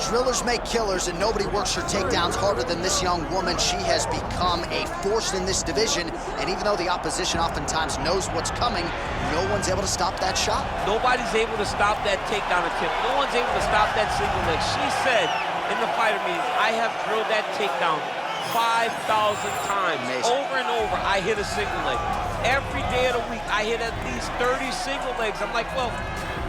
Drillers make killers, and nobody works her takedowns harder than this young woman. She has become a force in this division, and even though the opposition oftentimes knows what's coming, no one's able to stop that shot. Nobody's able to stop that takedown attempt. No one's able to stop that single leg. She said in the fighter meetings, I have drilled that takedown 5,000 times. Amazing. Over and over, I hit a single leg. Every day of the week, I hit at least 30 single legs. I'm like, well,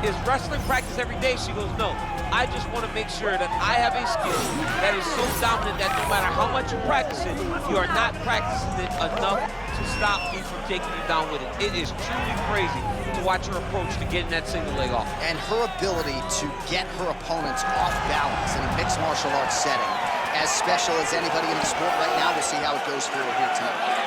is wrestling practice every day? She goes, no. I just want to make sure that I have a skill that is so dominant that no matter how much you practice it, you are not practicing it enough to stop me from taking you down with it. It is truly crazy to watch her approach to getting that single leg off. And her ability to get her opponents off balance in a mixed martial arts setting, as special as anybody in the sport right now. We'll see how it goes for her here tonight.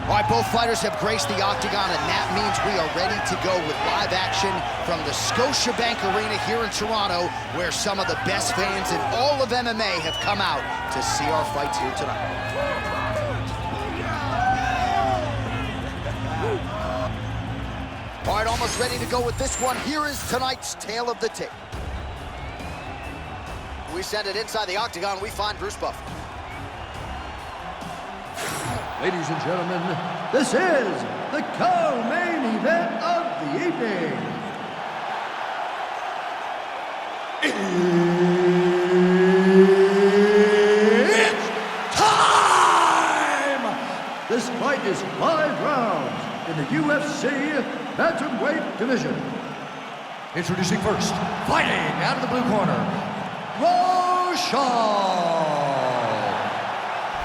All right, both fighters have graced the octagon, and that means we are ready to go with live action from the Scotiabank Arena here in Toronto, where some of the best fans in all of MMA have come out to see our fights here tonight. All right, almost ready to go with this one. Here is tonight's tale of the tape. We send it inside the octagon. We find Bruce Buffer. Ladies and gentlemen, this is the co-main event of the evening. It's time! This fight is 5 rounds in the UFC bantamweight division. Introducing first, fighting out of the blue corner, Roshan.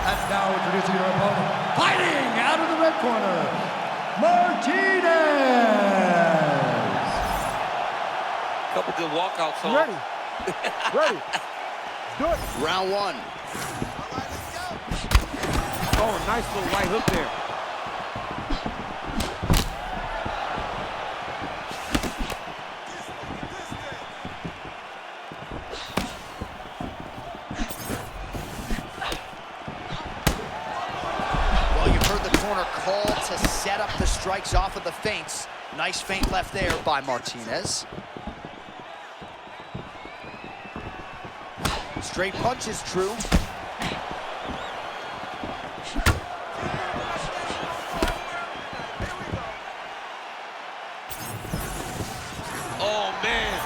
And now introducing your opponent, fighting out of the red corner, Martinez. Couple good walkouts. Ready. Ready. Do it. Round one. Oh, nice little right hook there. Call to set up the strikes off of the feints. Nice feint left there by Martinez. Straight punch is true. Oh, man.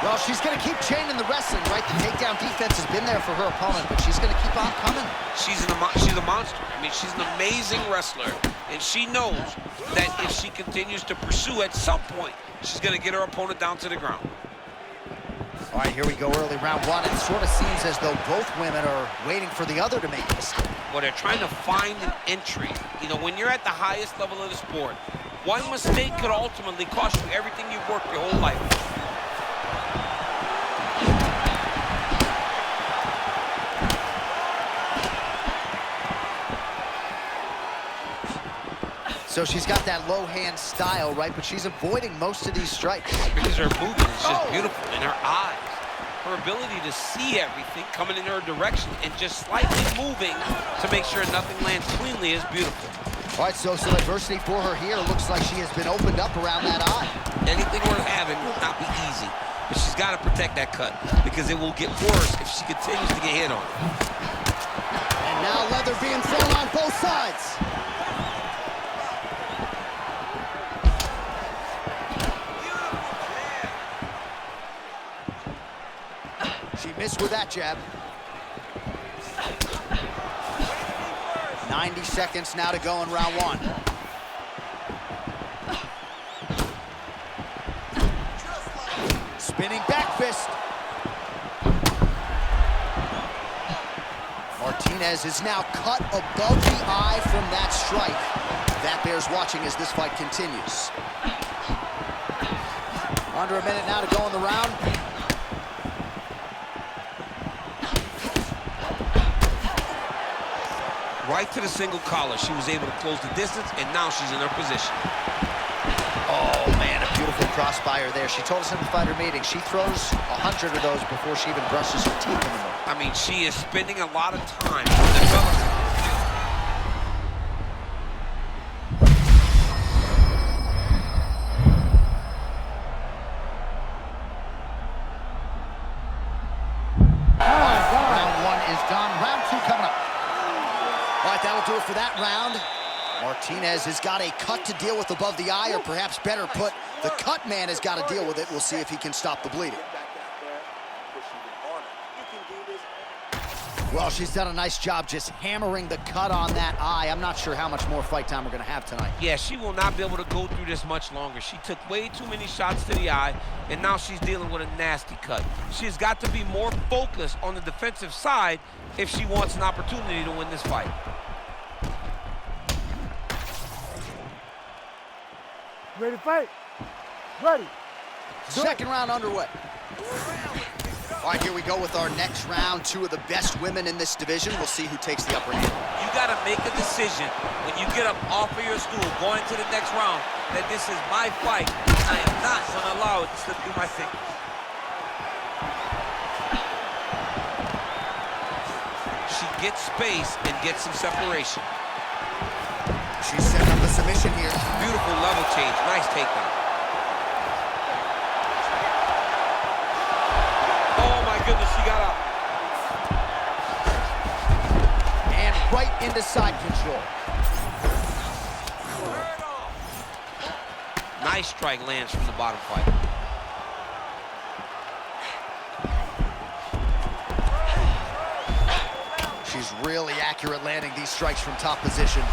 Well, she's going to keep chaining the wrestling, right? The takedown defense has been there for her opponent, but she's going to keep on coming. She's a monster. I mean, she's an amazing wrestler, and she knows that if she continues to pursue, at some point, she's going to get her opponent down to the ground. All right, here we go, early round one. It sort of seems as though both women are waiting for the other to make a mistake. Well, they're trying to find an entry. You know, when you're at the highest level of the sport, one mistake could ultimately cost you everything you've worked your whole life. So she's got that low hand style, right? But she's avoiding most of these strikes. Because her movement is just beautiful, and her eyes. Her ability to see everything coming in her direction and just slightly moving to make sure nothing lands cleanly is beautiful. All right, so some adversity for her here. Looks like she has been opened up around that eye. Anything worth having will not be easy, but she's got to protect that cut because it will get worse if she continues to get hit on. And now leather being thrown on both sides. She missed with that jab. 90 seconds now to go in round one. Spinning back fist. Martinez is now cut above the eye from that strike. That bears watching as this fight continues. Under a minute now to go in the round. Right to the single collar. She was able to close the distance, and now she's in her position. Oh, man, a beautiful crossfire there. She told us in the fighter meeting she throws 100 of those before she even brushes her teeth anymore. I mean, she is spending a lot of time developing. Round one is done. Round two coming up. All right, that'll do it for that round. Martinez has got a cut to deal with above the eye, or perhaps better put, the cut man has got to deal with it. We'll see if he can stop the bleeding. Well, she's done a nice job just hammering the cut on that eye. I'm not sure how much more fight time we're going to have tonight. Yeah, she will not be able to go through this much longer. She took way too many shots to the eye, and now she's dealing with a nasty cut. She's got to be more focused on the defensive side if she wants an opportunity to win this fight. Ready to fight? Ready. Second round underway. All right, here we go with our next round. Two of the best women in this division. We'll see who takes the upper hand. You got to make a decision when you get up off of your stool going to the next round that this is my fight. I am not going to allow it to slip through my fingers. She gets space and gets some separation. She's setting up a submission here. Beautiful level change. Nice takedown. Oh, my goodness, she got up. And right into side control. Nice strike lands from the bottom fighter. She's really accurate landing these strikes from top position.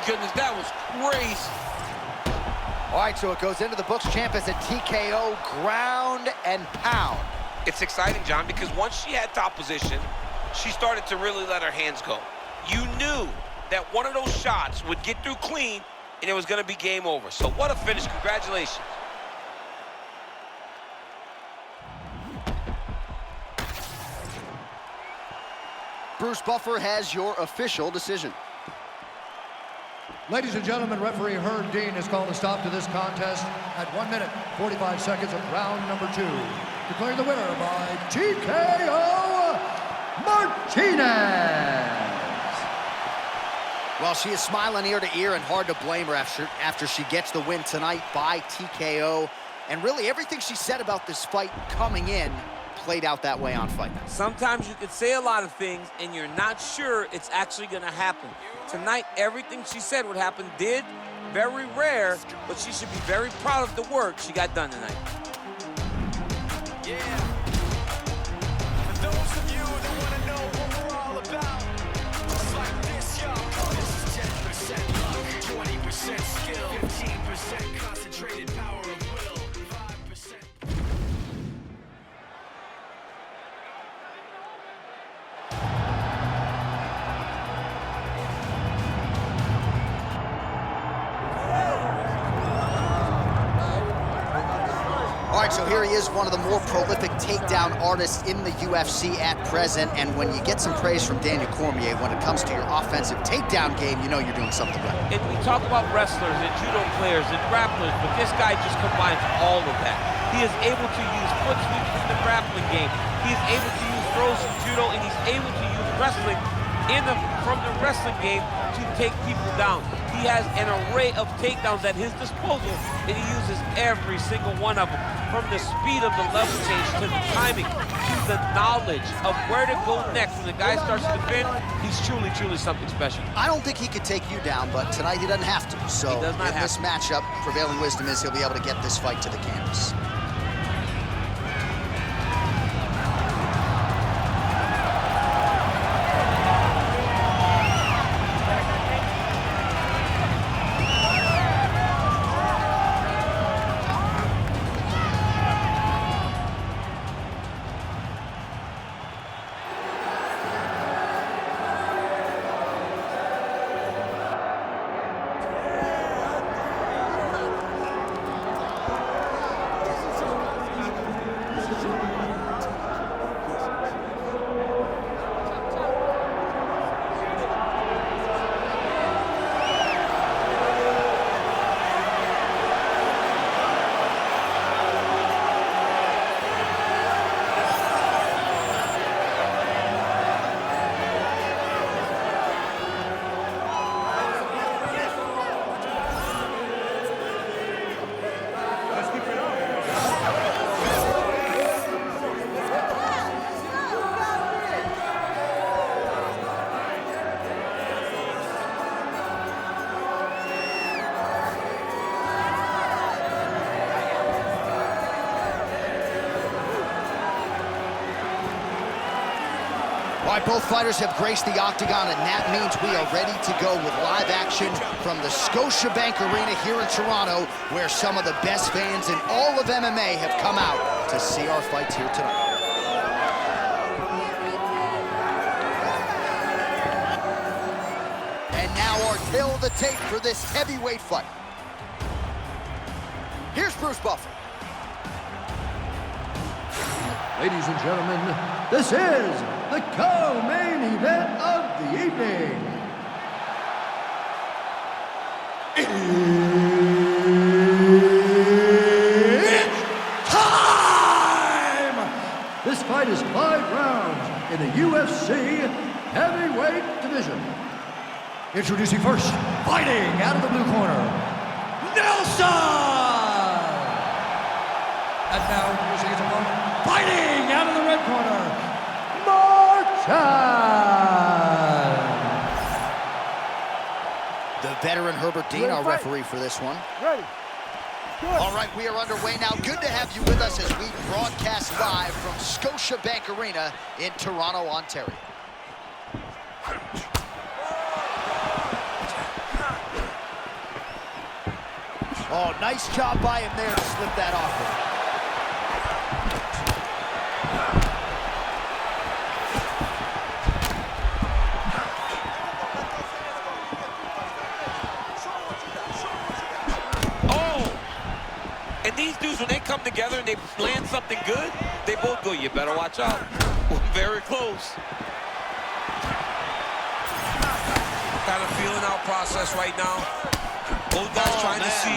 Goodness, that was crazy. All right, so it goes into the books. Champ as a TKO, ground and pound. It's exciting, John, because once she had top position, she started to really let her hands go. You knew that one of those shots would get through clean, and it was going to be game over. So what a finish. Congratulations. Bruce Buffer has your official decision. Ladies and gentlemen, referee Herb Dean has called a stop to this contest at 1 minute, 45 seconds of round number 2. Declaring the winner by TKO, Martinez. Well, she is smiling ear to ear, and hard to blame her after she gets the win tonight by TKO. And really, everything she said about this fight coming in played out that way on Fight Night. Sometimes you could say a lot of things, and you're not sure it's actually going to happen. Tonight, everything she said would happen did. Very rare, but she should be very proud of the work she got done tonight. Yeah. For those of you that want to know what we're all about, just like this, yo. This is 10% luck, 20% skill, 15% concentrated power of will, 5%. All right, so here he is, one of the more prolific takedown artists in the UFC at present. And when you get some praise from Daniel Cormier when it comes to your offensive takedown game, you know you're doing something right. And we talk about wrestlers and judo players and grapplers, but this guy just combines all of that. He is able to use foot sweeps from the grappling game. He is able to use throws from judo, and he's able to use wrestling from the wrestling game to take people down. He has an array of takedowns at his disposal, and he uses every single one of them. From the speed of the level change to the timing to the knowledge of where to go next when the guy starts to defend, he's truly, truly something special. I don't think he could take you down, but tonight he doesn't have to. So He does not in have this matchup, prevailing wisdom is he'll be able to get this fight to the canvas. All right, both fighters have graced the octagon, and that means we are ready to go with live action from the Scotiabank Arena here in Toronto, where some of the best fans in all of MMA have come out to see our fights here tonight. And now our tale of the tape for this heavyweight fight. Here's Bruce Buffer. Ladies and gentlemen, this is the co-main event of the evening. It's time! This fight is 5 rounds in the UFC heavyweight division. Introducing first, fighting out of the blue corner, Nelson! And now, introducing his opponent, fighting out of the red corner, Martin! The veteran Herbert Dean, our referee for this one. Ready. Good. All right, we are underway now. Good to have you with us as we broadcast live from Scotiabank Arena in Toronto, Ontario. Oh, nice job by him there to slip that off him. And these dudes, when they come together and they land something good, they both go, you better watch out. Very close. Kind of feeling out process right now. Both guys trying to see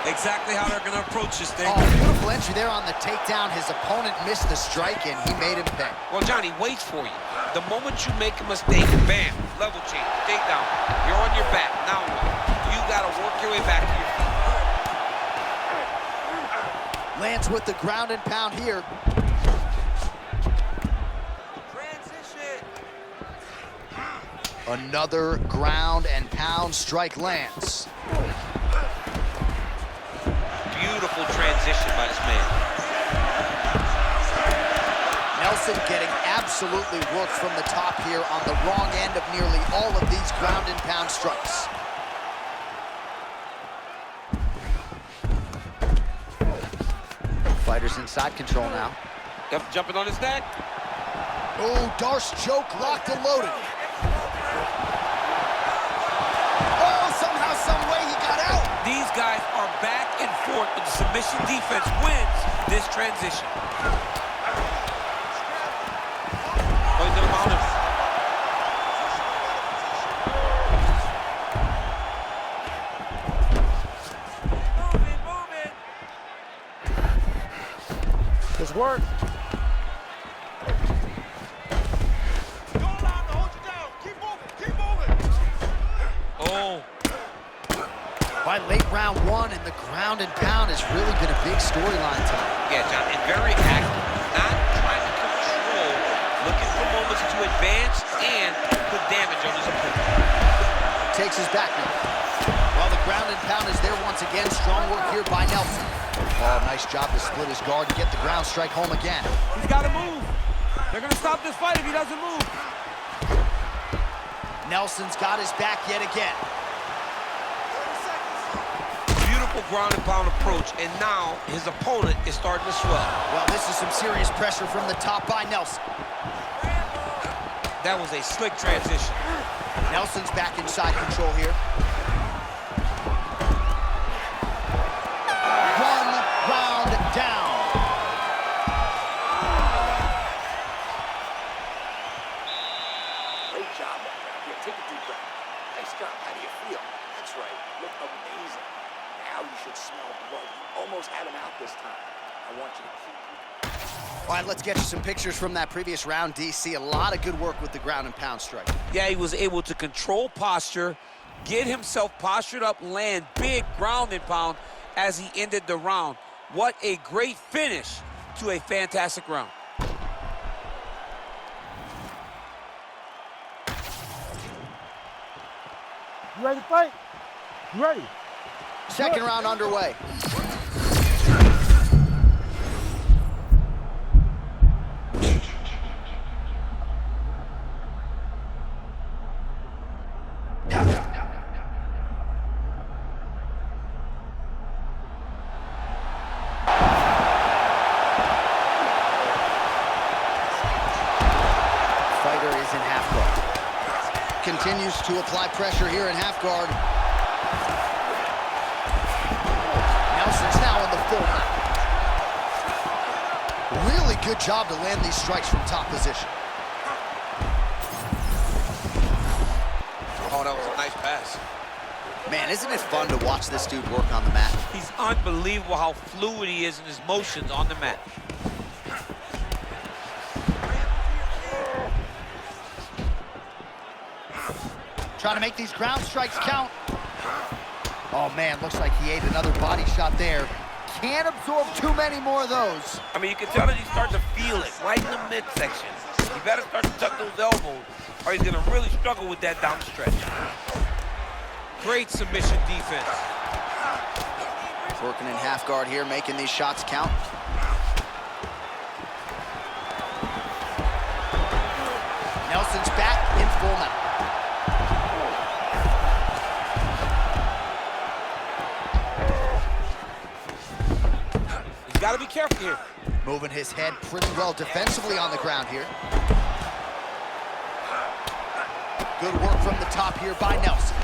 exactly how they're going to approach this thing. Oh, beautiful entry there on the takedown. His opponent missed the strike, and he made him pay. Well, Johnny waits for you. The moment you make a mistake, bam, level change, takedown. You're on your back. Now what? You got to work your way back to your feet. Lands with the ground and pound here. Transition. Another ground and pound strike lands. Beautiful transition by this man. Nelson getting absolutely worked from the top here on the wrong end of nearly all of these ground and pound strikes. Fighters in side control now. Yep, jumping on his neck. Oh, Darce choke locked and loaded. Oh, somehow, some way he got out. These guys are back and forth, but the submission defense wins this transition. Oh, he's gonna mount him. Just work. Oh, All right, late round one, and the ground and pound has really been a big storyline tonight. Yeah, John, and very active, not trying to control, looking for moments to advance and put damage on his opponent. Takes his back now. Well, the ground and pound is there once again. Strong work here by Nelson. Oh, nice job to split his guard and get the ground strike home again. He's got to move. They're going to stop this fight if he doesn't move. Nelson's got his back yet again. Beautiful ground and pound approach, and now his opponent is starting to swell. Well, this is some serious pressure from the top by Nelson. That was a slick transition. Nelson's back inside control here. One round down. Great job that round. Here, take a deep breath. Nice job. How do you feel? That's right. Look amazing. Now you should smell blood. You almost had him out this time. I want you to keep it. All right, let's get you some pictures from that previous round, DC. A lot of good work with the ground and pound strike. Yeah, he was able to control posture, get himself postured up, land big ground and pound as he ended the round. What a great finish to a fantastic round. You ready to fight? You ready? Second round underway. Fighter is in half guard. Continues to apply pressure here in half guard. Nelson's now in the full mount. Really good job to land these strikes from top position. Oh, that was a nice pass. Man, isn't it fun to watch this dude work on the mat? He's unbelievable how fluid he is in his motions on the mat. Trying to make these ground strikes count. Oh man, looks like he ate another body shot there. Can't absorb too many more of those. I mean, you can tell that he's starting to feel it right in the midsection. He better start to tuck those elbows, or he's gonna really struggle with that down the stretch. Great submission defense. Working in half guard here, making these shots count. Nelson's back in full mount. He's got to be careful here. Moving his head pretty well defensively on the ground here. Good work from the top here by Nelson.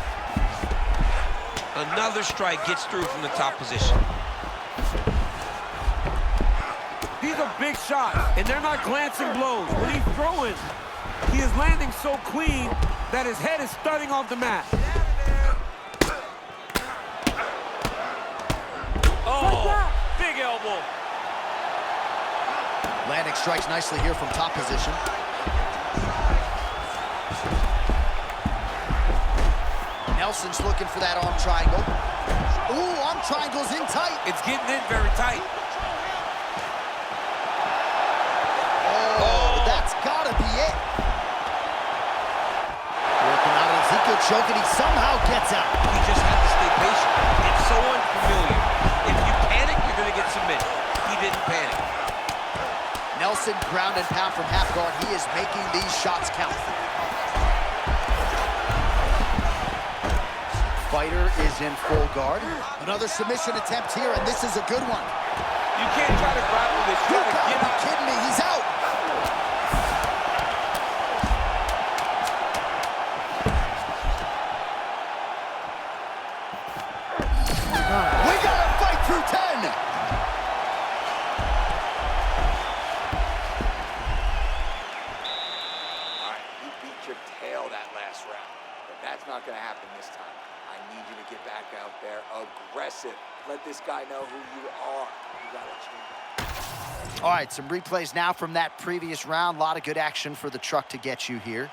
Another strike gets through from the top position. These are big shots, and they're not glancing blows. When he's throwing, he is landing so clean that his head is starting off the mat. Oh, big elbow. Landing strikes nicely here from top position. Nelson's looking for that arm triangle. Ooh, arm triangle's in tight. It's getting in very tight. Oh, that's gotta be it. Working out an Ezekiel choke, and he somehow gets out. He just had to stay patient. It's so unfamiliar. If you panic, you're gonna get submitted. He didn't panic. Nelson ground and pound from half guard. He is making these shots count. Fighter is in full guard. Another submission attempt here, and this is a good one. You can't try to grapple this. You You gotta gotta get be out. kidding me, he's out. We gotta fight through 10. All right, you beat your tail that last round, but that's not going to happen this time. I need you to get back out there aggressive. Let this guy know who you are. You got to change. All right, some replays now from that previous round. A lot of good action for the truck to get you here.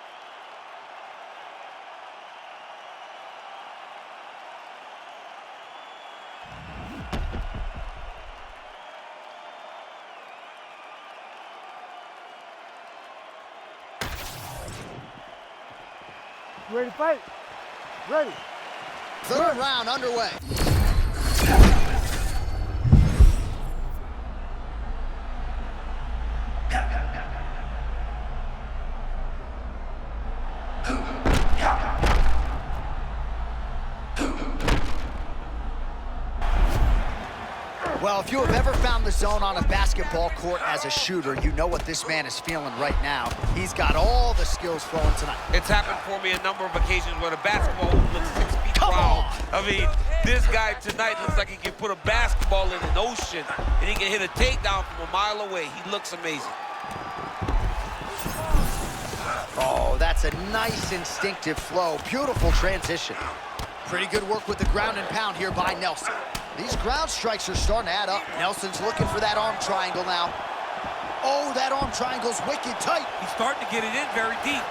ready to fight? Ready. Third round underway. Well, if you have ever found the zone on a basketball court as a shooter, you know what this man is feeling right now. He's got all the skills flowing tonight. It's happened for me a number of occasions where the basketball hoop looks 6 feet tall. I mean, this guy tonight looks like he can put a basketball in an ocean and he can hit a takedown from a mile away. He looks amazing. Oh, that's a nice instinctive flow. Beautiful transition. Pretty good work with the ground and pound here by Nelson. These ground strikes are starting to add up. Nelson's looking for that arm triangle now. Oh, that arm triangle's wicked tight. He's starting to get it in very deep.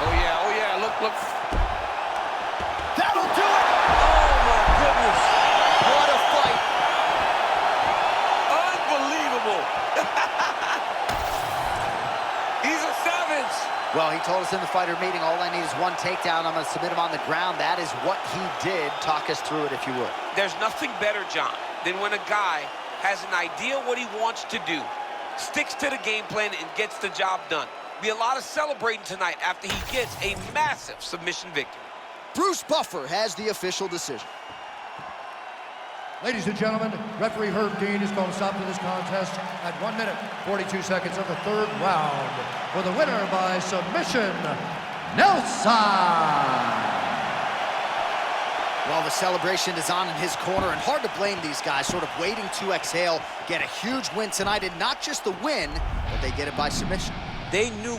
Oh yeah, look. That'll do it! Oh my goodness. What a fight. Unbelievable. He's a savage. Well, he told us in the fighter meeting, all I need is one takedown. I'm going to submit him on the ground. That is what he did. Talk us through it, if you would. There's nothing better, John, than when a guy has an idea what he wants to do, sticks to the game plan, and gets the job done. Be a lot of celebrating tonight after he gets a massive submission victory. Bruce Buffer has the official decision. Ladies and gentlemen, referee Herb Dean is going to stop to this contest at 1 minute, 42 seconds of the third round. For the winner by submission, Nelson! Well, the celebration is on in his corner, and hard to blame these guys, sort of waiting to exhale, get a huge win tonight, and not just the win, but they get it by submission. They knew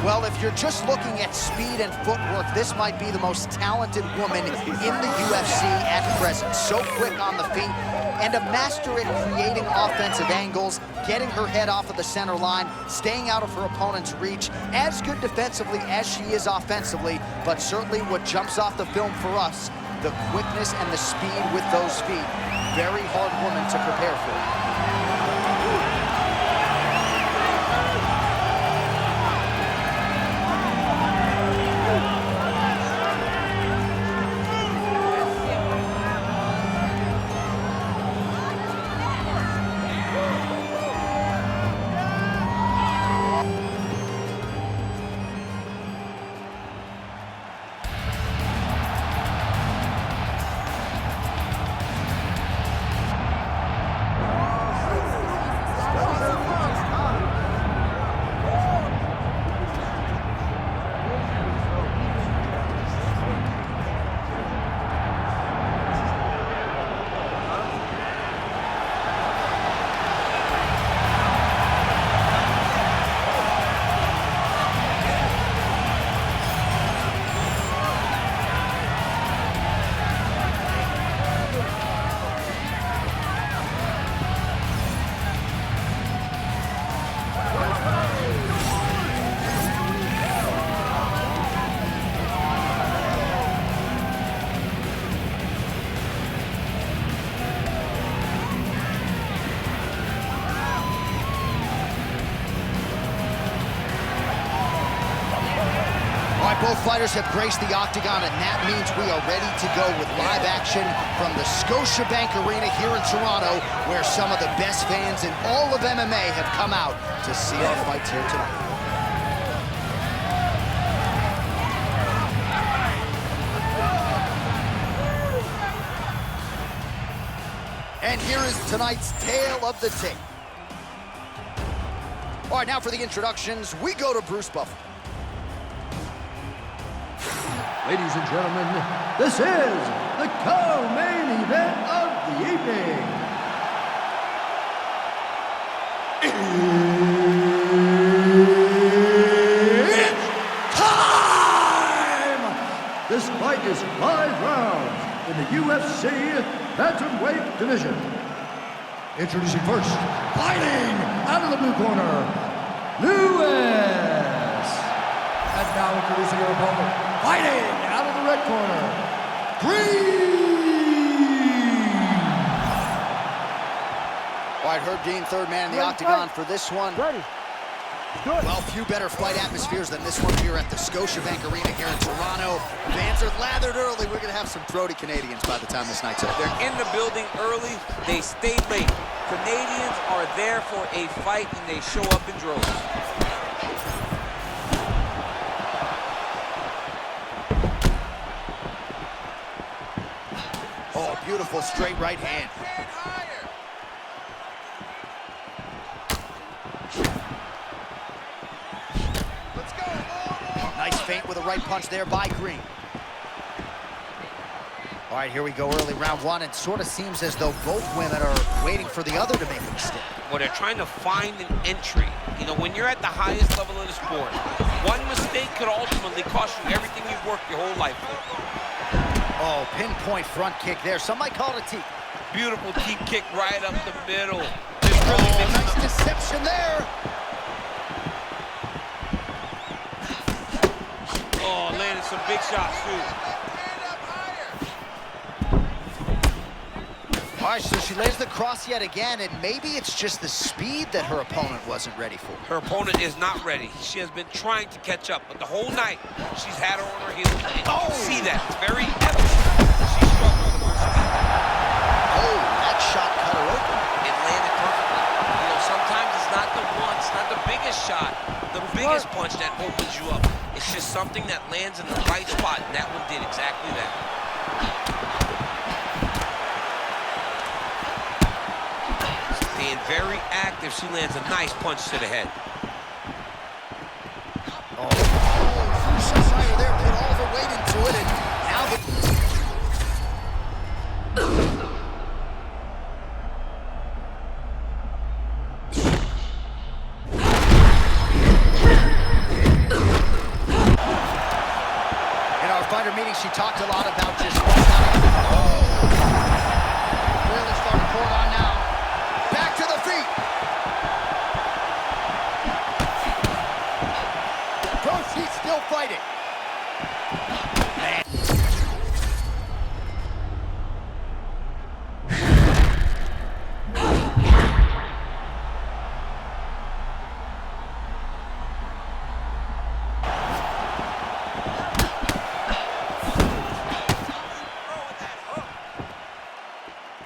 Well, if you're just looking at speed and footwork, this might be the most talented woman in the UFC at present. So quick on the feet and a master at creating offensive angles, getting her head off of the center line, staying out of her opponent's reach, as good defensively as she is offensively, but certainly what jumps off the film for us, the quickness and the speed with those feet. Very hard woman to prepare for. right, both fighters have graced the octagon, and that means we are ready to go with live action from the Scotiabank Arena here in Toronto, where some of the best fans in all of MMA have come out to see our fights here tonight. And here is tonight's tale of the tape. All right, now for the introductions, we go to Bruce Buffer. Ladies and gentlemen, this is the co-main event of the evening. It's time! This fight is 5 rounds in the UFC Bantamweight division. Introducing first, fighting out of the blue corner, Lewis. And now introducing your opponent, fighting out of the red corner, Green. All right, Herb Dean, third man in the octagon for this one. Ready. Good. Well, few better fight atmospheres than this one here at the Scotiabank Arena here in Toronto. Fans are lathered early. We're going to have some throaty Canadians by the time this night's over. They're in the building early. They stay late. Canadians are there for a fight, and they show up in droves. Oh, beautiful straight right hand. Nice feint with a right punch there by Green. All right, here we go, early round one. It sort of seems as though both women are waiting for the other to make a mistake. Well, they're trying to find an entry. You know, when you're at the highest level of the sport, one mistake could ultimately cost you everything you've worked your whole life for. Oh, pinpoint front kick there. Some might call it a teep. Beautiful teep kick right up the middle. Just really Nice deception there. Oh, landed some big shots, too. All right, so she lays the cross yet again, and maybe it's just the speed that her opponent wasn't ready for. Her opponent is not ready. She has been trying to catch up, but the whole night, she's had her on her heels. And you can see that. It's very evident. She's struggling with her speed. Oh, that shot cut her open. It landed perfectly. You know, sometimes it's not the one, it's not the biggest shot, the biggest punch that opens you up. It's just something that lands in the right spot, and that one did exactly that. Being very active, she lands a nice punch to the head. Oh, Shire there put all of her weight into it, and now in our fighter meeting, she talked a lot about just really starting to pour it on now. Back to the feet. She's still fighting. Man.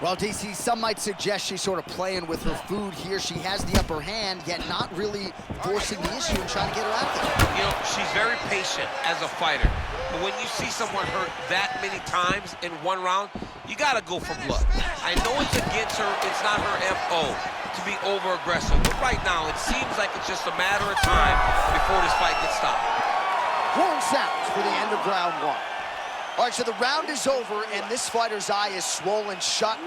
Well, DC, some might suggest she's sort of playing with her food here. She has the upper hand, yet not really forcing the issue and trying to get her out there. You know, she's very patient as a fighter. But when you see someone hurt that many times in one round, you gotta go for blood. I know it's against her, it's not her MO to be over-aggressive, but right now it seems like it's just a matter of time before this fight gets stopped. Horn sounds for the end of round one. All right, so the round is over, and this fighter's eye is swollen shut.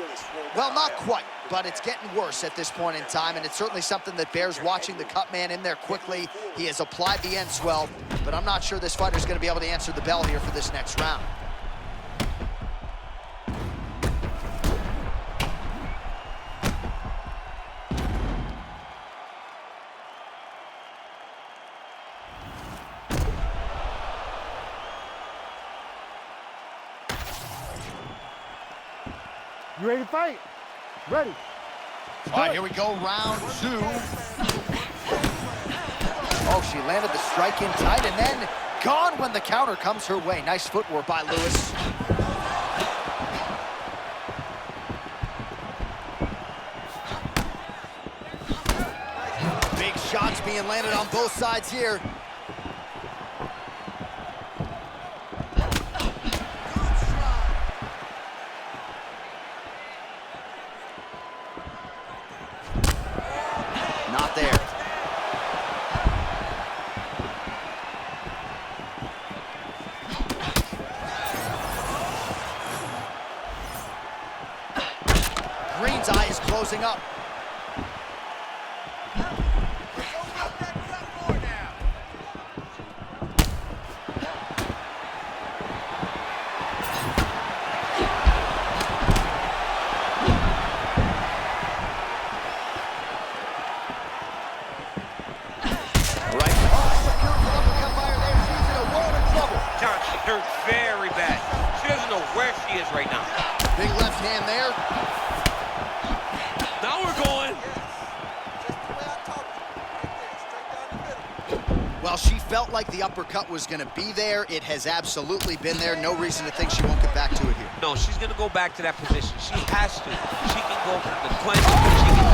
Well, not quite, but it's getting worse at this point in time, and it's certainly something that bears watching the cut man in there quickly. He has applied the end swell, but I'm not sure this fighter's going to be able to answer the bell here for this next round. You ready to fight? Ready. All right, here we go, round two. Oh, she landed the strike in tight and then gone when the counter comes her way. Nice footwork by Lewis. Big shots being landed on both sides here. Not there. Green's eye is closing up. Very bad. She doesn't know where she is right now. Big left hand there. Now we're going. Well, she felt like the uppercut was going to be there. It has absolutely been there. No reason to think she won't get back to it here. No, she's going to go back to that position. She has to. She can go for the clinch. She can...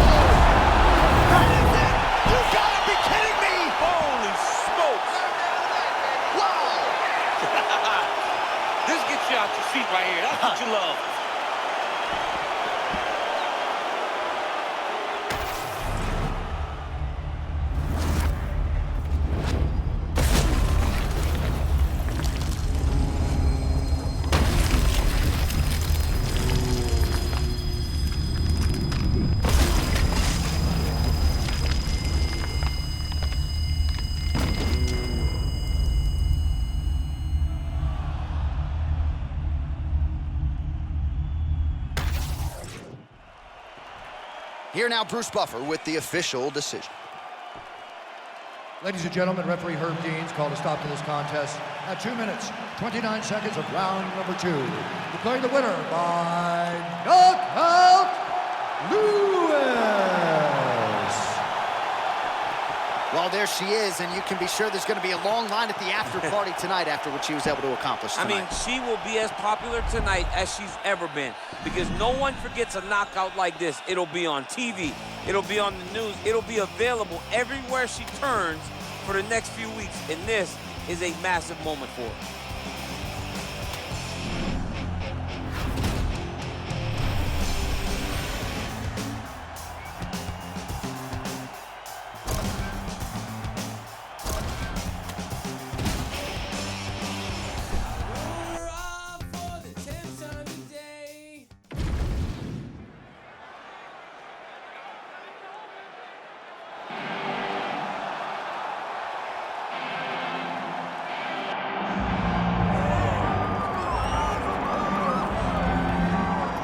You gotta be kidding me! Holy smokes! Wow! This gets you out your seat right here. That's what you love. Here now, Bruce Buffer with the official decision. Ladies and gentlemen, referee Herb Deans called a stop to this contest at 2 minutes, 29 seconds of round number 2. Declaring the winner by knockout, Lewis. Well, there she is, and you can be sure there's going to be a long line at the after party tonight after what she was able to accomplish tonight. I mean, she will be as popular tonight as she's ever been because no one forgets a knockout like this. It'll be on TV. It'll be on the news. It'll be available everywhere she turns for the next few weeks, and this is a massive moment for her.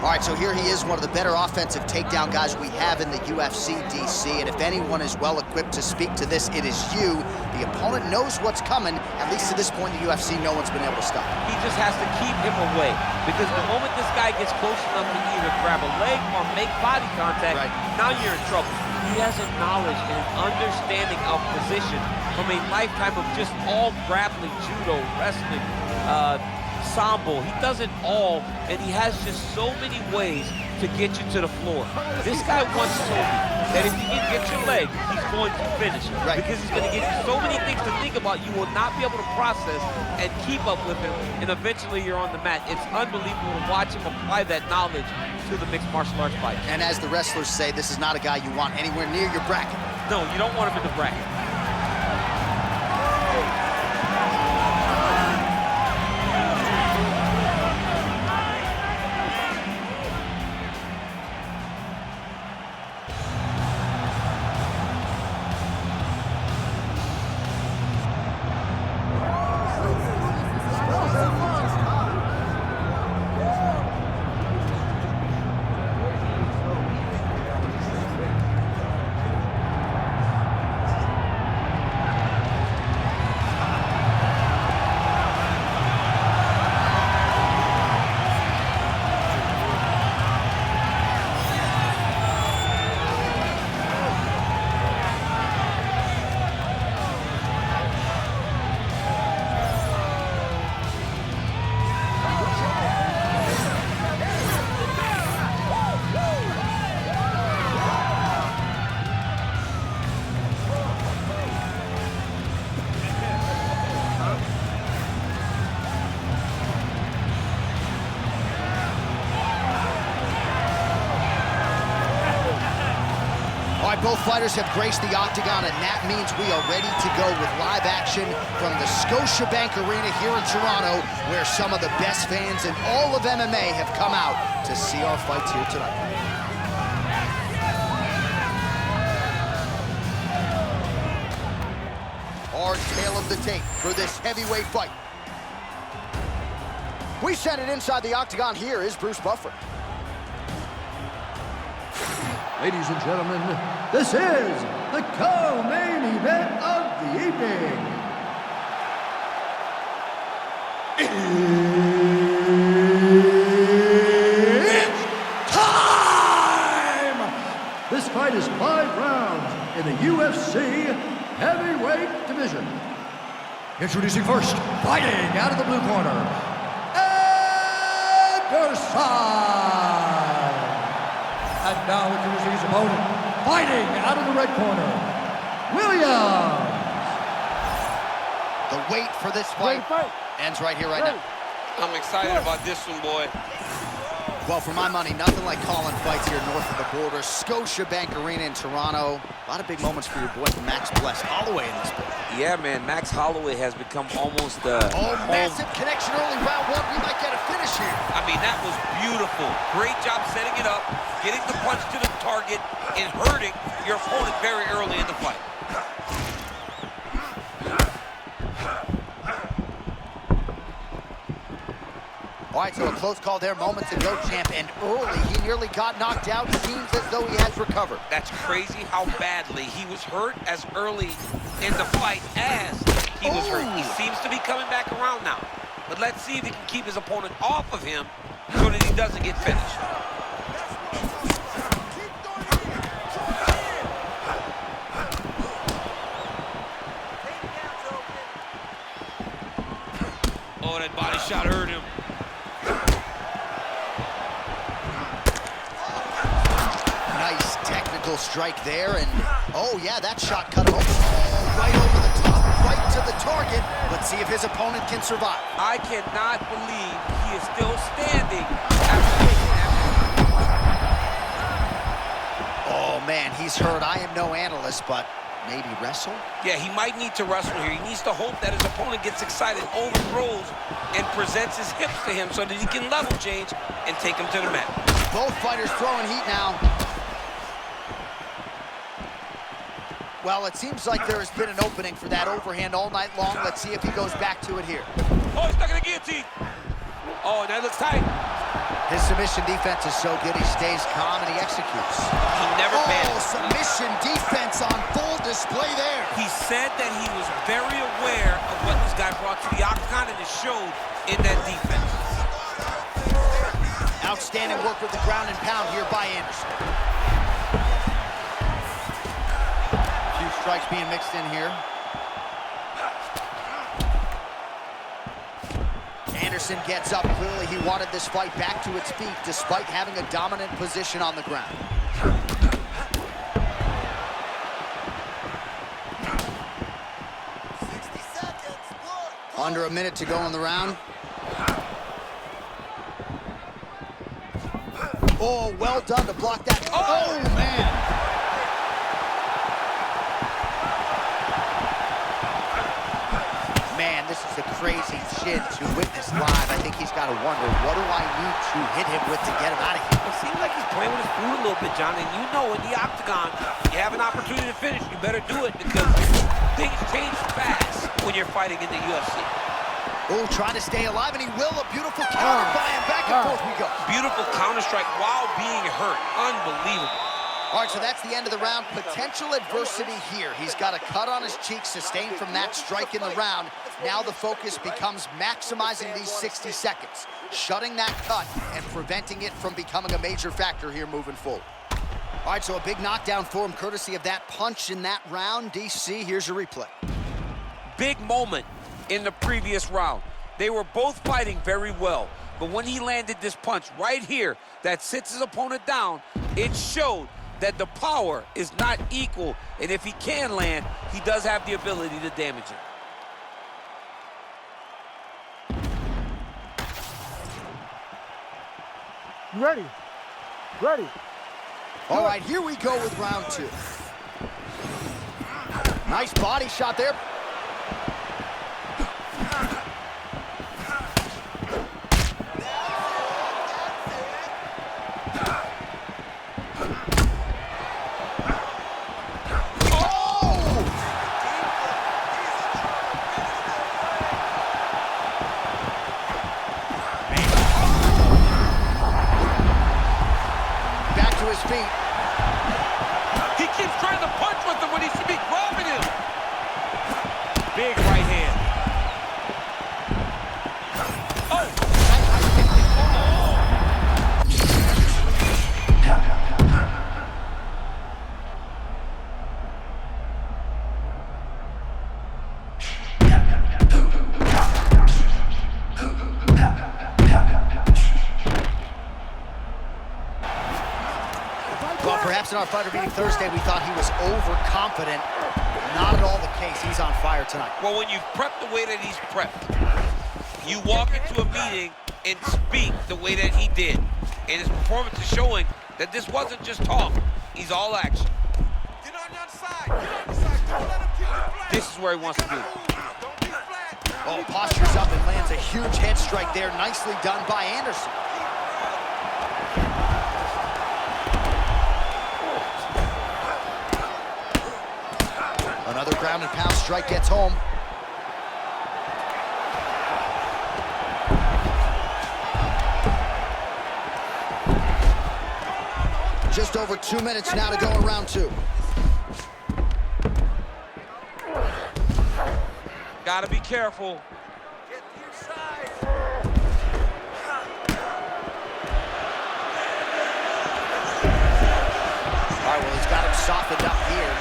All right, so here he is, one of the better offensive takedown guys we have in the UFC DC, and if anyone is well-equipped to speak to this, it is you. The opponent knows what's coming. At least to this point in the UFC, no one's been able to stop him. He just has to keep him away because the moment this guy gets close enough to either grab a leg or make body contact, now you're in trouble. He has a knowledge and an understanding of position from a lifetime of just all grappling, judo, wrestling, sambo. He does it all, and he has just so many ways to get you to the floor. This guy once told me that if you can get your leg, he's going to finish. Because he's going to give you so many things to think about, you will not be able to process and keep up with him, and eventually you're on the mat. It's unbelievable to watch him apply that knowledge to the mixed martial arts fight. And as the wrestlers say, this is not a guy you want anywhere near your bracket. No, you don't want him in the bracket. both fighters have graced the octagon, and that means we are ready to go with live action from the Scotiabank Arena here in Toronto, where some of the best fans in all of MMA have come out to see our fights here tonight. Hard tail of the tape for this heavyweight fight. We send it inside the octagon. Here is Bruce Buffer. Ladies and gentlemen, this is the co-main event of the evening. It's time! This fight is 5 rounds in the UFC heavyweight division. Introducing first, fighting out of the blue corner, Anderson! And now introducing his opponent, fighting out of the red corner, Williams. The wait for this fight ends right here, right now. I'm excited about this one, boy. Well, for my money, nothing like calling fights here north of the border. Scotiabank Arena in Toronto. A lot of big moments for your boy, Max Bless Holloway in this book. Yeah, man, Max Holloway has become almost massive connection early, round 1. We might get a finish here. I mean, that was beautiful. Great job setting it up, getting the punch to the target, and hurting your opponent very early in the fight. All right, so a close call there moments ago, champ, and early he nearly got knocked out. Seems as though he has recovered. That's crazy how badly he was hurt as early in the fight as he was hurt. He seems to be coming back around now. But let's see if he can keep his opponent off of him so that he doesn't get finished. Oh, that body shot hurt him. Nice technical strike there, and oh yeah, that shot cut him off. Right over the top, right to the target. Let's see if his opponent can survive. I cannot believe he is still standing after taking that. Oh man, he's hurt. I am no analyst, but maybe wrestle? Yeah, he might need to wrestle here. He needs to hope that his opponent gets excited, overthrows, and presents his hips to him so that he can level change and take him to the mat. Both fighters throwing heat now. Well, it seems like there has been an opening for that overhand all night long. Let's see if he goes back to it here. Oh, he's stuck in the guillotine. Oh, and that looks tight. His submission defense is so good, he stays calm and he executes. He never panics. Submission defense on full display there. He said that he was very aware of what this guy brought to the octagon, and it showed in that defense. Outstanding work with the ground and pound here by Anderson. A few strikes being mixed in here. Anderson gets up. Clearly he wanted this fight back to its feet despite having a dominant position on the ground. Under a minute to go in the round. Oh, well done to block that. Oh, man. Man, this is a crazy chin to witness live. I think he's got to wonder, what do I need to hit him with to get him out of here? It seems like he's playing with his food a little bit, John, and you know in the octagon, you have an opportunity to finish, you better do it because things change fast when you're fighting in the UFC. Oh, trying to stay alive, and he will. A beautiful counter by him. Back and forth we go. Beautiful counter strike while being hurt. Unbelievable. All right, so that's the end of the round. Potential adversity here. He's got a cut on his cheek sustained from that strike in the round. Now the focus becomes maximizing these 60 seconds, shutting that cut and preventing it from becoming a major factor here moving forward. All right, so a big knockdown for him courtesy of that punch in that round. DC, here's your replay. Big moment in the previous round. They were both fighting very well, but when he landed this punch right here that sits his opponent down, it showed that the power is not equal, and if he can land, he does have the ability to damage it. You ready? Ready. All right, here we go with round 2. Nice body shot there. His feet. He keeps trying to punch with him when he should be grabbing him. Big right hand. Well, perhaps in our fighter meeting Thursday, we thought he was overconfident. Not at all the case. He's on fire tonight. Well, when you prep the way that he's prepped, you walk into a meeting and speak the way that he did. And his performance is showing that this wasn't just talk. He's all action. Get on the other side. Get on the side. Don't let him keep you flat. This is where he wants to be. Don't be flat. Oh, postures up and lands a huge head strike there. Nicely done by Anderson. Another ground and pound strike gets home. Just over 2 minutes now to go in round two. Gotta be careful. Get to your side. All right, well, he's got him softened up here.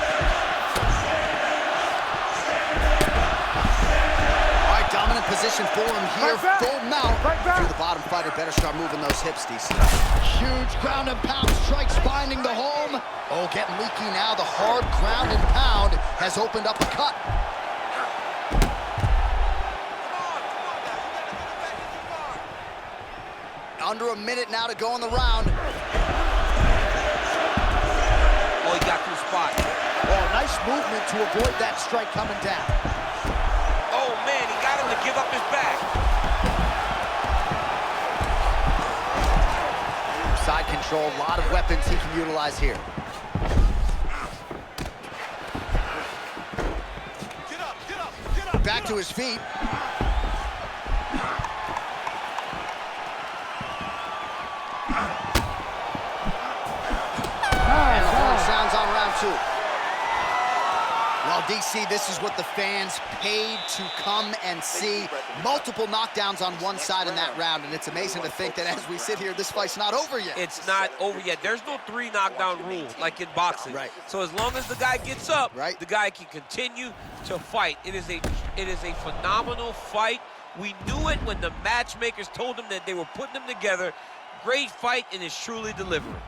Dominant position for him here, full mount. Through the bottom, fighter better start moving those hips, DC. Huge ground and pound strikes finding the home. Oh, getting leaky now. The hard ground and pound has opened up a cut. Under a minute now to go in the round. Oh, he got to the spot. Oh, nice movement to avoid that strike coming down. Oh, man, he got him to give up his back. Side control, a lot of weapons he can utilize here. Get up, get up, get up. Back to his feet. And the horn sounds on round two. Well, DC, this is what the fans paid to come and see. Multiple knockdowns on one side in that round, and it's amazing to think that as we sit here, this fight's not over yet. It's not over yet. There's no 3 knockdown rule like in boxing. Right. So as long as the guy gets up, right, the guy can continue to fight. It is a phenomenal fight. We knew it when the matchmakers told him that they were putting them together. Great fight, and it's truly delivering.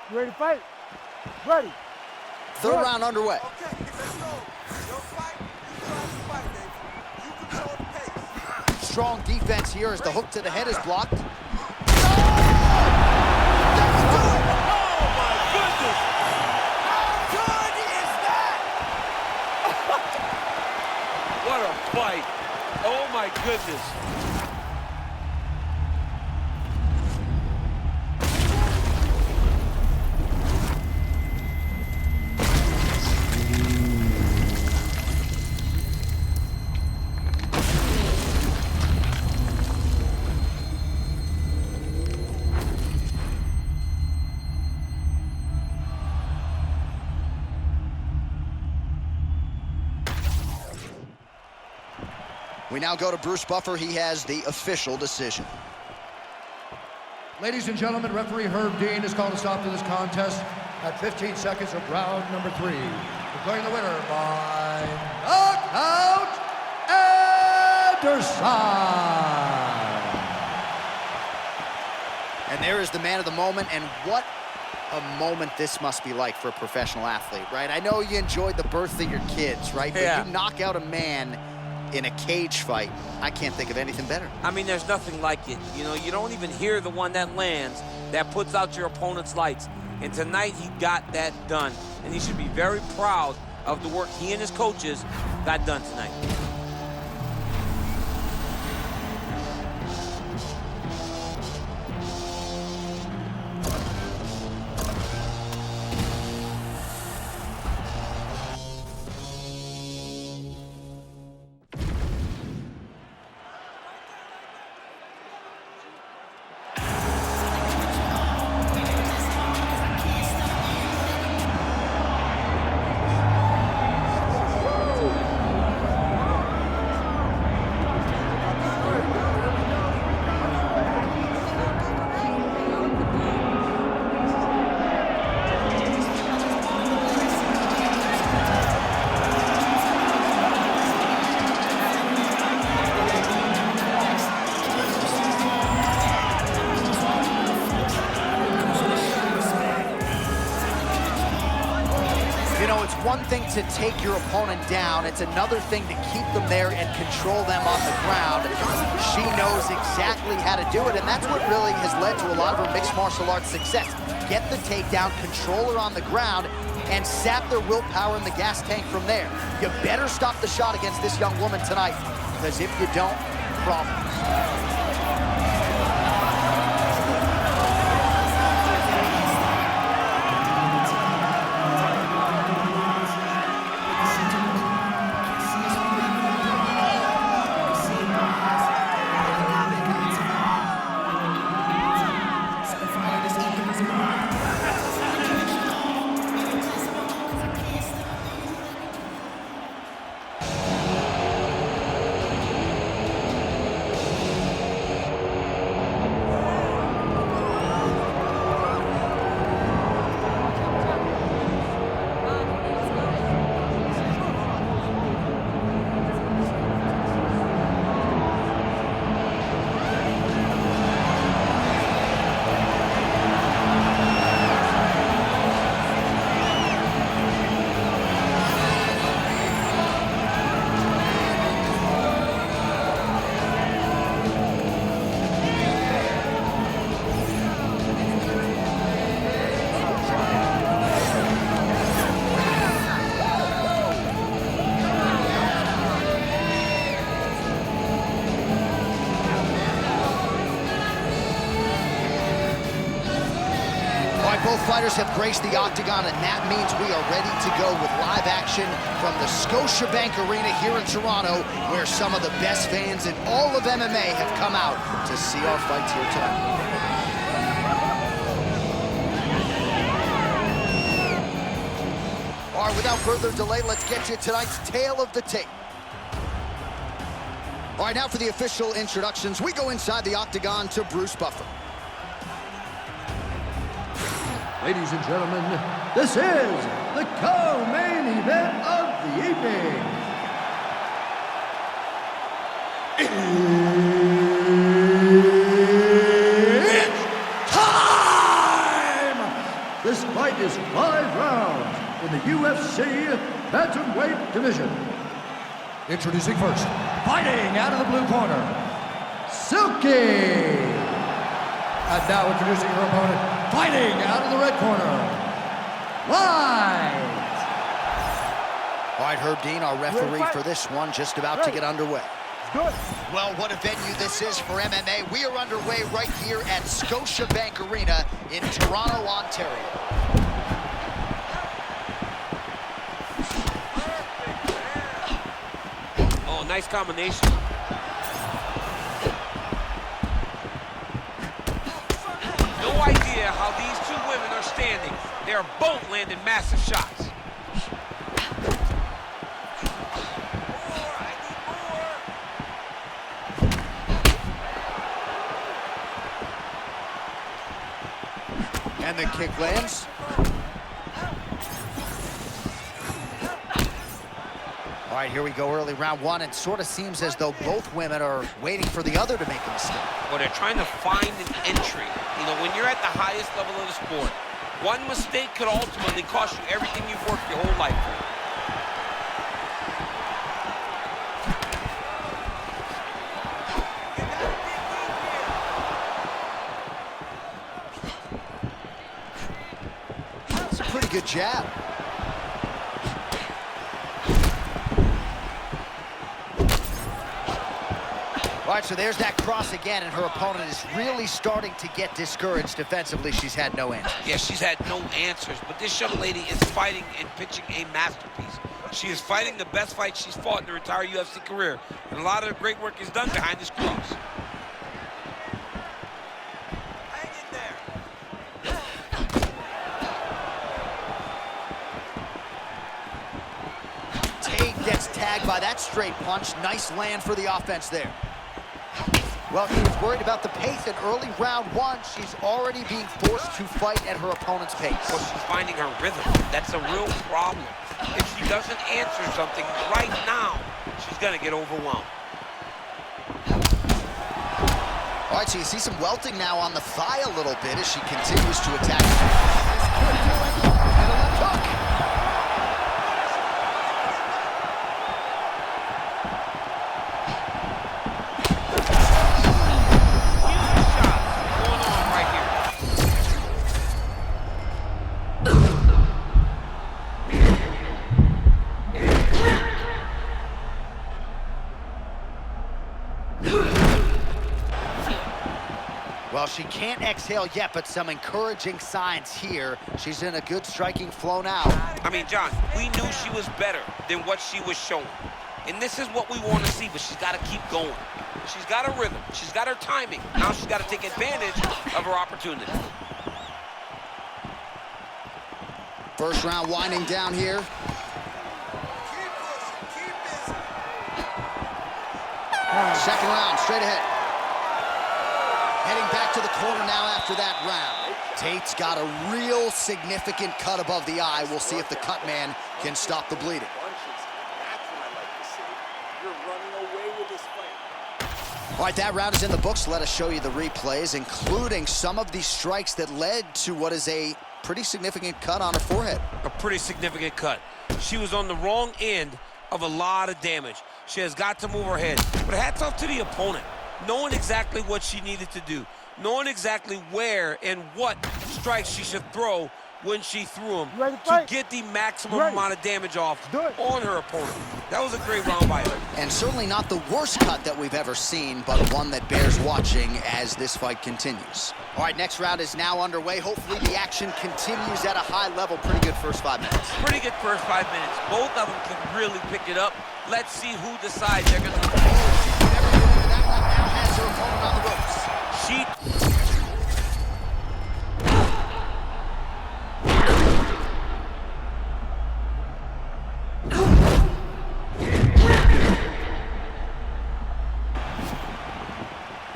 You ready to fight? Ready. Third round underway. Okay, let's go. Your fight, you drive the fight, baby. You control the pace. Strong defense here as the hook to the head is blocked. What a fight. Oh, my goodness. We now go to Bruce Buffer. He has the official decision. Ladies and gentlemen, referee Herb Dean has called a stop to this contest at 15 seconds of round number 3. Declaring the winner by knockout, Anderson. And there is the man of the moment, and what a moment this must be like for a professional athlete, right? I know you enjoyed the birth of your kids, right? Yeah. But you knock out a man in a cage fight, I can't think of anything better. I mean, there's nothing like it. You know, you don't even hear the one that lands, that puts out your opponent's lights. And tonight, he got that done. And he should be very proud of the work he and his coaches got done tonight. You know, it's one thing to take your opponent down. It's another thing to keep them there and control them on the ground. She knows exactly how to do it, and that's what really has led to a lot of her mixed martial arts success. Get the takedown, control her on the ground, and sap their willpower in the gas tank from there. You better stop the shot against this young woman tonight, because if you don't, problems. Both fighters have graced the octagon, and that means we are ready to go with live action from the Scotiabank Arena here in Toronto, where some of the best fans in all of MMA have come out to see our fights here tonight. All right, without further delay, let's get you tonight's tale of the tape. All right, now for the official introductions, we go inside the octagon to Bruce Buffer. Ladies and gentlemen, this is the co-main event of the evening. It's time! This fight is 5 rounds in the UFC bantamweight division. Introducing first, fighting out of the blue corner, Silky. And now introducing her opponent, fighting out of the red corner, Light. All right, Herb Dean, our referee for this one, just about to get underway. Good. Well, what a venue this is for MMA. We are underway right here at Scotiabank Arena in Toronto, Ontario. Oh, nice combination. No idea how these two women are standing. They are both landing massive shots. And the kick lands. All right, here we go, early round one. It sort of seems as though both women are waiting for the other to make a mistake. Well, they're trying to find an entry. You know, when you're at the highest level of the sport, One mistake could ultimately cost you everything you've worked your whole life for. That's a pretty good jab. All right, so there's that cross again, and her opponent is really starting to get discouraged defensively. She's had no answers. Yeah, she's had no answers, but this young lady is fighting and pitching a masterpiece. She is fighting the best fight she's fought in her entire UFC career, and a lot of the great work is done behind this cross. Hang in there. Tate gets tagged by that straight punch. Nice land for the offense there. Well, she was worried about the pace in early round one. She's already being forced to fight at her opponent's pace. Well, she's finding her rhythm. That's a real problem. If she doesn't answer something right now, she's gonna get overwhelmed. All right, so you see some welting now on the thigh a little bit as she continues to attack. This could do it. And a left hook. Well, she can't exhale yet, but some encouraging signs here. She's in a good striking flow now. I mean, John, we knew she was better than what she was showing. And this is what we want to see, but she's got to keep going. She's got her rhythm. She's got her timing. Now she's got to take advantage of her opportunity. First round winding down here. Keep pushing, keep busy. Second round, straight ahead. Heading back to the corner now after that round. Tate's got a real significant cut above the eye. We'll see if the cut man can stop the bleeding. That's what I like to see. You're running away with this fight. All right, that round is in the books. Let us show you the replays, including some of the strikes that led to what is a pretty significant cut on her forehead. A pretty significant cut. She was on the wrong end of a lot of damage. She has got to move her head. But hats off to the opponent, knowing exactly what she needed to do, knowing exactly where and what strikes she should throw when she threw them to get the maximum amount of damage off on her opponent. That was a great round by her. And certainly not the worst cut that we've ever seen, but one that bears watching as this fight continues. All right, next round is now underway. Hopefully the action continues at a high level. Pretty good first 5 minutes. Pretty good first 5 minutes. Both of them can really pick it up. Let's see who decides they're gonna... Now has her opponent on the ropes.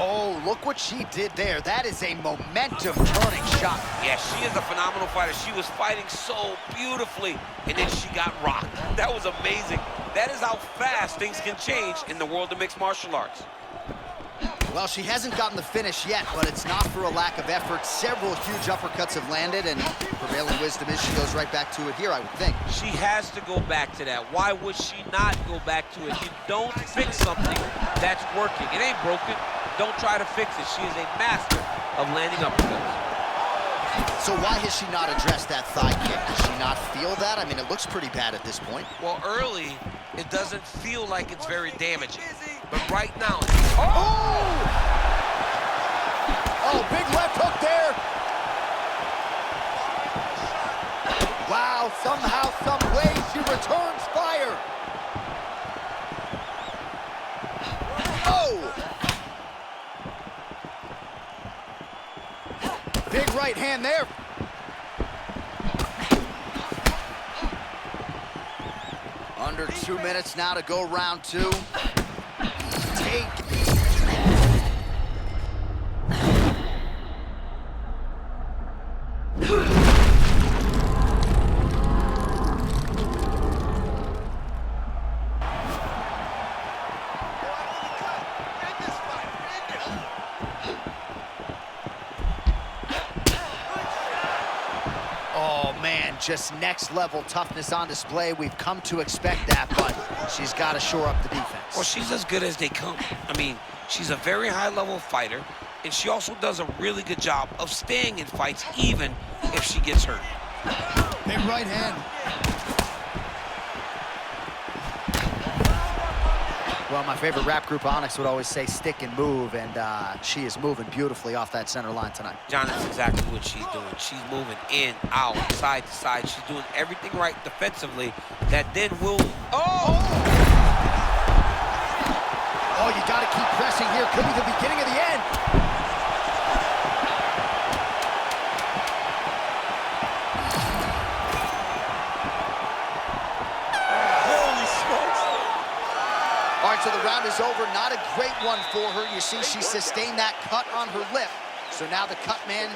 Oh, look what she did there. That is a momentum-turning shot. Yeah, she is a phenomenal fighter. She was fighting so beautifully, and then she got rocked. That was amazing. That is how fast things can change in the world of mixed martial arts. Well, she hasn't gotten the finish yet, but it's not for a lack of effort. Several huge uppercuts have landed, and prevailing wisdom is she goes right back to it here, I would think. She has to go back to that. Why would she not go back to it? You don't fix something that's working. It ain't broken. Don't try to fix it. She is a master of landing uppercuts. So why has she not addressed that thigh kick? Does she not feel that? I mean, it looks pretty bad at this point. Well, early, it doesn't feel like it's very damaging. But right now... Oh, big left hook there. Wow, somehow, some way, she returns fire. Oh! Big right hand there. Under 2 minutes now to go round two. Take. just next level toughness on display. We've come to expect that, but she's got to shore up the defense. Well, she's as good as they come. I mean, she's a very high-level fighter, and she also does a really good job of staying in fights even if she gets hurt. Big right hand. Well, my favorite rap group, Onyx, would always say stick and move, and she is moving beautifully off that center line tonight. John, that's exactly what she's doing. She's moving in, out, side to side. She's doing everything right defensively that then will... Oh! Oh, you got to keep pressing here. Could be the beginning of the end. All right, so the round is over. Not a great one for her. You see, she sustained that cut on her lip. So now the cut man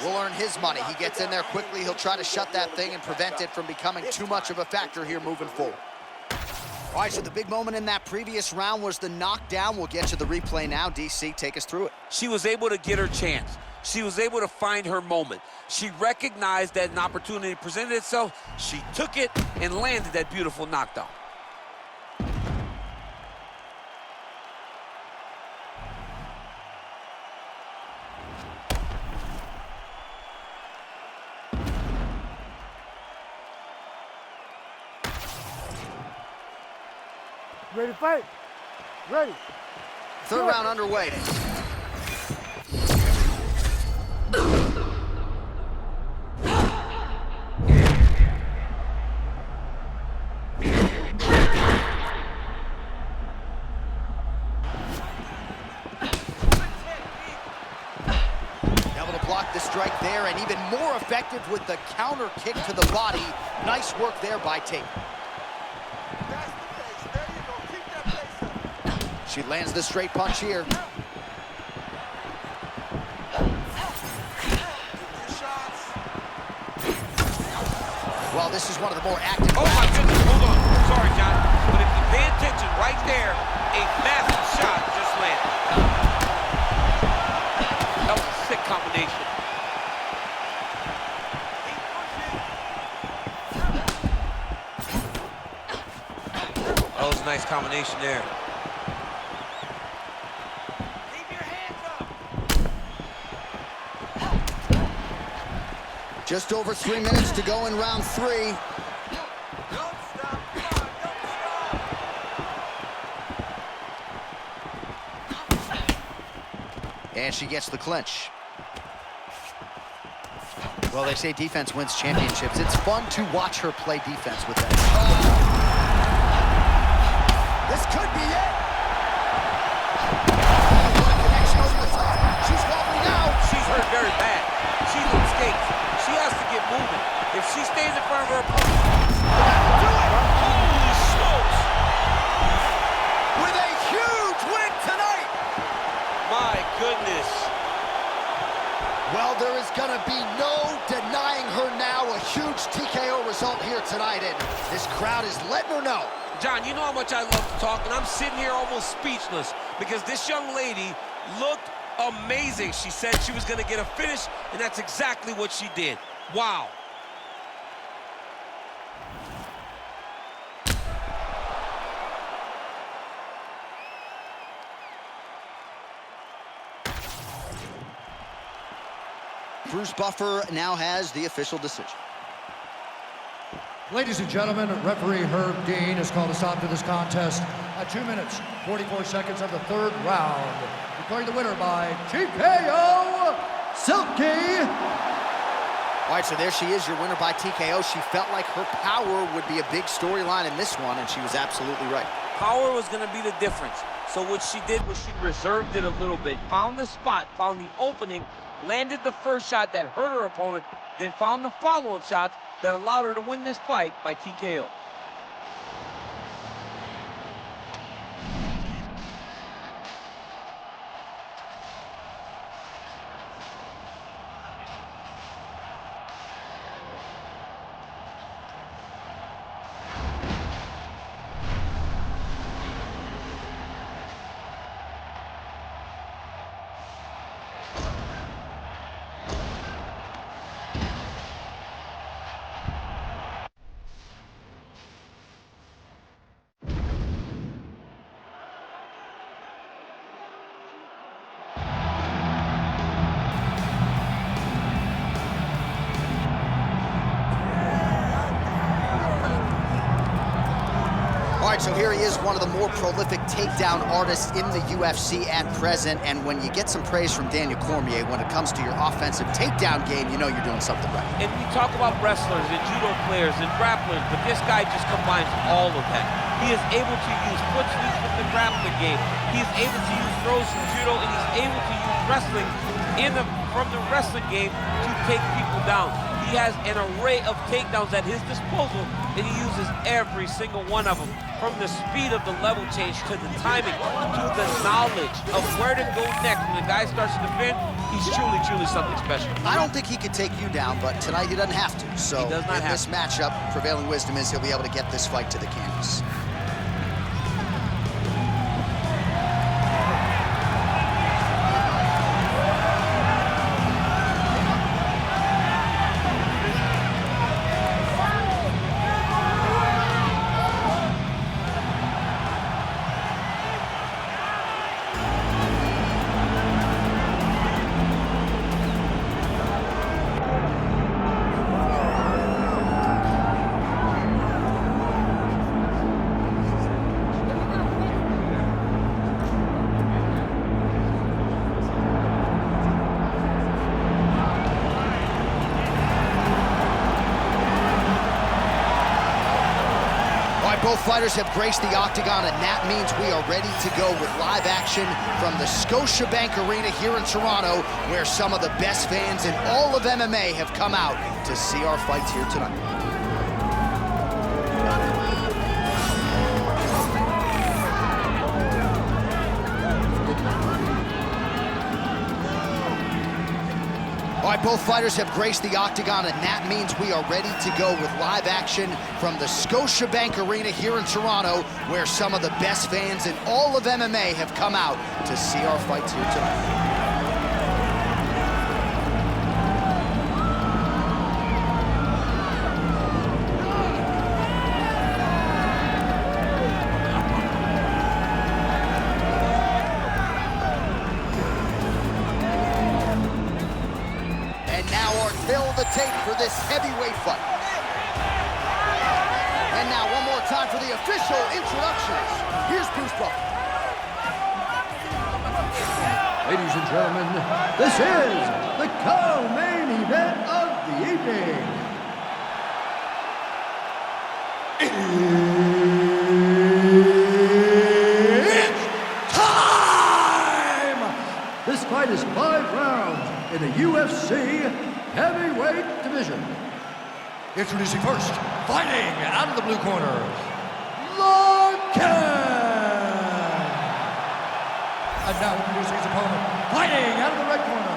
will earn his money. He gets in there quickly. He'll try to shut that thing and prevent it from becoming too much of a factor here moving forward. All right, so the big moment in that previous round was the knockdown. We'll get to the replay now. DC, take us through it. She was able to get her chance. She was able to find her moment. She recognized that an opportunity presented itself. She took it and landed that beautiful knockdown. Ready to fight? Ready. Third round underway. Able to block the strike there, and even more effective with the counter kick to the body. Nice work there by Tate. She lands the straight punch here. Well, this is one of the more active Oh my goodness, hold on. Sorry, John. But if you pay attention right there, a massive shot just landed. That was a sick combination. That was a nice combination there. Just over 3 minutes to go in round 3. Don't stop. Come on, don't stop. And she gets the clinch. Well, they say defense wins championships. It's fun to watch her play defense with that. This could be it. What a connection over the top. She's wobbling out. She's hurt very bad. She's on skates. She has to get moving. If she stays in front of her opponent, do it! Holy smokes! With a huge win tonight. My goodness. Well, there is going to be no denying her now. A huge TKO result here tonight, and this crowd is letting her know. John, you know how much I love to talk, and I'm sitting here almost speechless because this young lady looked amazing. She said she was going to get a finish, and that's exactly what she did. Wow. Bruce Buffer now has the official decision. Ladies and gentlemen, referee Herb Dean has called a stop to this contest at 2 minutes, 44 seconds of the third round. Declaring the winner by TKO, Silky. All right, so there she is, your winner by TKO. She felt like her power would be a big storyline in this one, and she was absolutely right. Power was going to be the difference. So what she did was she reserved it a little bit, found the spot, found the opening, landed the first shot that hurt her opponent, then found the follow-up shots that allowed her to win this fight by TKO. So here he is, one of the more prolific takedown artists in the UFC at present. And when you get some praise from Daniel Cormier, when it comes to your offensive takedown game, you know you're doing something right. And we talk about wrestlers and judo players and grapplers, but this guy just combines all of that. He is able to use foot sweeps with the grappling game. He is able to use throws from judo, and he's able to use wrestling from the wrestling game to take people down. He has an array of takedowns at his disposal, and he uses every single one of them. From the speed of the level change, to the timing, to the knowledge of where to go next. When the guy starts to defend, he's truly, truly something special. I don't think he could take you down, but tonight he doesn't have to. So he does not in have this matchup, prevailing wisdom is he'll be able to get this fight to the canvas. Both fighters have graced the octagon, and that means we are ready to go with live action from the Scotiabank Arena here in Toronto, where some of the best fans in all of MMA have come out to see our fights here tonight. All right, both fighters have graced the octagon, and that means we are ready to go with live action from the Scotiabank Arena here in Toronto, where some of the best fans in all of MMA have come out to see our fights here tonight. Fill the tape for this heavyweight fight. And now one more time for the official introductions. Here's Bruce Buffer. Ladies and gentlemen, this is the co-main event of the evening. It's time! This fight is 5 rounds in the UFC heavyweight division. Introducing first, fighting out of the blue corner, Larkin! And now introducing his opponent, fighting out of the red corner,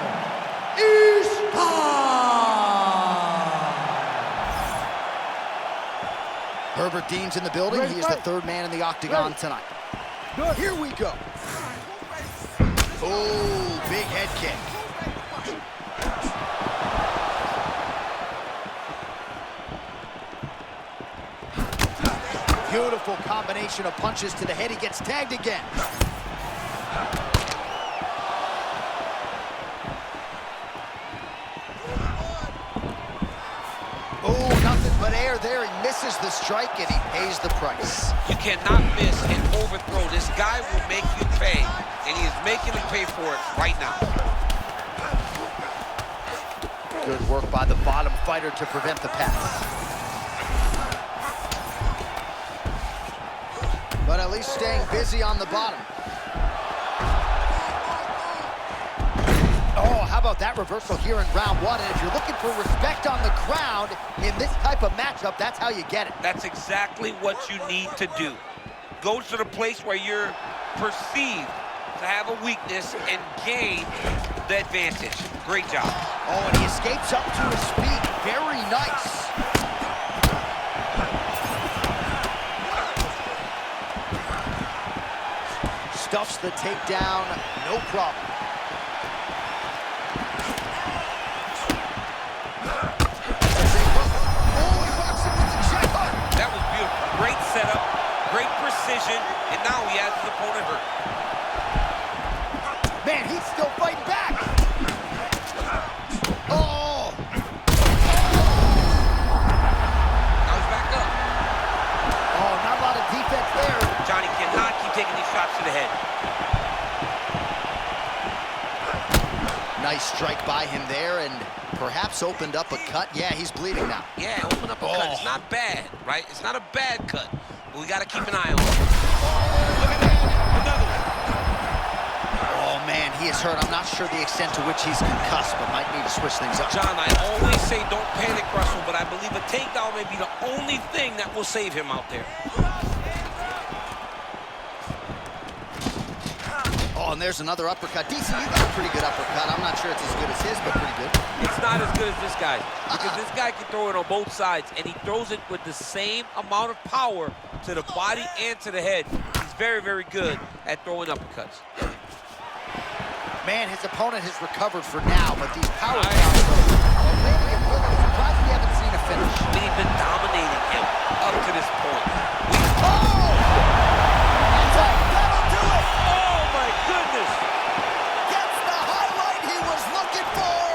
Herbert Dean's in the building. He is the third man in the octagon tonight. Here we go. Oh, big head kick. Beautiful combination of punches to the head. He gets tagged again. Oh, nothing but air there. He misses the strike, and he pays the price. You cannot miss an overthrow. This guy will make you pay, and he is making him pay for it right now. Good work by the bottom fighter to prevent the pass. But at least staying busy on the bottom. Oh, how about that reversal here in round 1? And if you're looking for respect on the ground in this type of matchup, that's how you get it. That's exactly what you need to do. Go to the place where you're perceived to have a weakness and gain the advantage. Great job. Oh, and he escapes up to his feet. Very nice. Stuffs the takedown, no problem. That was beautiful. Great setup, great precision, and now he has his opponent hurt. Man, he's still fighting back. Oh! Now he's back up. Oh, not a lot of defense there. Lips opened up a cut. Yeah, he's bleeding now. Yeah, open up a cut. It's not bad, right? It's not a bad cut, but we got to keep an eye on it. Look at that. Another one. Oh, man, he is hurt. I'm not sure the extent to which he's concussed, but might need to switch things up. John, I always say don't panic wrestle, but I believe a takedown may be the only thing that will save him out there. Oh, and there's another uppercut. DC, you got a pretty good uppercut. I'm not sure it's as good as his, but pretty good. It's not as good as this guy, because this guy can throw it on both sides, and he throws it with the same amount of power to the body and to the head. He's very, very good at throwing uppercuts. Man, his opponent has recovered for now, but these power shots are landing at will. I'm surprised we haven't seen a finish. We've been dominating him up to this point. That'll do it! Oh, my goodness! Gets the highlight he was looking for!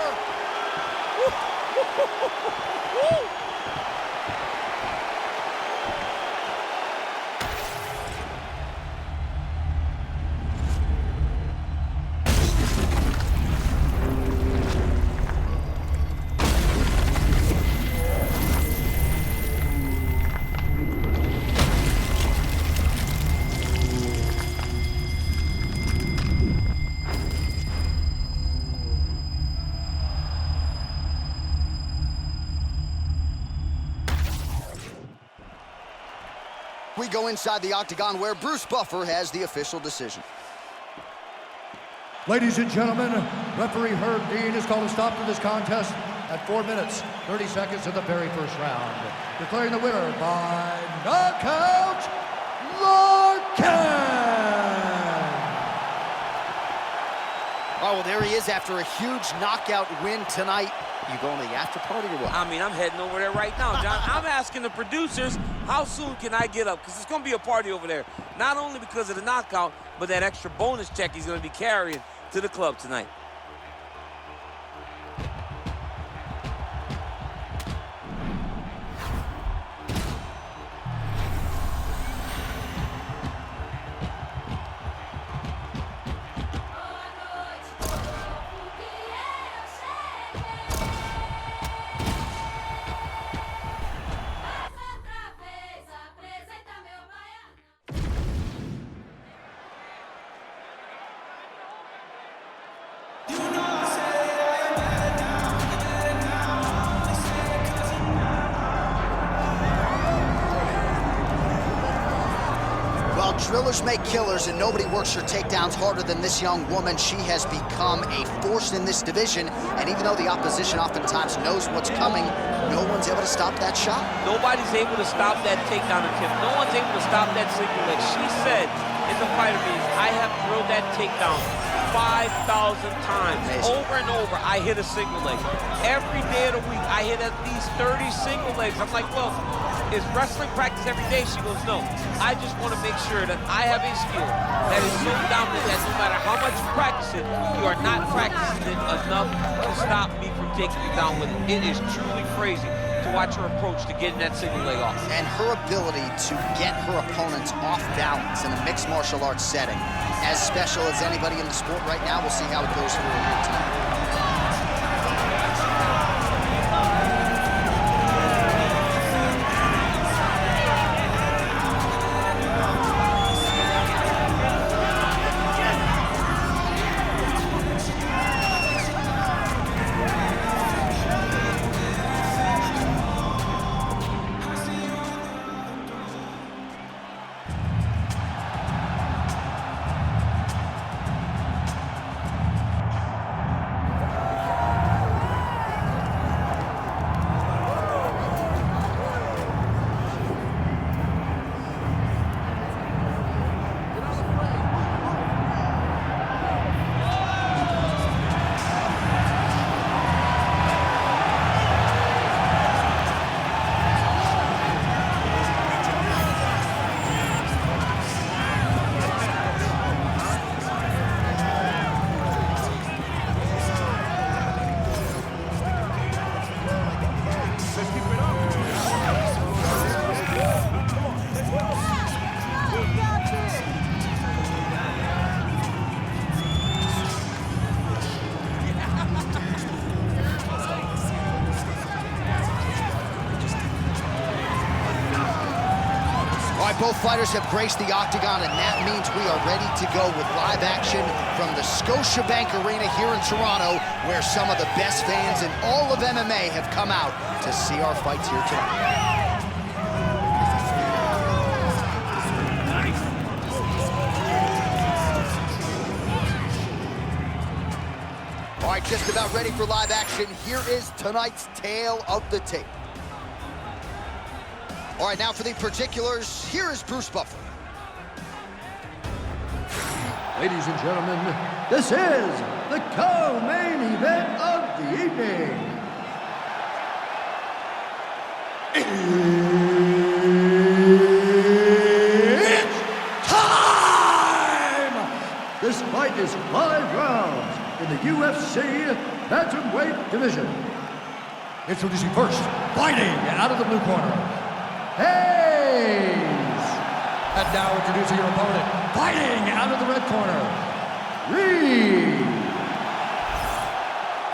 We go inside the octagon where Bruce Buffer has the official decision. Ladies and gentlemen, referee Herb Dean has called a stop to this contest at 4 minutes, 30 seconds of the very first round. Declaring the winner by knockout, Larkin! Oh, well, there he is after a huge knockout win tonight. You going to the after party or what? I mean, I'm heading over there right now, John. I'm asking the producers, how soon can I get up? Because it's going to be a party over there. Not only because of the knockout, but that extra bonus check he's going to be carrying to the club tonight. Drillers make killers, and nobody works her takedowns harder than this young woman. She has become a force in this division, and even though the opposition oftentimes knows what's coming, no one's able to stop that shot. Nobody's able to stop that takedown attempt. No one's able to stop that single leg. She said in the fighter meetings, I have drilled that takedown 5,000 times. Amazing. Over and over, I hit a single leg. Every day of the week, I hit at least 30 single legs. I'm like, well, is wrestling practice every day? She goes, no. I just want to make sure that I have a skill that is so dominant that no matter how much you practice it, you are not practicing it enough to stop me from taking you down with it. It is truly crazy to watch her approach to getting that single leg off. And her ability to get her opponents off balance in a mixed martial arts setting, as special as anybody in the sport right now. We'll see how it goes for her here tonight. All right, both fighters have graced the octagon, and that means we are ready to go with live action from the Scotiabank Arena here in Toronto, where some of the best fans in all of MMA have come out to see our fights here tonight. All right, just about ready for live action. Here is tonight's tale of the tape. All right, now for the particulars, here is Bruce Buffer. Ladies and gentlemen, this is the co-main event of the evening. It's time! This fight is 5 rounds in the UFC Bantamweight division. Introducing first, fighting out of the blue corner, Hayes. And now introducing your opponent, fighting out of the red corner, Reed.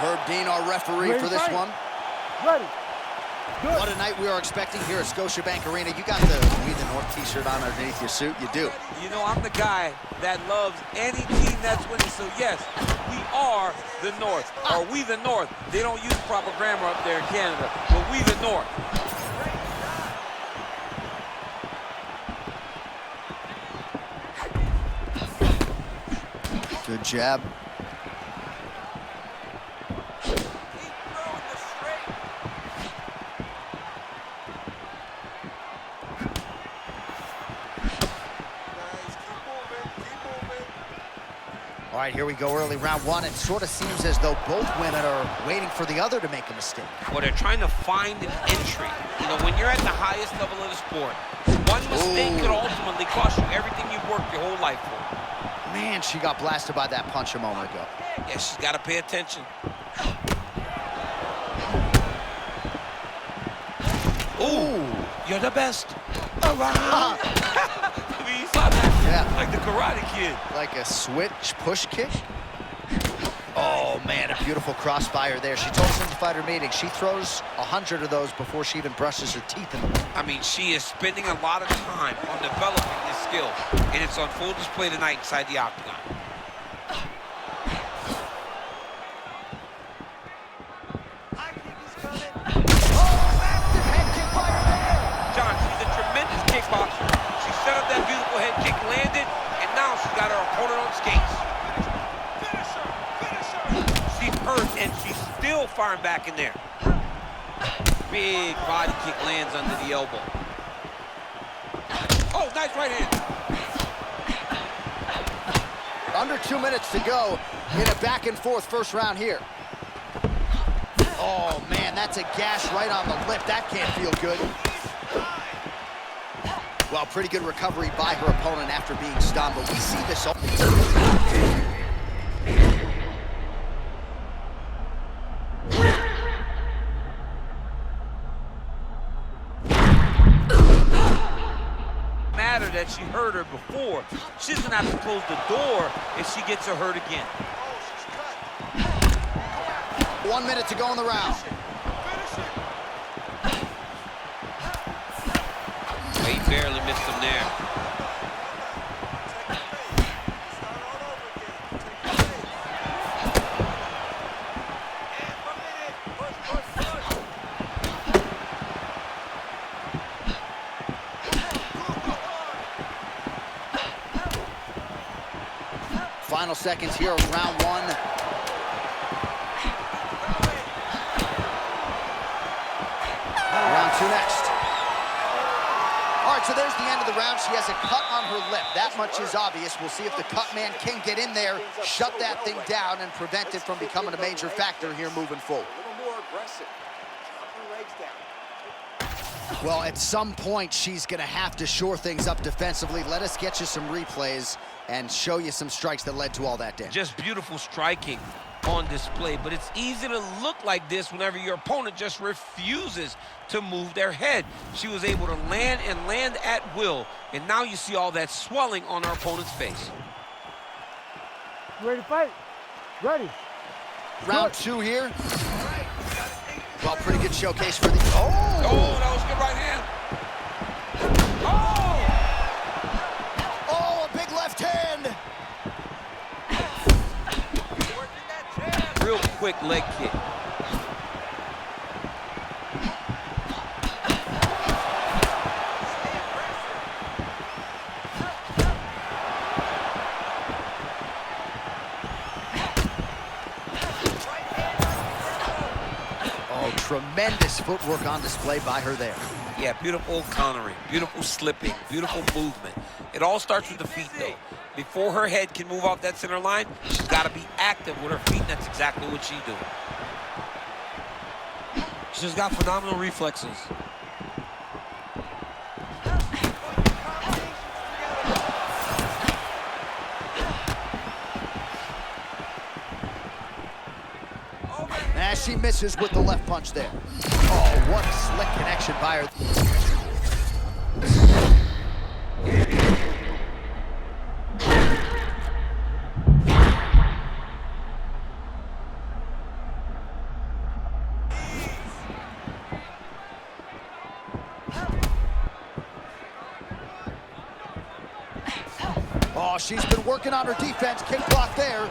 Herb Dean, our referee Ready for to this fight? one. Ready. Good. What a night we are expecting here at Scotiabank Arena. You got the We the North t-shirt on underneath your suit. You do. You know, I'm the guy that loves any team that's winning. So yes, we are the North, or we the North. They don't use proper grammar up there in Canada, but we the North. Good jab. All right, here we go, early round one. It sort of seems as though both women are waiting for the other to make a mistake. Well, they're trying to find an entry. You know, when you're at the highest level of the sport, one mistake could ultimately cost you everything you've worked your whole life for. Man, she got blasted by that punch a moment ago. Yeah, she's got to pay attention. Ooh, you're the best around. I mean, you saw that? Yeah. Like the Karate Kid. Like a switch push kick. Oh, man, a beautiful crossfire there. She told us in the fighter meeting she throws 100 of those before she even brushes her teeth in the ring. I mean, she is spending a lot of time on developing this skill, and it's on full display tonight inside the octagon. John, she's a tremendous kickboxer. She set up that beautiful head kick, landed, and now she's got her opponent on skates. She's hurt, and she's still firing back in there. Big body kick lands under the elbow. Oh, nice right hand. Under 2 minutes to go in a back-and-forth first round here. Oh, man, that's a gash right on the lip. That can't feel good. Well, pretty good recovery by her opponent after being stunned, but we see this all. Matter that she hurt her before. She's gonna have to close the door if she gets her hurt again. 1 minute to go in the round. He barely missed him there. Final seconds here of round one. Round two next. All right, so there's the end of the round. She has a cut on her lip. That much is obvious. We'll see if the cut man can get in there, shut that thing down, and prevent it from becoming a major factor here moving forward. Well, at some point, she's going to have to shore things up defensively. Let us get you some replays and show you some strikes that led to all that damage. Just beautiful striking on display, but it's easy to look like this whenever your opponent just refuses to move their head. She was able to land and land at will, and now you see all that swelling on her opponent's face. You ready to fight? Ready. Round two here. Well, pretty good showcase for the... Oh, that was good right hand. Oh! quick leg kick. Tremendous footwork on display by her there. Yeah, beautiful countering, beautiful slipping, beautiful movement. It all starts with the feet, though. Before her head can move off that center line, she's got to be active with her feet, and that's exactly what she's doing. She's got phenomenal reflexes. As she misses with the left punch there. Oh, what a slick connection by her. Oh, she's been working on her defense. Kick block there.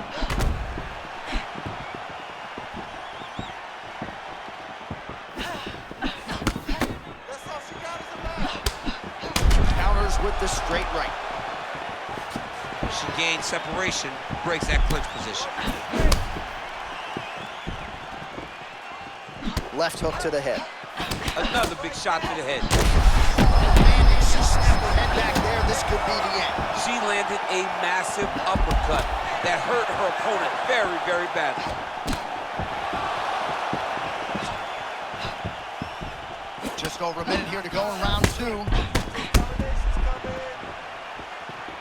With the straight right. She gains separation, breaks that clinch position. Left hook to the head. Another big shot to the head. And she snapped her head back there. This could be the end. She landed a massive uppercut that hurt her opponent very, very badly. Just over a minute here to go in round 2.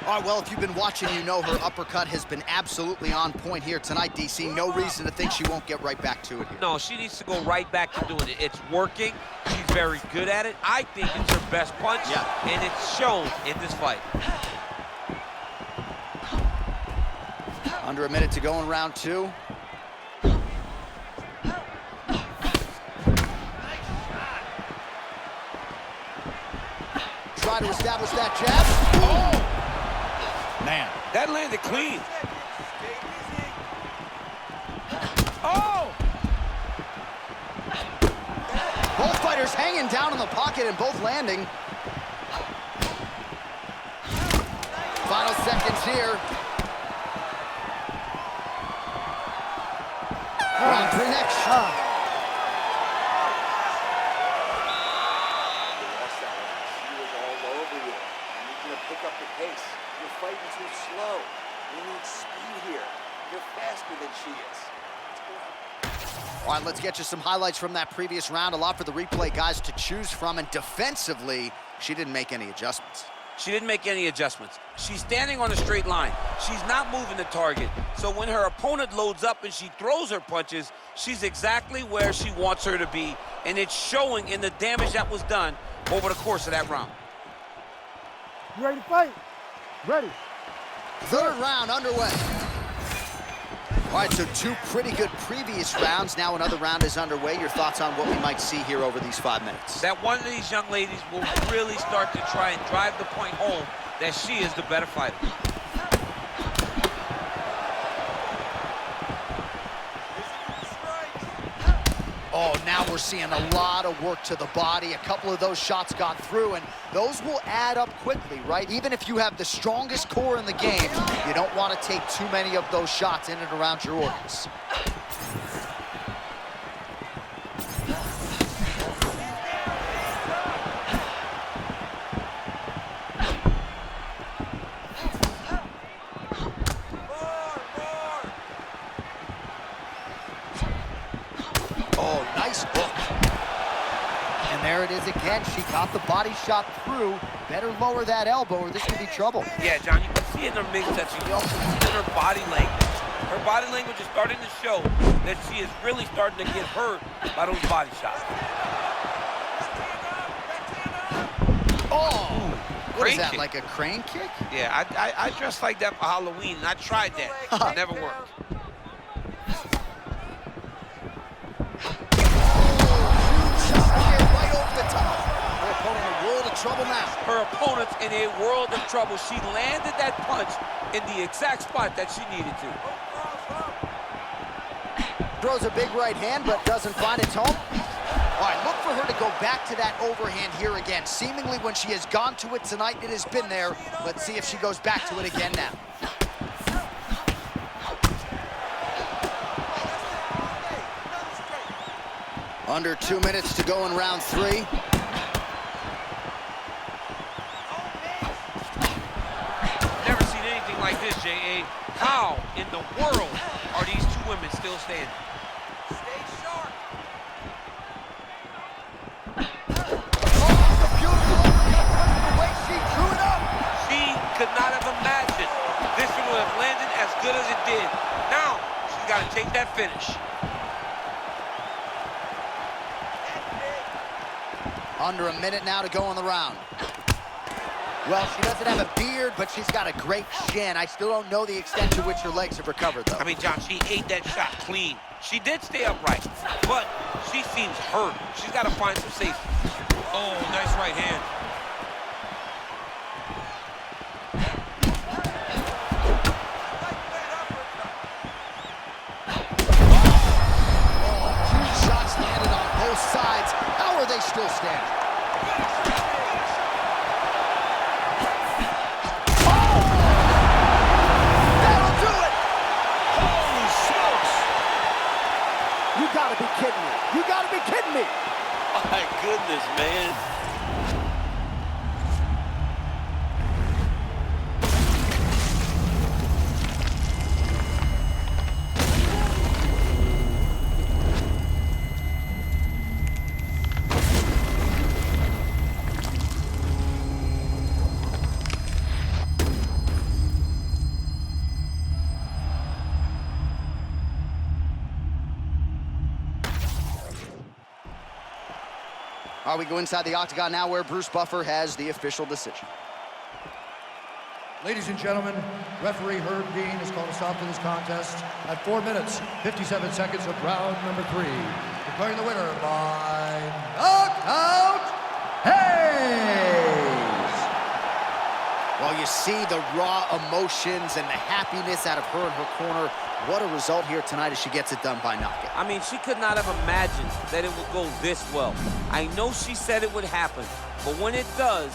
All right, well, if you've been watching, you know her uppercut has been absolutely on point here tonight, DC. No reason to think she won't get right back to it here. No, she needs to go right back to doing it. It's working. She's very good at it. I think it's her best punch, and it's shown in this fight. Under a minute to go in round 2. Try to establish that jab. Oh! Man. That landed clean. Oh! Both fighters hanging down in the pocket and both landing. Final seconds here. Round 3 next. Pick up the pace. You're fighting too slow. You need speed here. You're faster than she is. All right, let's get you some highlights from that previous round. A lot for the replay guys to choose from, and defensively, she didn't make any adjustments. She didn't make any adjustments. She's standing on a straight line. She's not moving the target. So when her opponent loads up and she throws her punches, she's exactly where she wants her to be, and it's showing in the damage that was done over the course of that round. You ready to fight? Ready. Third round underway. All right, so 2 pretty good previous rounds. Now another round is underway. Your thoughts on what we might see here over these 5 minutes? That one of these young ladies will really start to try and drive the point home that she is the better fighter. Oh, now we're seeing a lot of work to the body. A couple of those shots got through, and those will add up quickly, right? Even if you have the strongest core in the game, you don't want to take too many of those shots in and around your organs. Oh, nice hook. And there it is again. She got the body shot through. Better lower that elbow or this could be trouble. Yeah, John, you can see in her mix that you also see in her body language. Her body language is starting to show that she is really starting to get hurt by those body shots. Oh! What is that, kick. like a crane kick? Yeah, I dressed like that for Halloween, and I tried that. It never worked. Right over the top. Her opponent in a world of trouble now. Her opponent's in a world of trouble. She landed that punch in the exact spot that she needed to. throws a big right hand, but doesn't find its home. All right, look for her to go back to that overhand here again. Seemingly when she has gone to it tonight, it has been there. Let's see if she goes back to it again now. Under 2 minutes to go in round 3. Never seen anything like this, J.A. How in the world are these two women still standing? Stay sharp. Oh, the beautiful uppercut, the way she drew it up. She could not have imagined this one would have landed as good as it did. Now, she's got to take that finish. Under a minute now to go in the round. Well, she doesn't have a beard, but she's got a great chin. I still don't know the extent to which her legs have recovered, though. I mean, John, she ate that shot clean. She did stay upright, but she seems hurt. She's got to find some safety. Oh, nice right hand. Oh, 2 shots landed on both sides. How are they still standing? That'll do it! Holy smokes! You gotta be kidding me. You gotta be kidding me! My goodness, man. All right, we go inside the octagon now where Bruce Buffer has the official decision. Ladies and gentlemen, referee Herb Dean has called a stop to this contest at 4 minutes, 57 seconds of round number 3. Declaring the winner by knockout, Hayes! Well, you see the raw emotions and the happiness out of her in her corner. What a result here tonight as she gets it done by knockout. I mean, she could not have imagined that it would go this well. I know she said it would happen, but when it does,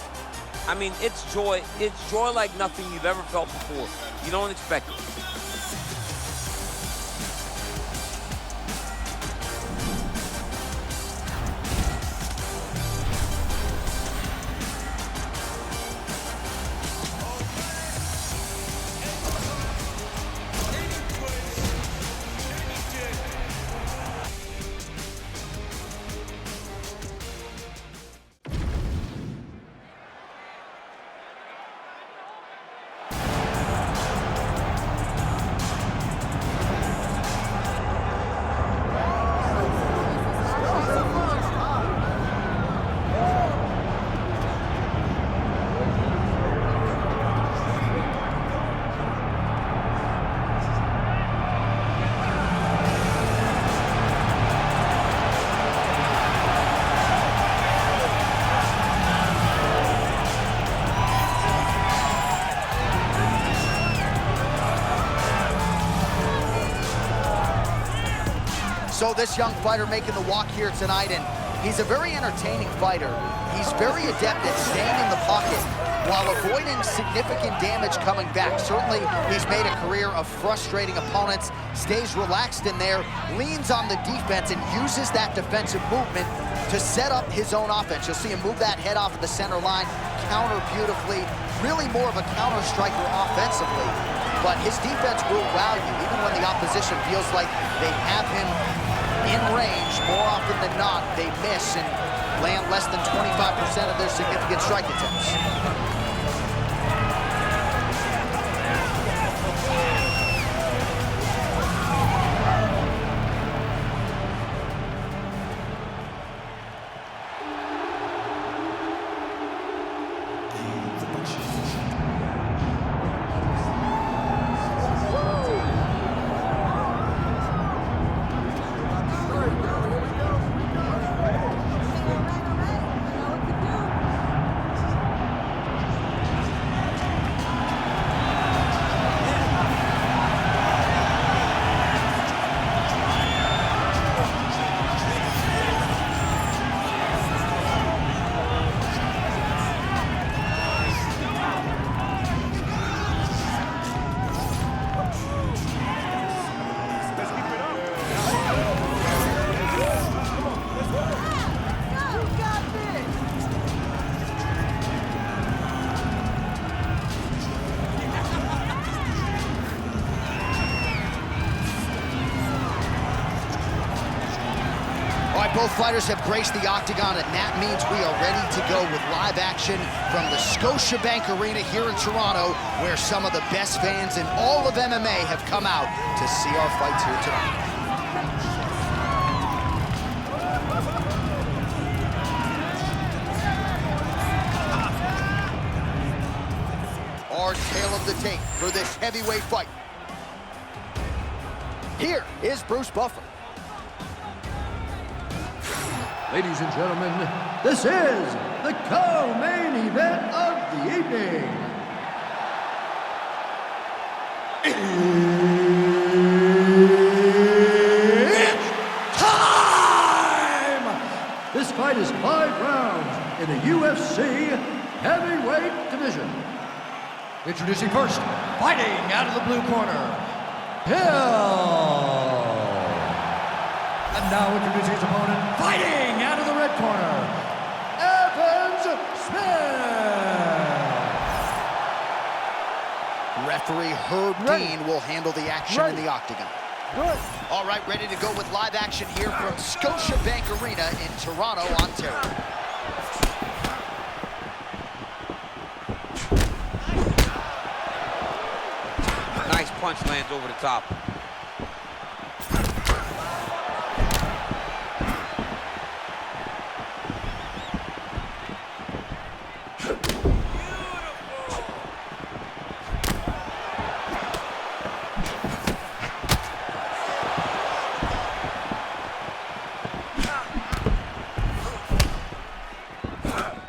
I mean, it's joy. It's joy like nothing you've ever felt before. You don't expect it. So this young fighter making the walk here tonight, and he's a very entertaining fighter. He's very adept at staying in the pocket while avoiding significant damage coming back. Certainly, he's made a career of frustrating opponents, stays relaxed in there, leans on the defense, and uses that defensive movement to set up his own offense. You'll see him move that head off of the center line, counter beautifully, really more of a counter striker offensively. But his defense will wow you, even when the opposition feels like they have him in range. More often than not, they miss and land less than 25% of their significant strike attempts. both fighters have graced the octagon, and that means we are ready to go with live action from the Scotiabank Arena here in Toronto, where some of the best fans in all of MMA have come out to see our fights here tonight. Our tale of the tape for this heavyweight fight. Here is Bruce Buffer. Ladies and gentlemen, this is the co-main event of the evening. It's time! This fight is 5 rounds in the UFC heavyweight division. Introducing first, fighting out of the blue corner, Hill. And now introducing his opponent, fighting out of the red corner, Evans Smith. Referee Herb Dean will handle the action in the octagon. Good. All right, ready to go with live action here from Scotiabank Arena in Toronto, Ontario. Nice punch lands over the top.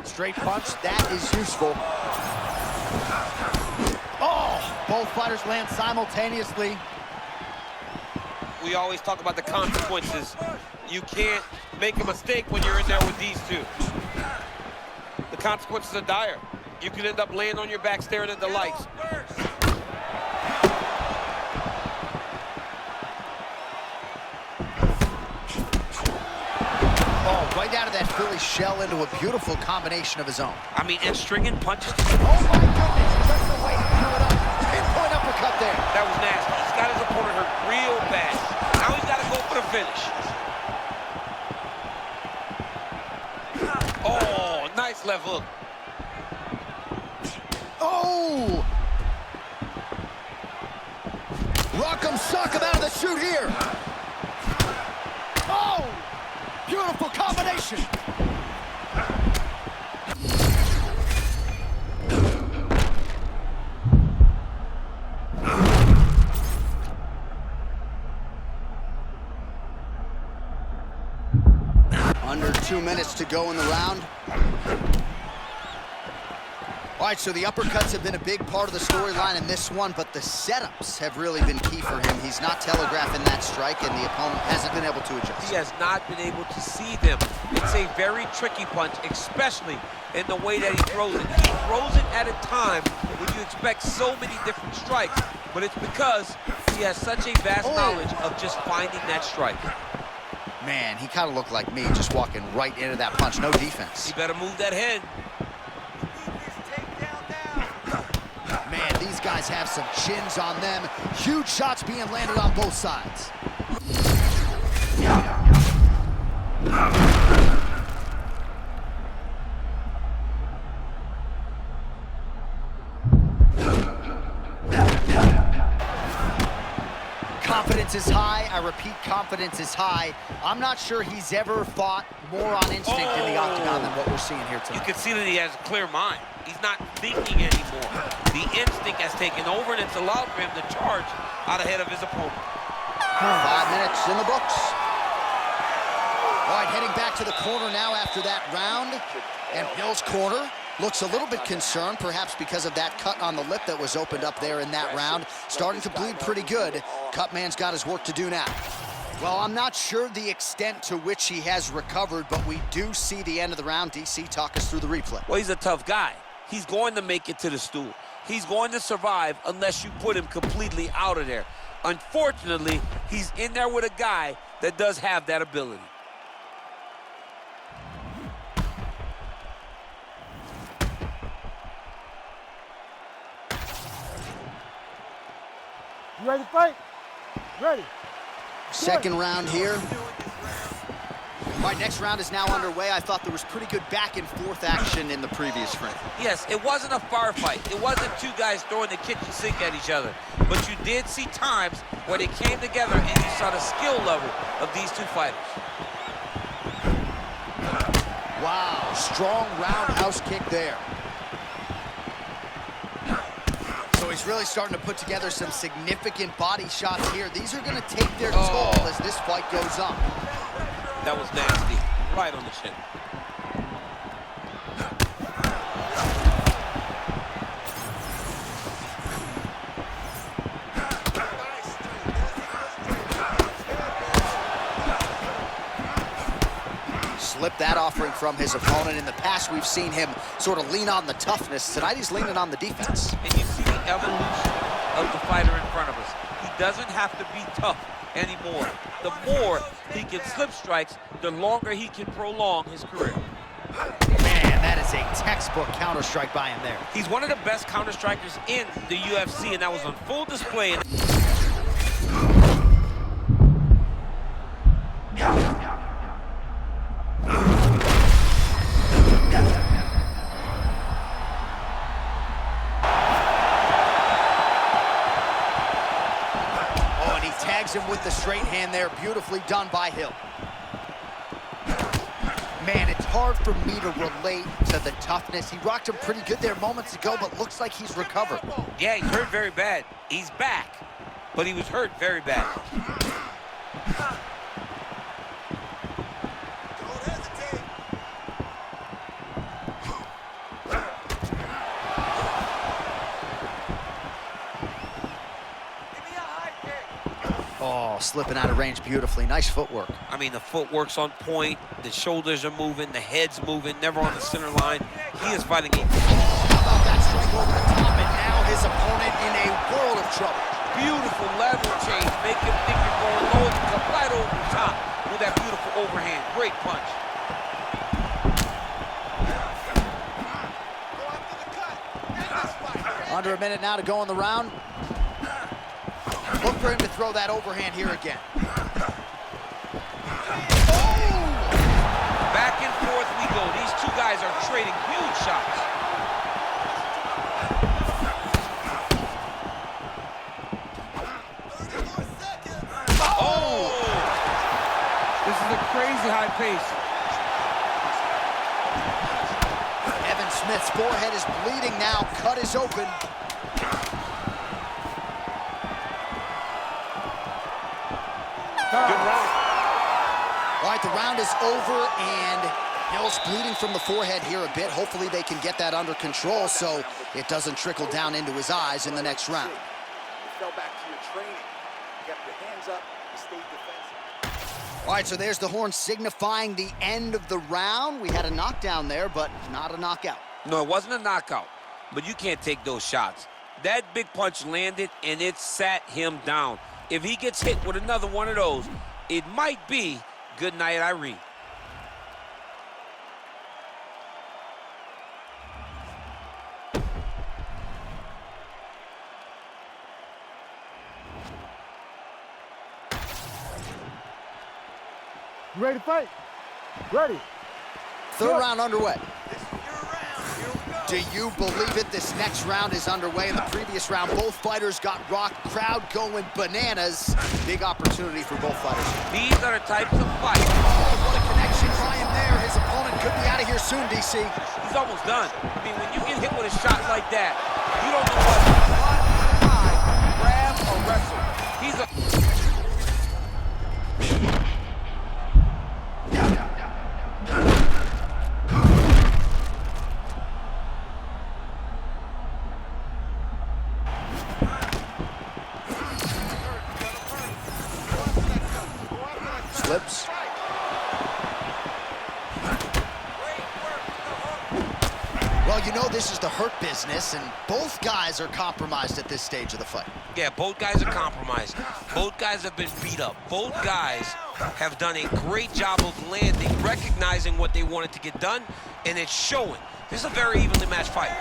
Straight punch, that is useful. Oh, both fighters land simultaneously. We always talk about the consequences. You can't make a mistake when you're in there with these two. The consequences are dire. You could end up laying on your back staring at the lights. Oh, right out of that Philly shell into a beautiful combination of his own. I mean, and stringing punches. Oh my goodness, just the way he threw it up. Pinpoint uppercut there. That was nasty. He's got his opponent hurt real bad. Now he's got to go for the finish. Oh, nice left hook. Oh! Rock 'em, sock 'em out of the chute here. Oh! Beautiful combination. Under 2 minutes to go in the round. All right, so the uppercuts have been a big part of the storyline in this one, but the setups have really been key for him. He's not telegraphing that strike, and the opponent hasn't been able to adjust. He has not been able to see them. It's a very tricky punch, especially in the way that he throws it. He throws it at a time when you expect so many different strikes, but it's because he has such a vast knowledge of just finding that strike. Man, he kind of looked like me, just walking right into that punch. No defense. You better move that head. Man, these guys have some chins on them. Huge shots being landed on both sides. Confidence is high. I repeat, confidence is high. I'm not sure he's ever fought more on instinct in the octagon than what we're seeing here tonight. You can see that he has a clear mind. He's not thinking anymore. The instinct has taken over, and it's allowed for him to charge out ahead of his opponent. 5 minutes in the books. All right, heading back to the corner now after that round. And Hill's corner looks a little bit concerned, perhaps because of that cut on the lip that was opened up there in that round. Starting to bleed pretty good. Cutman's got his work to do now. Well, I'm not sure the extent to which he has recovered, but we do see the end of the round. DC, talk us through the replay. Well, he's a tough guy. He's going to make it to the stool. He's going to survive unless you put him completely out of there. Unfortunately, he's in there with a guy that does have that ability. You ready to fight? Ready. Second round here. All right, next round is now underway. I thought there was pretty good back and forth action in the previous frame. Yes, it wasn't a firefight. It wasn't two guys throwing the kitchen sink at each other. But you did see times where they came together and you saw the skill level of these two fighters. Wow, strong roundhouse kick there. So he's really starting to put together some significant body shots here. These are going to take their toll as this fight goes on. That was nasty, right on the chin. Slipped that offering from his opponent. In the past, we've seen him sort of lean on the toughness. Tonight, he's leaning on the defense. And you see the evolution of the fighter in front of us. He doesn't have to be tough anymore. The more he can slip strikes, the longer he can prolong his career. Man, that is a textbook counter-strike by him there. He's one of the best counter-strikers in the UFC, and that was on full display. Him with the straight hand there, beautifully done by Hill. Man, it's hard for me to relate to the toughness. He rocked him pretty good there moments ago, but looks like he's recovered. Yeah, he's hurt very bad. He's back, but he was hurt very bad. Oh, slipping out of range beautifully. Nice footwork. I mean, the footwork's on point. The shoulders are moving. The head's moving. Never on the center line. He is fighting a... Oh, how about that strike over the top? And now his opponent in a world of trouble. Beautiful level change. Make him think you're going low. Come right over the top with that beautiful overhand. Great punch. Under a minute now to go in the round. Look for him to throw that overhand here again. Oh! Back and forth we go. These two guys are trading huge shots. Oh! This is a crazy high pace. Evan Smith's forehead is bleeding now. Cut is open. Good round. All right, the round is over, and Hill's bleeding from the forehead here a bit. Hopefully they can get that under control so it doesn't trickle down into his eyes in the next round. You fell back to your training. You kept your hands up. You stayed defensive. All right, so there's the horn signifying the end of the round. We had a knockdown there, but not a knockout. No, it wasn't a knockout, but you can't take those shots. That big punch landed, and it sat him down. If he gets hit with another one of those, it might be good night, Irene. You ready to fight? Ready. Third round underway. Do you believe it? This next round is underway. In the previous round, both fighters got rocked. Crowd going bananas. Big opportunity for both fighters. These are the types of fights. Oh, what a connection by him there. His opponent could be out of here soon, DC. He's almost done. I mean, when you get hit with a shot like that, you don't know what to high, grab, or wrestle. He's a... Slips. Well, you know this is the hurt business, and both guys are compromised at this stage of the fight. Yeah, both guys are compromised. Both guys have been beat up. Both guys have done a great job of landing, recognizing what they wanted to get done, and it's showing. This is a very evenly matched fight.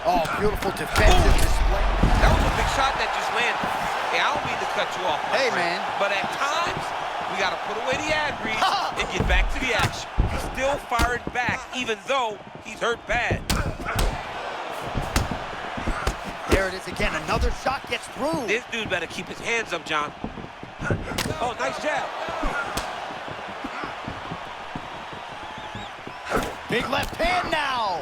Oh, beautiful defensive display. That was a big shot that just landed. Hey, I don't mean to cut you off, my Hey, friend, man. but at times, We got to put away the ad reads and get back to the action. He's still firing back, even though he's hurt bad. There it is again. Another shot gets through. This dude better keep his hands up, John. Oh, nice jab. Big left hand now.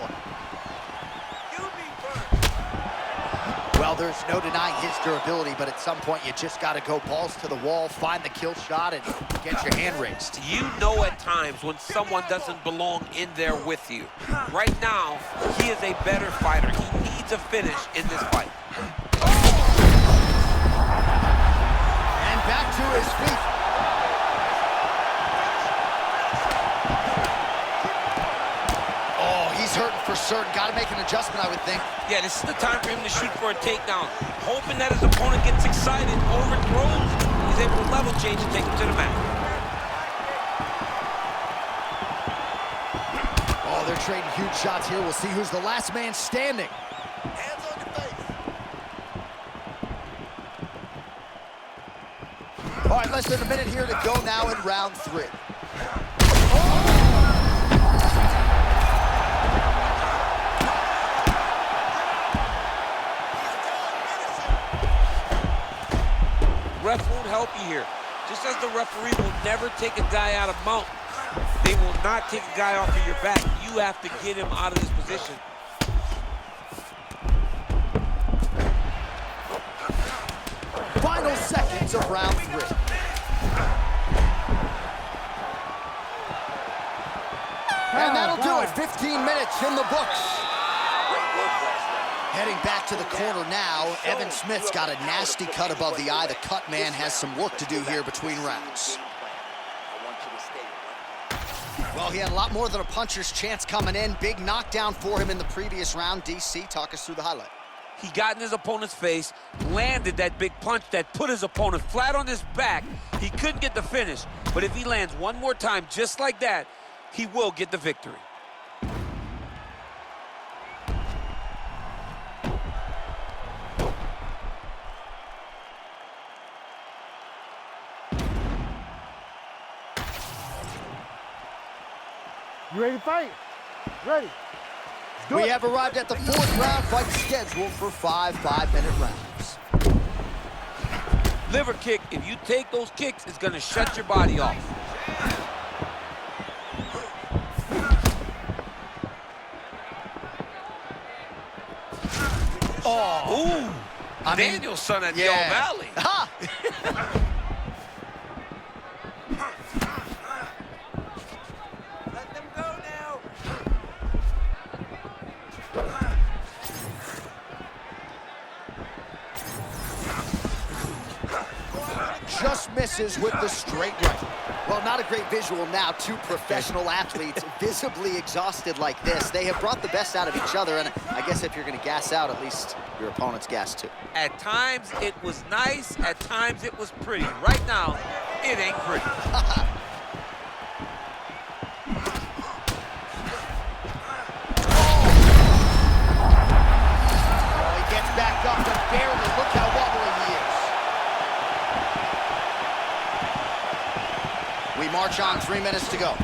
Well, there's no denying his durability, but at some point you just got to go balls to the wall, find the kill shot, and get your hand raised. You know at times when someone doesn't belong in there with you. Right now, he is a better fighter. He needs a finish in this fight. And back to his feet. Oh, he's hurting for certain. Got to make an adjustment, I would think. Yeah, this is the time for him to shoot for a takedown. Hoping that his opponent gets excited, overthrows, he's able to level change and take him to the mat. Oh, they're trading huge shots here. We'll see who's the last man standing. Hands on your face. All right, less than a minute here to go now in round 3. Ref won't help you here. Just as the referee will never take a guy out of mount, they will not take a guy off of your back. You have to get him out of this position. Final seconds of round 3. And that'll do it. 15 minutes in the books. Heading back to the corner now, Evan Smith's got a nasty cut above the eye. The cut man has some work to do here between rounds. Well, he had a lot more than a puncher's chance coming in. Big knockdown for him in the previous round. DC, talk us through the highlight. He got in his opponent's face, landed that big punch that put his opponent flat on his back. He couldn't get the finish, but if he lands one more time just like that, he will get the victory. You ready to fight? Ready. We have arrived at the 4th round fight scheduled for 5 5-minute rounds. Liver kick, if you take those kicks, it's gonna shut your body off. Oh, Ooh, Daniel's son at Del Valley. Ha! Let them go now. Just misses with the straight right. Well, not a great visual now. 2 professional athletes visibly exhausted like this. They have brought the best out of each other, and I guess if you're going to gas out, at least your opponent's gas too. At times it was nice, at times it was pretty. Right now, it ain't pretty. Oh, he gets back up, but barely. Look how wobbly he is. We march on, 3 minutes to go.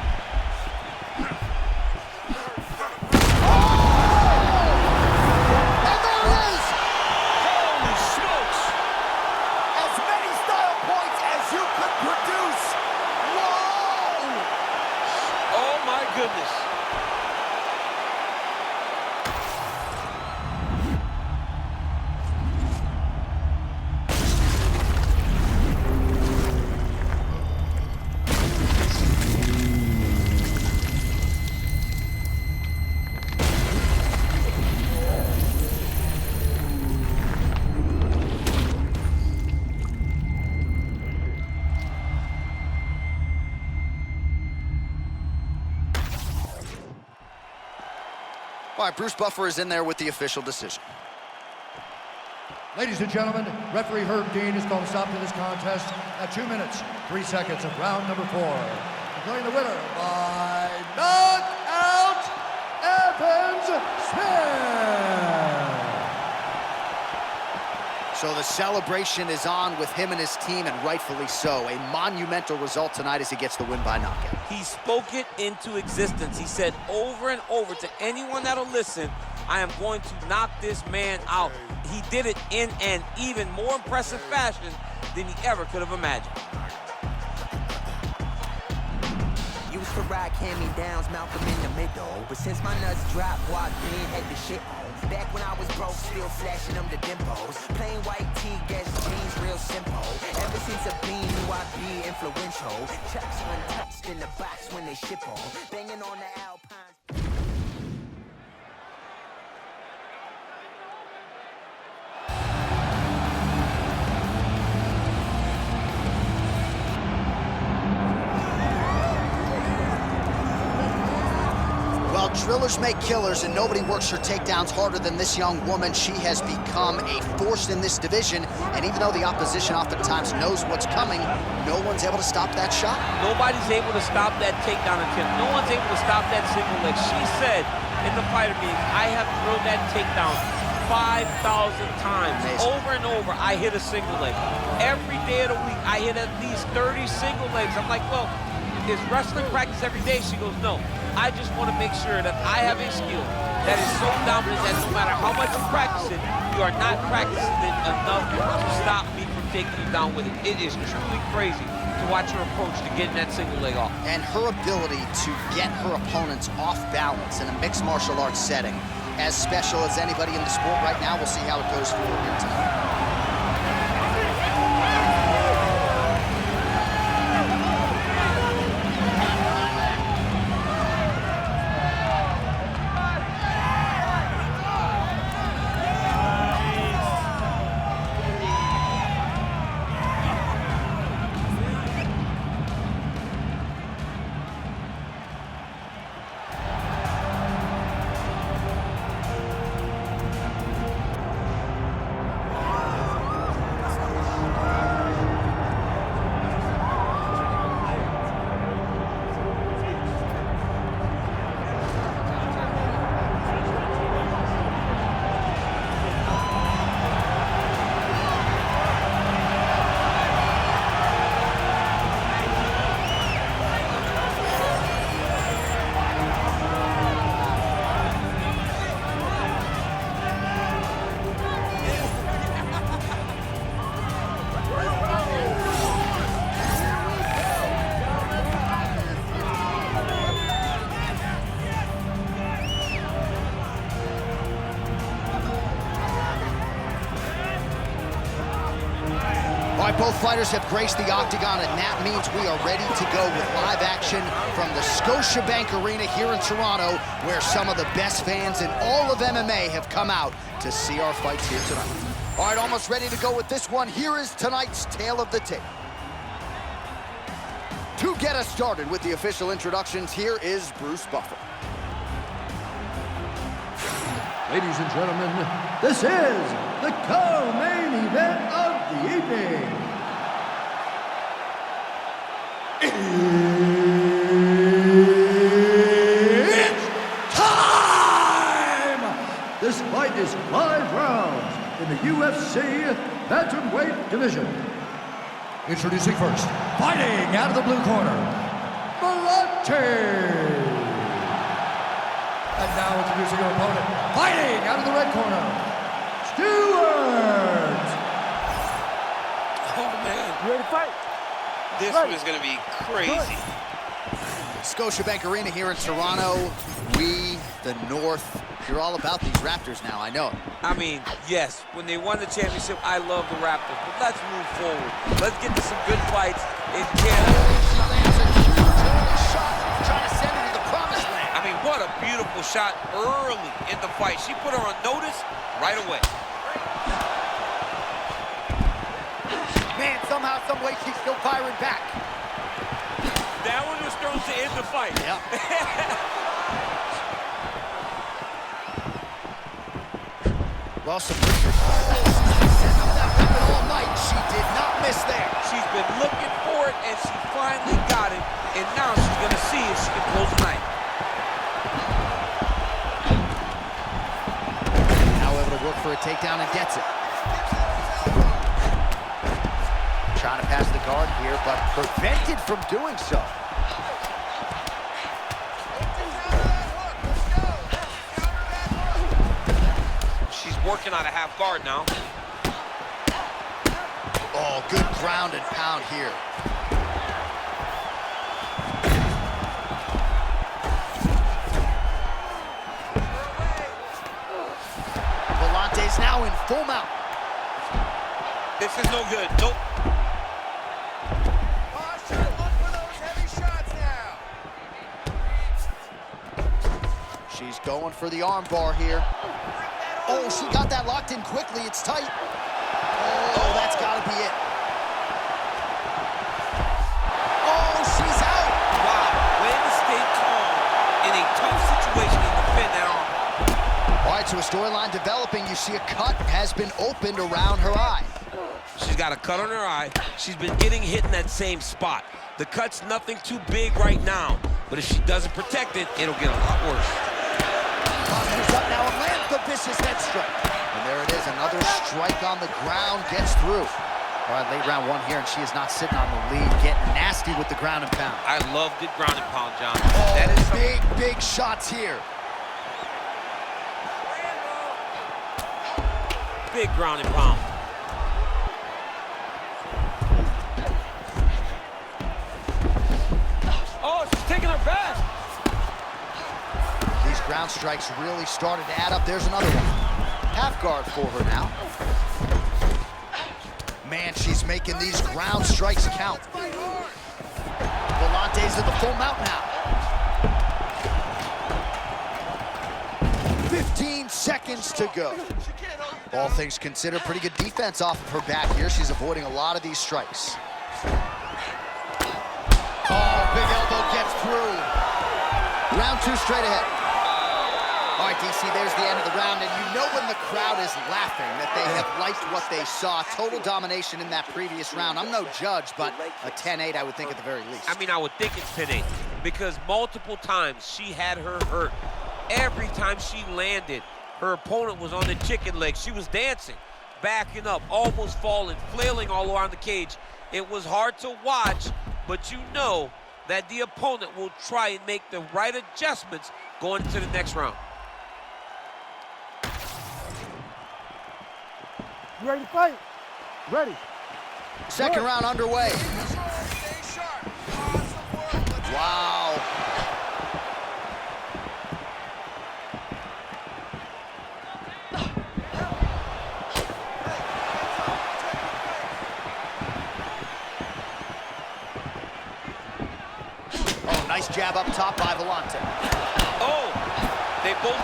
Goodness. All right, Bruce Buffer is in there with the official decision. Ladies and gentlemen, referee Herb Dean has called a stop to this contest at 2 minutes, 3 seconds of round number 4. Declaring the winner by knockout, Evan Smith. So the celebration is on with him and his team, and rightfully so. A monumental result tonight as he gets the win by knockout. He spoke it into existence. He said over and over to anyone that'll listen, I am going to knock this man out. He did it in an even more impressive fashion than he ever could have imagined. Used to rock hand-me-downs, Malcolm in the middle. But since my nuts dropped, walked in, had the shit on. Back when I was broke, still flashing them the dimples. Plain white tee, guess jeans, real simple. Ever since a bean, knew I'd be influential. Chucks untouched in the box when they ship on. Banging on the Alpines. Drillers make killers, and nobody works her takedowns harder than this young woman. She has become a force in this division, and even though the opposition oftentimes knows what's coming, no one's able to stop that shot. Nobody's able to stop that takedown attempt. No one's able to stop that single leg. She said in the fighter meeting, I have drilled that takedown 5,000 times. Amazing. Over and over, I hit a single leg. Every day of the week, I hit at least 30 single legs. I'm like, well, is wrestling practice every day? She goes, no. I just want to make sure that I have a skill that is so dominant that no matter how much you practice it, you are not practicing it enough to stop me from taking you down with it. It is truly crazy to watch her approach to getting that single leg off. And her ability to get her opponents off balance in a mixed martial arts setting, as special as anybody in the sport right now. We'll see how it goes forward here tonight. Both fighters have graced the octagon, and that means we are ready to go with live action from the Scotiabank Arena here in Toronto, where some of the best fans in all of MMA have come out to see our fights here tonight. All right, almost ready to go with this one. Here is tonight's tale of the tape. To get us started with the official introductions, here is Bruce Buffer. Ladies and gentlemen, this is the co-main event of the evening. It's time! This fight is 5 rounds in the UFC Bantamweight division. Introducing first, fighting out of the blue corner, Malante. And now introducing your opponent, fighting out of the red corner, Stewart. Oh, man. You ready to fight? This one is going to be crazy. Scotiabank Arena here in Toronto. We, the North, you're all about these Raptors now, I know. I mean, yes, when they won the championship, I love the Raptors. But let's move forward. Let's get to some good fights in Canada. She lands a huge early shot, trying to send her to the promised land. I mean, what a beautiful shot early in the fight. She put her on notice right away. Man, somehow, some way, she's still firing back. That one was thrown to end the fight. Yep. Well, some pressure. Setting up that weapon all night. She did not miss there. She's been looking for it, and she finally got it. And now she's going to see if she can close the night. Now able to work for a takedown and gets it. Trying to pass the guard here, but prevented from doing so. She's working out of half guard now. Oh, good ground and pound here. Volante's now in full mount. This is no good. Nope. She's going for the arm bar here. Oh, she got that locked in quickly. It's tight. Oh, that's got to be it. Oh, she's out. Wow. Way to stay calm in a tough situation and defend that arm. All right, so a storyline developing. You see a cut has been opened around her eye. She's got a cut on her eye. She's been getting hit in that same spot. The cut's nothing too big right now, but if she doesn't protect it, it'll get a lot worse. Moves up now and lands the vicious head strike. And there it is, another strike on the ground, gets through. All right, late round one here, and she is not sitting on the lead, getting nasty with the ground and pound. I love good ground and pound, John. Oh, that is big shots here. Big ground and pound. Oh, she's taking her back. These ground strikes really started to add up. There's another one. Half guard for her now. Man, she's making these ground strikes count. Volante's in the full mount now. 15 seconds to go. All things considered, pretty good defense off of her back here. She's avoiding a lot of these strikes. Oh, big elbow gets through. Round two straight ahead. All right, DC, there's the end of the round, and you know when the crowd is laughing that they have liked what they saw. Total domination in that previous round. I'm no judge, but a 10-8, I would think at the very least. I mean, I would think it's 10-8 because multiple times she had her hurt. Every time she landed, her opponent was on the chicken leg. She was dancing, backing up, almost falling, flailing all around the cage. It was hard to watch, but you know that the opponent will try and make the right adjustments going into the next round. You ready to fight? Ready. Second round underway. Wow. Oh, nice jab up top by Volante. Oh, they both.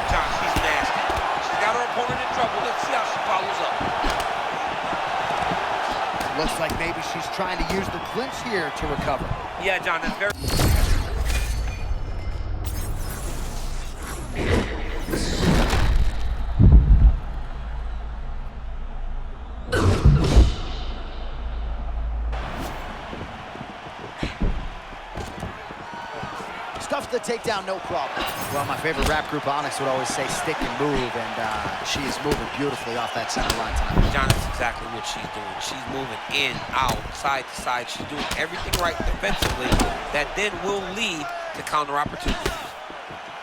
John, she's nasty. She's got her opponent in trouble. Let's see how she follows up. Looks like maybe she's trying to use the clinch here to recover. Yeah, John, that's very... Stuffs the takedown, no problem. Well, my favorite rap group, Onyx, would always say stick and move, and she is moving beautifully off that center line tonight. John, that's exactly what she's doing. She's moving in, out, side to side. She's doing everything right defensively that then will lead to counter opportunities.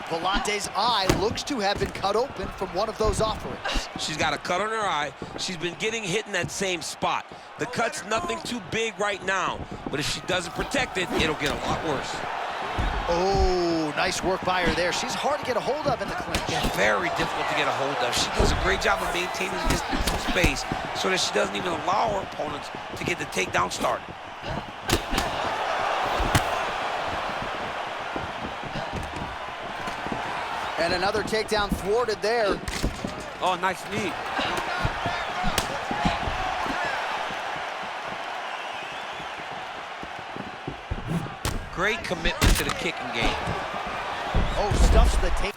Volante's eye looks to have been cut open from one of those offerings. She's got a cut on her eye. She's been getting hit in that same spot. The cut's nothing too big right now, but if she doesn't protect it, it'll get a lot worse. Oh, nice work by her there. She's hard to get a hold of in the clinch. Yeah, very difficult to get a hold of. She does a great job of maintaining distance and space so that she doesn't even allow her opponents to get the takedown started. And another takedown thwarted there. Oh, nice knee. Great commitment to the kicking game. Oh, stuffs the take.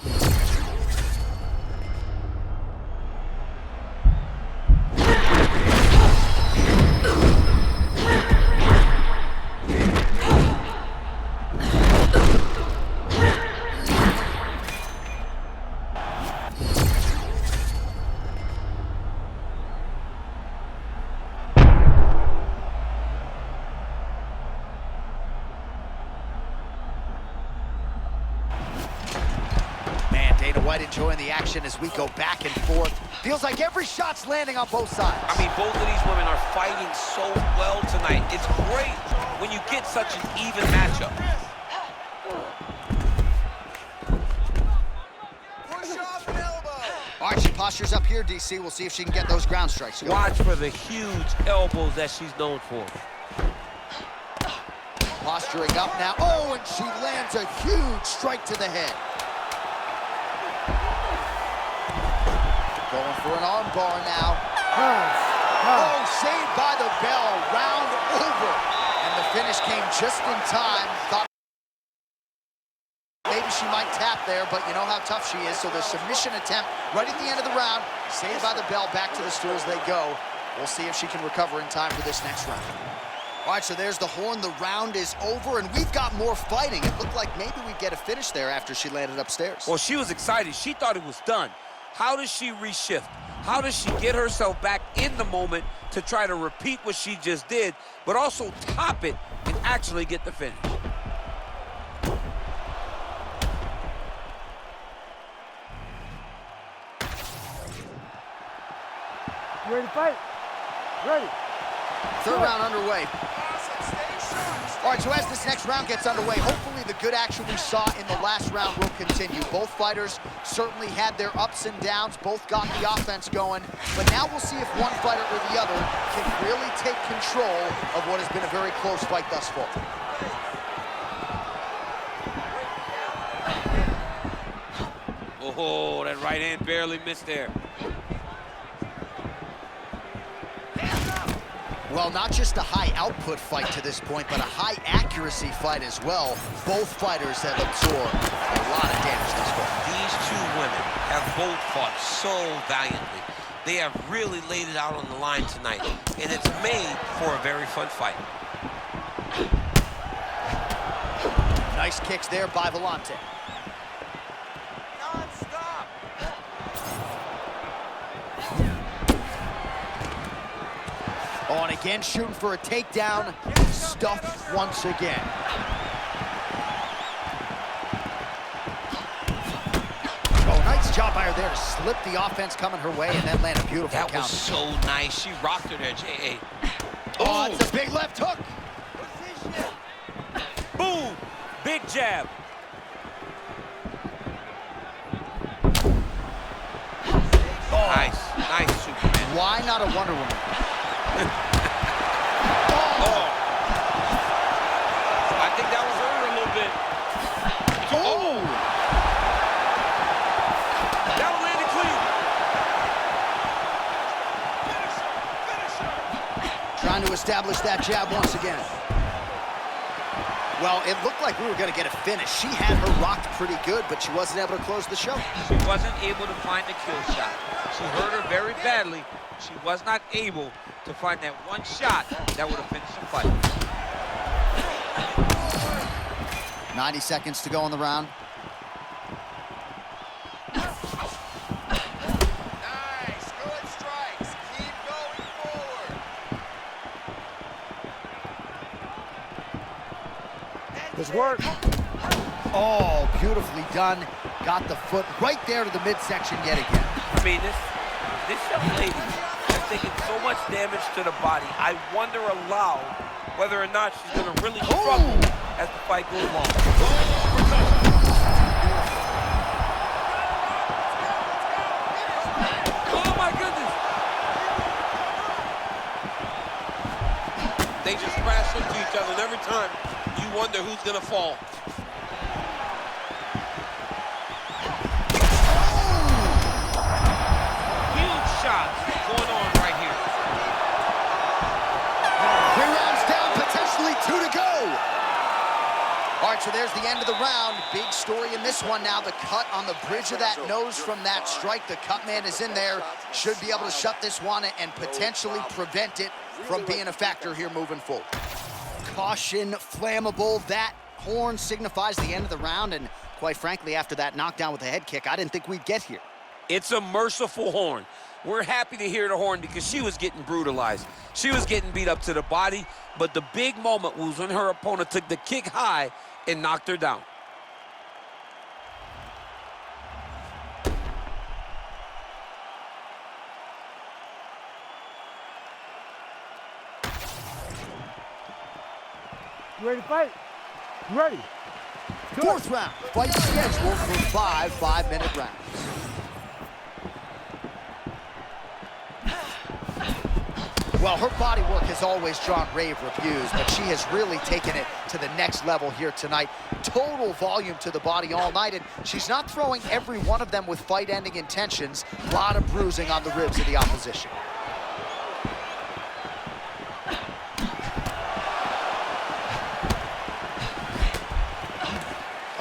White enjoying the action as we go back and forth. Feels like every shot's landing on both sides. I mean, both of these women are fighting so well tonight. It's great when you get such an even matchup. Push off an elbow. All right, she postures up here, DC. We'll see if she can get those ground strikes going. Watch for the huge elbows that she's known for. Posturing up now. Oh, and she lands a huge strike to the head. Going for an arm bar now. Oh, saved by the bell. Round over. And the finish came just in time. Thought maybe she might tap there, but you know how tough she is. So the submission attempt right at the end of the round. Saved by the bell. Back to the stools they go. We'll see if she can recover in time for this next round. All right, so there's the horn. The round is over, and we've got more fighting. It looked like maybe we'd get a finish there after she landed upstairs. Well, she was excited. She thought it was done. How does she reshift? How does she get herself back in the moment to try to repeat what she just did, but also top it and actually get the finish? You ready to fight? Ready. Third round underway. All right, so as this next round gets underway, hopefully the good action we saw in the last round will continue. Both fighters certainly had their ups and downs, both got the offense going, but now we'll see if one fighter or the other can really take control of what has been a very close fight thus far. Oh, that right hand barely missed there. Well, not just a high output fight to this point, but a high accuracy fight as well. Both fighters have absorbed a lot of damage this far. These two women have both fought so valiantly. They have really laid it out on the line tonight, and it's made for a very fun fight. Nice kicks there by Volante. Non-stop. Oh, and again, shooting for a takedown. Stuffed once again. Oh, nice job by her there to slip the offense coming her way and then land a beautiful counter. That was so nice. She rocked her there, J.A. Oh, it's a big left hook. Boom! Big jab. Oh. Nice, Superman. Why not a Wonder Woman? I think that was over a little bit. Oh! That one landed clean. Trying to establish that jab once again. Well, it looked like we were going to get a finish. She had her rocked pretty good, but she wasn't able to close the show. She wasn't able to find the kill shot. She hurt her very badly. She was not able to find that one shot that would have finished the fight. 90 seconds to go in the round. Nice, good strikes. Keep going forward. This work. Oh, beautifully done. Got the foot right there to the midsection yet again. I mean, this young lady has taken so much damage to the body. I wonder aloud whether or not she's going to really struggle as the fight goes on. Oh my goodness! They just crash into each other, and every time you wonder who's going to fall. Huge shots going on right here. 3 rounds down, potentially 2 to go. All right, so there's the end of the round. Big story in this one now. The cut on the bridge of that nose from that strike. The cut man is in there. Should be able to shut this one and potentially prevent it from being a factor here moving forward. Caution, flammable. That horn signifies the end of the round, and quite frankly, after that knockdown with a head kick, I didn't think we'd get here. It's a merciful horn. We're happy to hear the horn because she was getting brutalized. She was getting beat up to the body, but the big moment was when her opponent took the kick high and knocked her down. You ready to fight? You ready? Fourth round, fight scheduled for 5 5-minute rounds. Well, her body work has always drawn rave reviews, but she has really taken it to the next level here tonight. Total volume to the body all night, and she's not throwing every one of them with fight-ending intentions. A lot of bruising on the ribs of the opposition.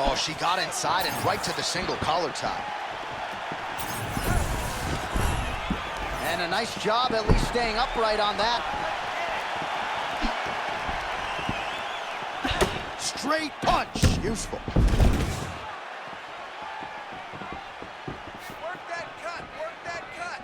Oh, she got inside and right to the single collar tie. And a nice job at least staying upright on that. Straight punch, useful. Work that cut, work that cut.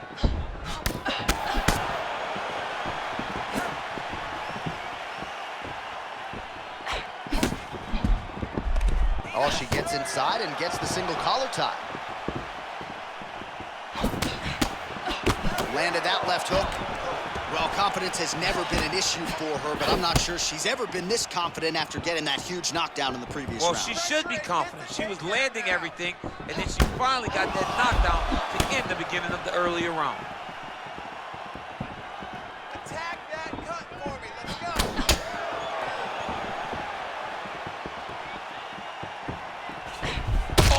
Oh, she gets inside and gets the single collar tie. Landed that left hook. Well, confidence has never been an issue for her, but I'm not sure she's ever been this confident after getting that huge knockdown in the previous round. Well, she should be confident. She was landing everything, and then she finally got that knockdown to end the beginning of the earlier round. Attack that cut for me. Let's go.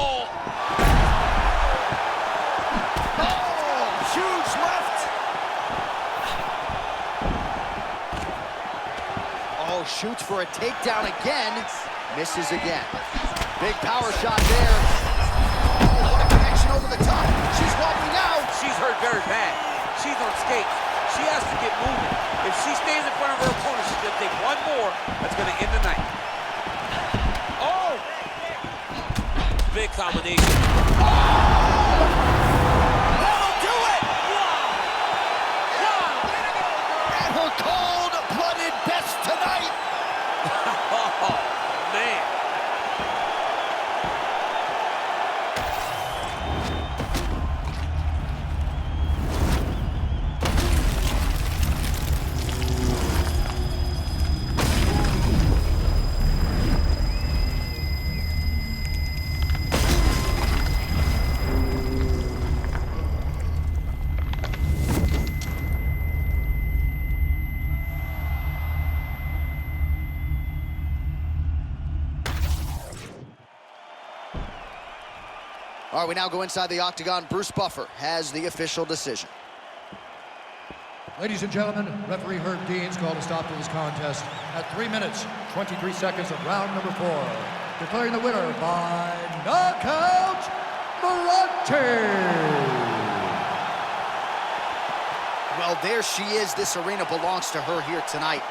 Oh! Huge left. Oh, shoots for a takedown again. Misses again. Big power shot there. Oh, what a connection over the top. She's walking out. She's hurt very bad. She's on skates. She has to get moving. If she stays in front of her opponent, she's going to take one more. That's going to end the night. Oh! Big combination. That'll do it. And her cold-blooded best tonight. Oh, man. All right, we now go inside the octagon. Bruce Buffer has the official decision. Ladies and gentlemen, referee Herb Dean's called a stop to this contest at 3 minutes, 23 seconds of round number 4. Declaring the winner by knockout, Marante. Well, there she is. This arena belongs to her here tonight.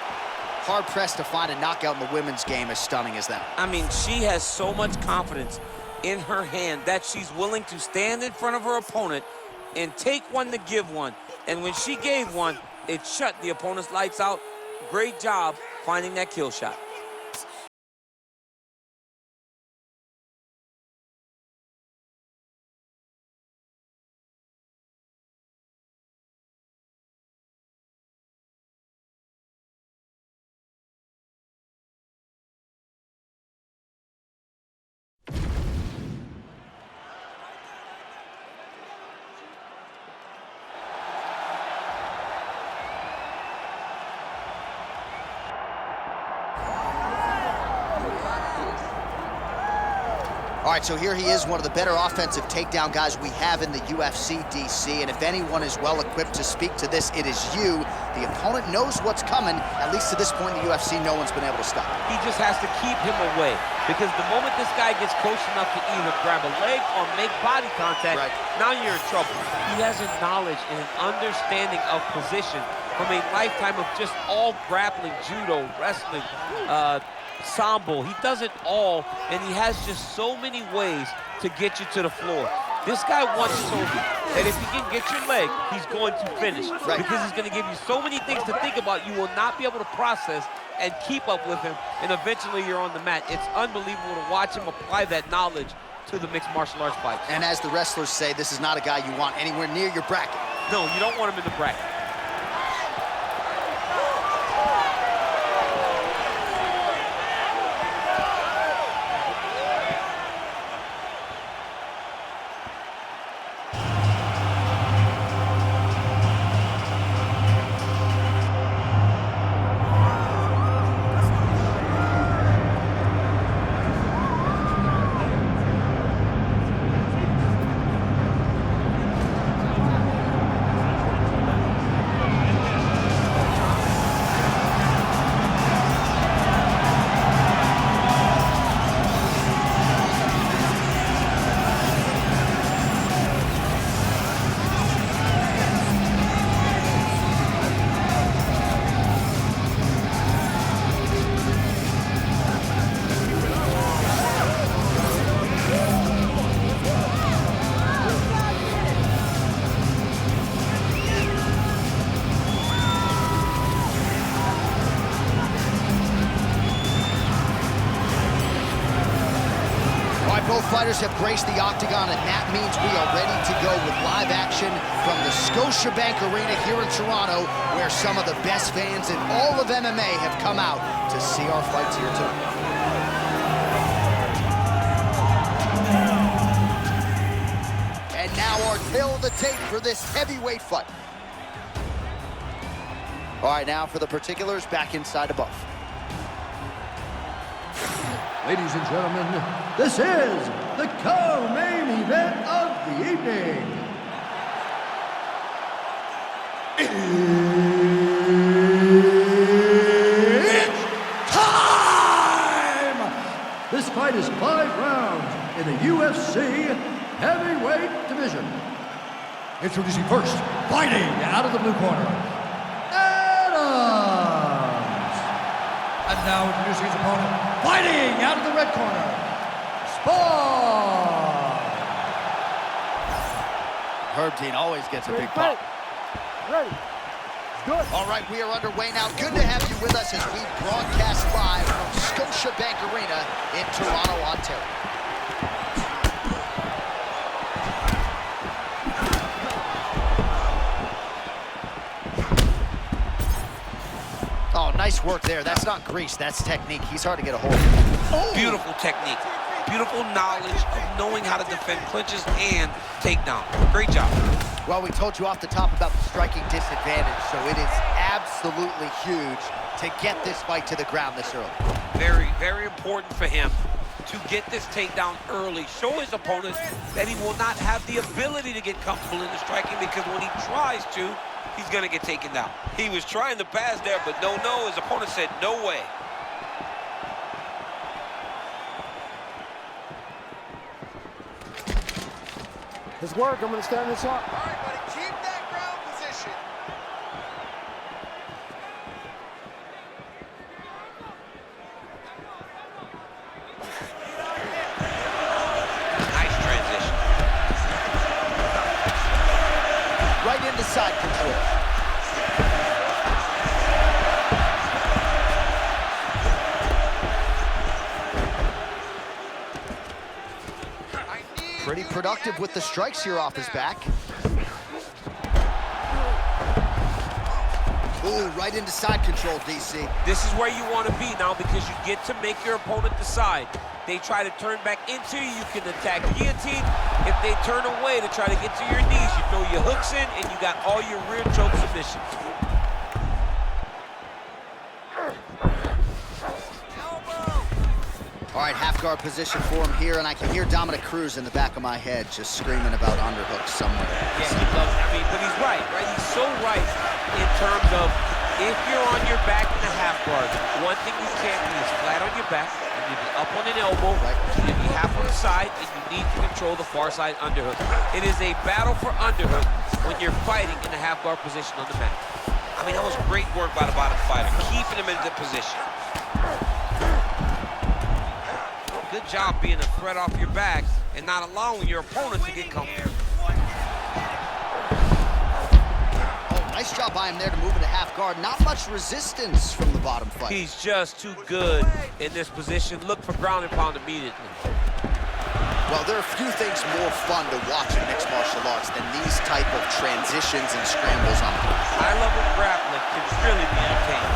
Hard-pressed to find a knockout in the women's game as stunning as that. I mean, she has so much confidence in her hand that she's willing to stand in front of her opponent and take one to give one. And when she gave one, it shut the opponent's lights out. Great job finding that kill shot. All right, so here he is, one of the better offensive takedown guys we have in the UFC, DC, and if anyone is well-equipped to speak to this, it is you. The opponent knows what's coming. At least to this point in the UFC, no one's been able to stop him. He just has to keep him away, because the moment this guy gets close enough to either grab a leg or make body contact, now you're in trouble. He has a knowledge and an understanding of position from a lifetime of just all grappling, judo, wrestling, sambo. He does it all, and he has just so many ways to get you to the floor. This guy once told me that if he can get your leg, he's going to finish. Because he's going to give you so many things to think about, you will not be able to process and keep up with him, and eventually you're on the mat. It's unbelievable to watch him apply that knowledge to the mixed martial arts fight. And as the wrestlers say, this is not a guy you want anywhere near your bracket. No, you don't want him in the bracket. fighters have graced the octagon, and that means we are ready to go with live action from the Scotiabank Arena here in Toronto, where some of the best fans in all of MMA have come out to see our fights here tonight. And now our tale of the tape for this heavyweight fight. All right, now for the particulars, back inside the buff. Ladies and gentlemen, this is the co-main event of the evening. It's time! This fight is 5 rounds in the UFC heavyweight division. Introducing first, fighting out of the blue corner, Adams. And now introducing his opponent, fighting out of the red corner, Spawn. Herb Dean always gets a big pop. Ready. Good. All right, we are underway now. Good to have you with us as we broadcast live from Scotiabank Arena in Toronto, Ontario. Oh, nice work there. That's not grease, that's technique. He's hard to get a hold of. Oh. Beautiful technique. Beautiful knowledge of knowing how to defend clinches and takedown. Great job. Well, we told you off the top about the striking disadvantage, so it is absolutely huge to get this fight to the ground this early. Very, very important for him to get this takedown early. Show his opponent that he will not have the ability to get comfortable in the striking, because when he tries to, he's gonna get taken down. He was trying to pass there, but no, his opponent said no way. Let's work. I'm going to stand this up. All right, buddy, keep that ground position. Nice transition. Right into side control. Pretty productive with the strikes here off his back. Ooh, right into side control, DC. This is where you want to be now, because you get to make your opponent decide. They try to turn back into you, you can attack guillotine. If they turn away to try to get to your knees, you throw your hooks in, and you got all your rear choke submissions. All right, half guard position for him here, and I can hear Dominic Cruz in the back of my head just screaming about underhooks somewhere. Yeah, he loves it. I mean, but he's right? He's so right in terms of if you're on your back in the half guard, one thing you can't be is flat on your back, you need to be up on an elbow, you need to be half on the side, and you need to control the far side underhook. It is a battle for underhook when you're fighting in the half guard position on the mat. I mean, that was great work by the bottom fighter, keeping him in the position. Good job being a threat off your back and not allowing your opponent to get comfortable. Oh, nice job by him there to move into half guard. Not much resistance from the bottom fight. He's just too good in this position. Look for ground and pound immediately. Well, there are few things more fun to watch in mixed martial arts than these type of transitions and scrambles on the ground. High-level grappling can really be entertaining.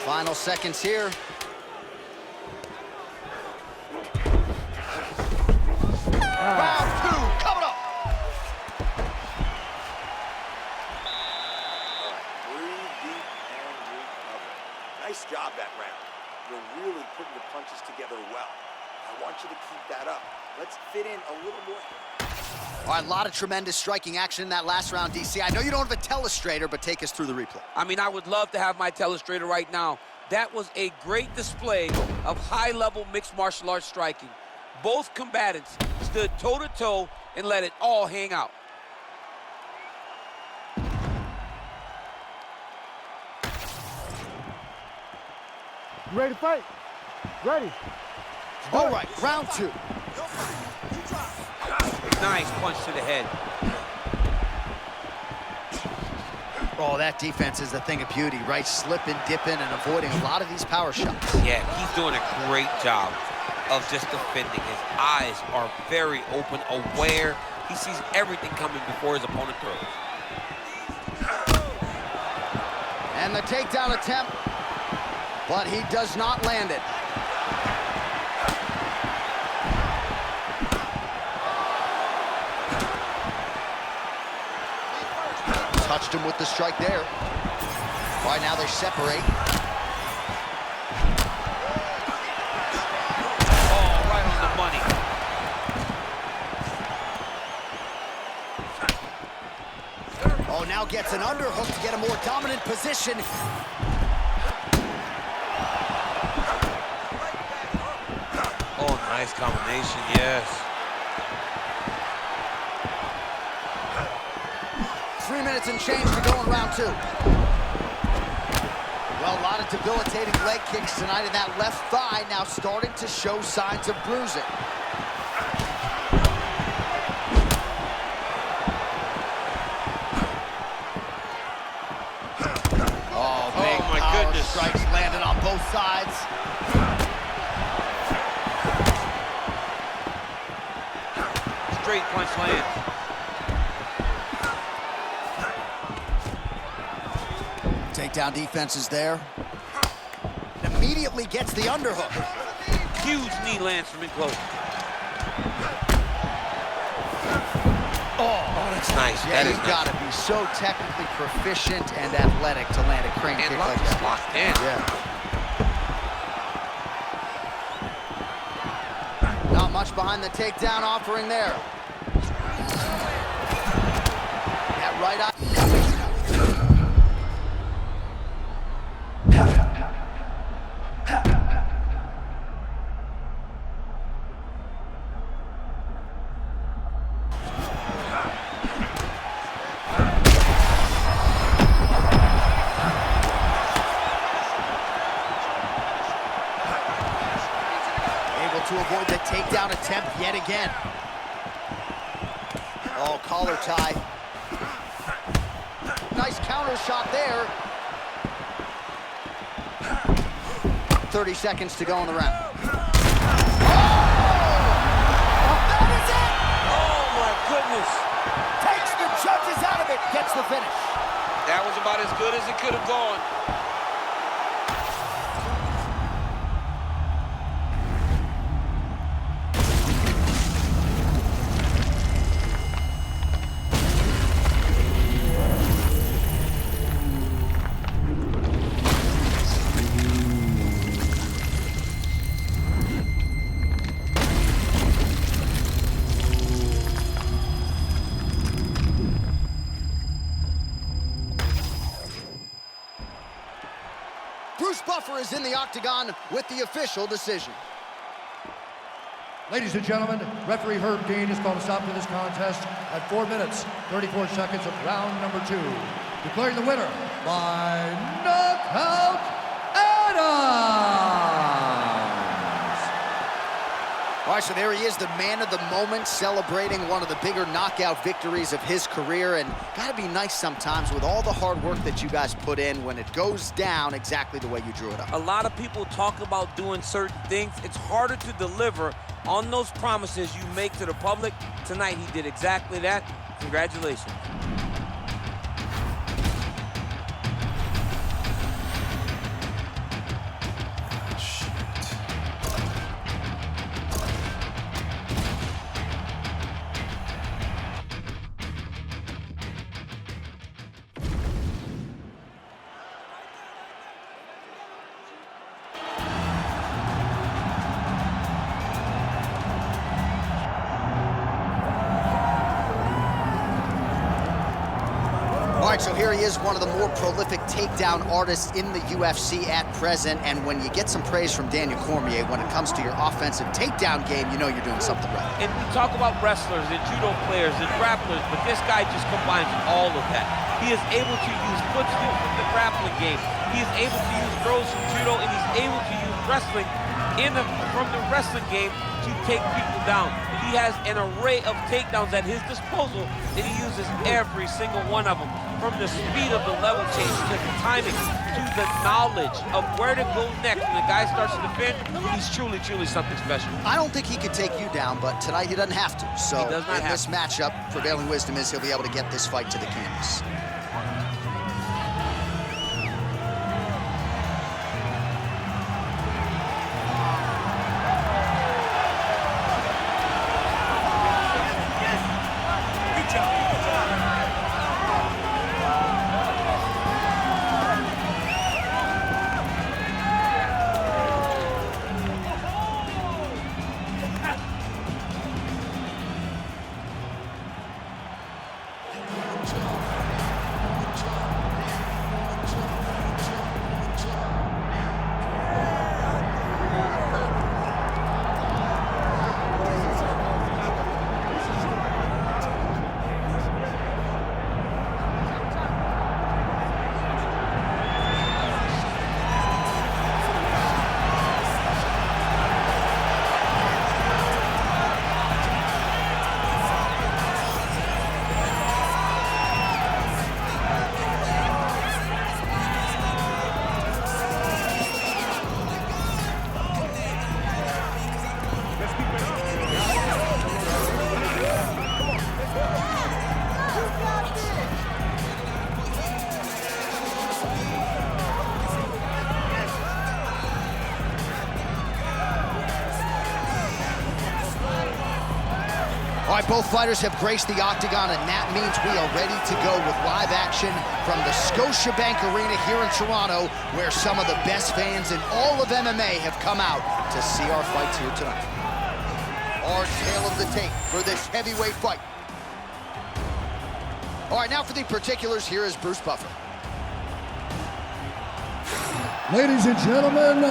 Final seconds here. Round 2 coming up. All right, breathe deep and recover. Nice job that round. You're really putting the punches together well. I want you to keep that up. Let's fit in a little more. All right, a lot of tremendous striking action in that last round, DC. I know you don't have a telestrator, but take us through the replay. I mean, I would love to have my telestrator right now. That was a great display of high-level mixed martial arts striking. Both combatants stood toe-to-toe and let it all hang out. You ready to fight? Ready. All right, round 2. Nice punch to the head. Oh, that defense is a thing of beauty, right? Slipping, dipping, and avoiding a lot of these power shots. Yeah, he's doing a great job of just defending. His eyes are very open, aware. He sees everything coming before his opponent throws. And the takedown attempt, but he does not land it. Touched him with the strike there. All right, now they separate. Oh, right on the money. Oh, now gets an underhook to get a more dominant position. Oh, nice combination, yes. 3 minutes and change to go in round 2. Well, a lot of debilitating leg kicks tonight, and that left thigh now starting to show signs of bruising. Oh, big my power goodness. strikes landed on both sides. Straight punch lands. Takedown defense is there. Immediately gets the underhook. Huge knee lands from in close. Oh, That's nice. yeah, That is you've nice. got to be so technically proficient and athletic to land a crane And kick look, like it's that. locked in. Yeah. Not much behind the takedown offering there. That right eye. To avoid the takedown attempt yet again. Oh, collar tie. Nice counter shot there. 30 seconds to go in the round. That is it! Oh, my goodness. Takes the judges out of it, gets the finish. That was about as good as it could have gone. Bruce Buffer is in the octagon with the official decision. Ladies and gentlemen, referee Herb Dean has called a stop to this contest at 4 minutes, 34 seconds of round number 2. Declaring the winner by knockout, Adams! All right, so there he is, the man of the moment, celebrating one of the bigger knockout victories of his career. And gotta be nice sometimes with all the hard work that you guys put in when it goes down exactly the way you drew it up. A lot of people talk about doing certain things. It's harder to deliver on those promises you make to the public. Tonight, he did exactly that. Congratulations. All right, so here he is, one of the more prolific takedown artists in the UFC at present. And when you get some praise from Daniel Cormier, when it comes to your offensive takedown game, you know you're doing something right. And we talk about wrestlers and judo players and grapplers, but this guy just combines all of that. He is able to use footstool from the grappling game. He is able to use throws from judo, and he's able to use wrestling from the wrestling game to take people down. He has an array of takedowns at his disposal, and he uses every single one of them. From the speed of the level change, to the timing, to the knowledge of where to go next when the guy starts to defend, he's truly, truly something special. I don't think he could take you down, but tonight he doesn't have to. So He does not in have this to. matchup, prevailing wisdom is he'll be able to get this fight to the canvas. All right, both fighters have graced the octagon, and that means we are ready to go with live action from the Scotiabank Arena here in Toronto, where some of the best fans in all of MMA have come out to see our fights here tonight. Our tale of the tape for this heavyweight fight. All right, now for the particulars, here is Bruce Buffer. Ladies and gentlemen,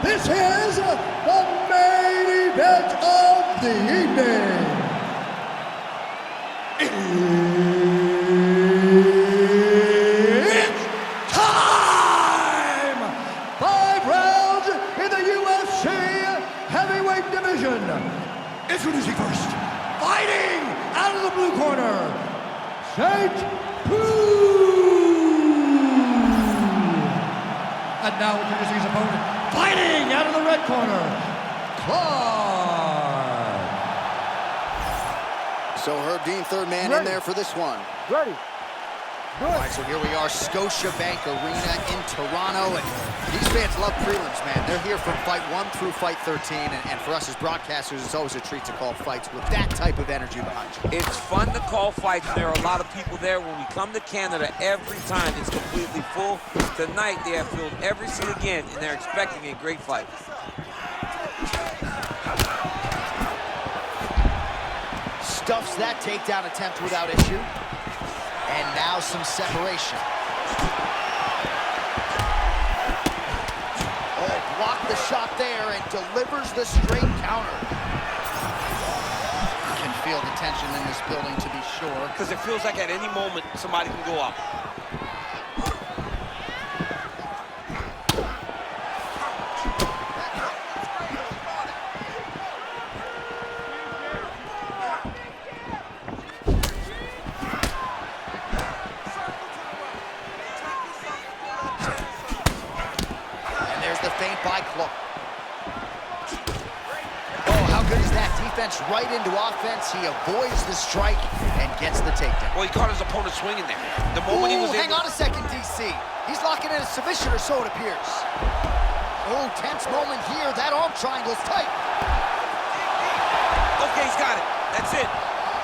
this is the main event of the evening. It's time! 5 rounds in the UFC heavyweight division. Introducing first, fighting out of the blue corner, St. And now introducing his opponent, fighting out of the red corner, Clark. So Herb Dean, third man in there for this one. Ready. Good. All right, so here we are, Scotiabank Arena in Toronto, and these fans love prelims, man. They're here from fight 1 through fight 13, and for us as broadcasters, it's always a treat to call fights with that type of energy behind you. It's fun to call fights. There are a lot of people there. When we come to Canada, every time it's completely full. Tonight, they have filled every seat again, and they're expecting a great fight. Stuffs that takedown attempt without issue. And now some separation. Oh, blocked the shot there and delivers the straight counter. You can feel the tension in this building, to be sure. Because it feels like at any moment, somebody can go up. Feint by Clark. Oh, how good is that? Defense right into offense. He avoids the strike and gets the takedown. Well, he caught his opponent swinging there. The moment he was hang on a second, DC. He's locking in a submission, or so it appears. Oh, tense moment here. That arm triangle's tight. Okay, he's got it. That's it.